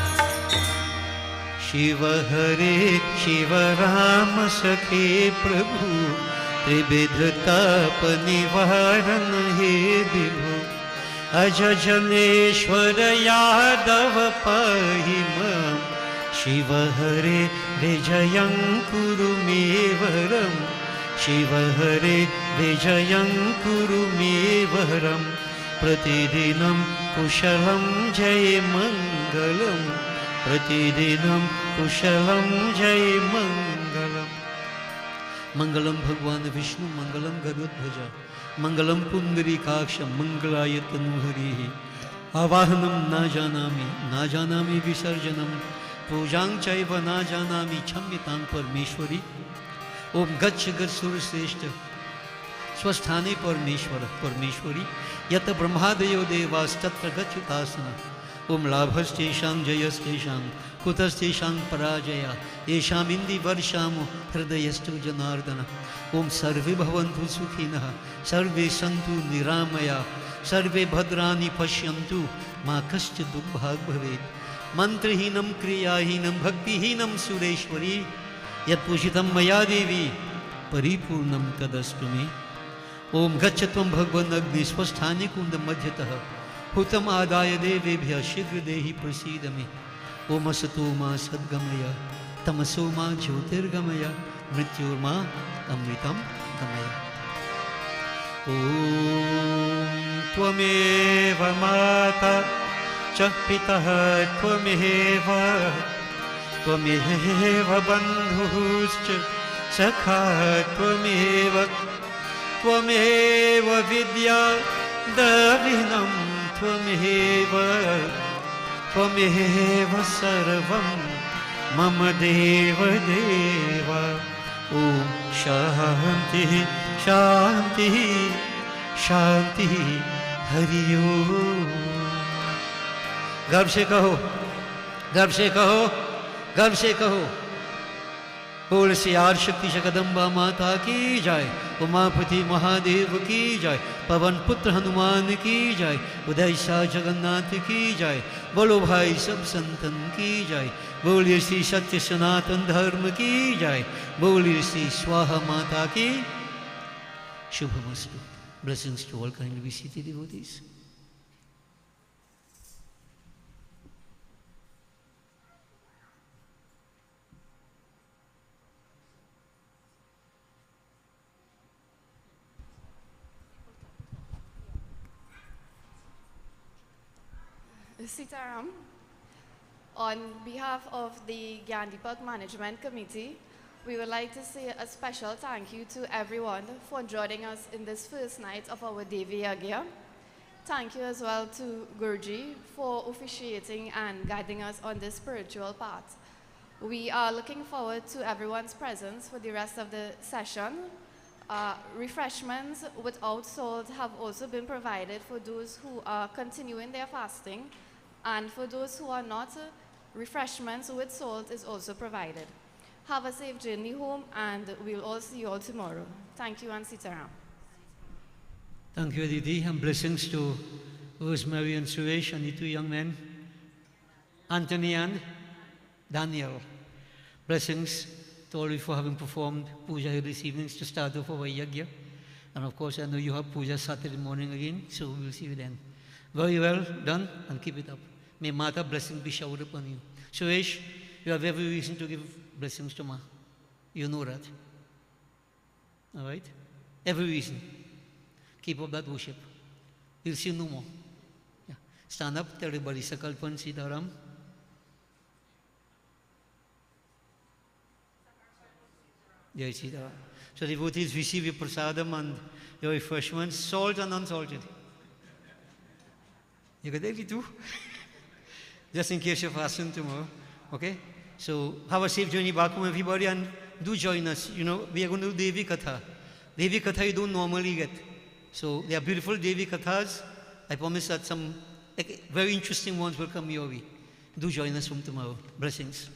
शिव हरे शिव राम सखे प्रभु, त्रिविध ताप निवारण हे विभु। अज जनेश्वर यादव पाहि मां, शिव हरे विजयं कुरु मे वरम्, शिव हरे विजयं कुरु मे वरम्। प्रतिदिनं कुशलं जय मङ्गलं, प्रतिदिनं कुशलं जय मङ्गलम्। मंगलम भगवान विष्णु मंगलम गरुड़ध्वज, मंगलम पुंडरीकाक्ष मंगलाय तनूहरि। आवाहनम न जानामि विसर्जनम, पूजां चैव न जानामि क्षम्यतां परमेश्वरी। ओम गच्छ सुरश्रेष्ठ स्वस्थाने परमेश्वरी, यत ब्रह्मादयो देवास्तत्र गच्छुतासना। ओम लाभस्तेषां जयस्तेषां कुतस्तेषां पराजया, येषाम् इन्दिवर्षामो हृदयस्तु जनार्दन। ओम सर्वे भवन्तु सुखिनः, सर्वे सन्तु निरामया, सर्वे भद्राणि पश्यन्तु, मा कश्चित् दुर्भाग् भवेत्। मंत्रहीनं क्रियाहीनं भक्तिहीनं सुरेश्वरी, यत्पूजितं मया देवी परिपूर्णं तदस्तु मे। ओम गच्छ त्वं भगवन् अग्नि स्वस्थाने कुंड मध्यतः, हुतम् आदाय देवेभ्यः शीघ्र देहि प्रसीद मे। ओम असतो मा सद्गमय, तमसो मा ज्योतिर्गमय, मृत्योर्मा अमृतं गमय। ओम त्वमेव माता च पितः त्वमेव, त्वमेव बन्धुश्च सखा त्वमेव, त्वमेव विद्या द्रविणं त्वमेव, त्वमेव सर्वं मम देव देव। ओम शान्तिः शान्तिः शान्तिः, हरि ओम। गर्व से कहो, गर्व से कहो, गर्व से कहो। बोल सियार शक्ति जगदम्बा माता की जय, उमापति महादेव की जय, पवन पुत्र हनुमान की जय, उदय शाह जगन्नाथ की जय। बोलो भाई सब संतन की जय, बोलिए श्री सत्य सनातन धर्म की जय, बोलिए श्री स्वाहा माता की शुभमस्तु। Blessings to all kindly be seated devotees. Sitaram, on behalf of the Gandipak Management Committee, we would like to say a special thank you to everyone for joining us in this first night of our Devi Yagya. Thank you as well to Guruji for officiating and guiding us on this spiritual path. We are looking forward to everyone's presence for the rest of the session. Refreshments without salt have also been provided for those who are continuing their fasting, and for those who are not, refreshments with salt is also provided. Have a safe journey home, and we'll all see you all tomorrow. Thank you, and Sitaram. Thank you, Aditi, and blessings to Rosemary and Suresh and the two young men, Anthony and Daniel. Blessings to all of you for having performed puja here this evening to start off our yagya. And of course, I know you have puja Saturday morning again, so we'll see you then. Very well done, and keep it up. May Mata blessing be showered upon you. Suresh, you have every reason to give blessings to Ma. You know that. All right? Every reason. Keep up that worship. You'll see no more. Yeah. Stand up, tell everybody, Sakalpan Sitaram. Jai Sitaram. So devotees, receive your prasadam and your refreshments, salt and unsalted. You got every two? Just in case you're fasting tomorrow. Okay? So have a safe journey back home, everybody, and do join us. You know, we are going to do Devi Katha. Devi Katha you don't normally get. So they are beautiful Devi Kathas. I promise that some very interesting ones will come your way. Do join us from tomorrow. Blessings.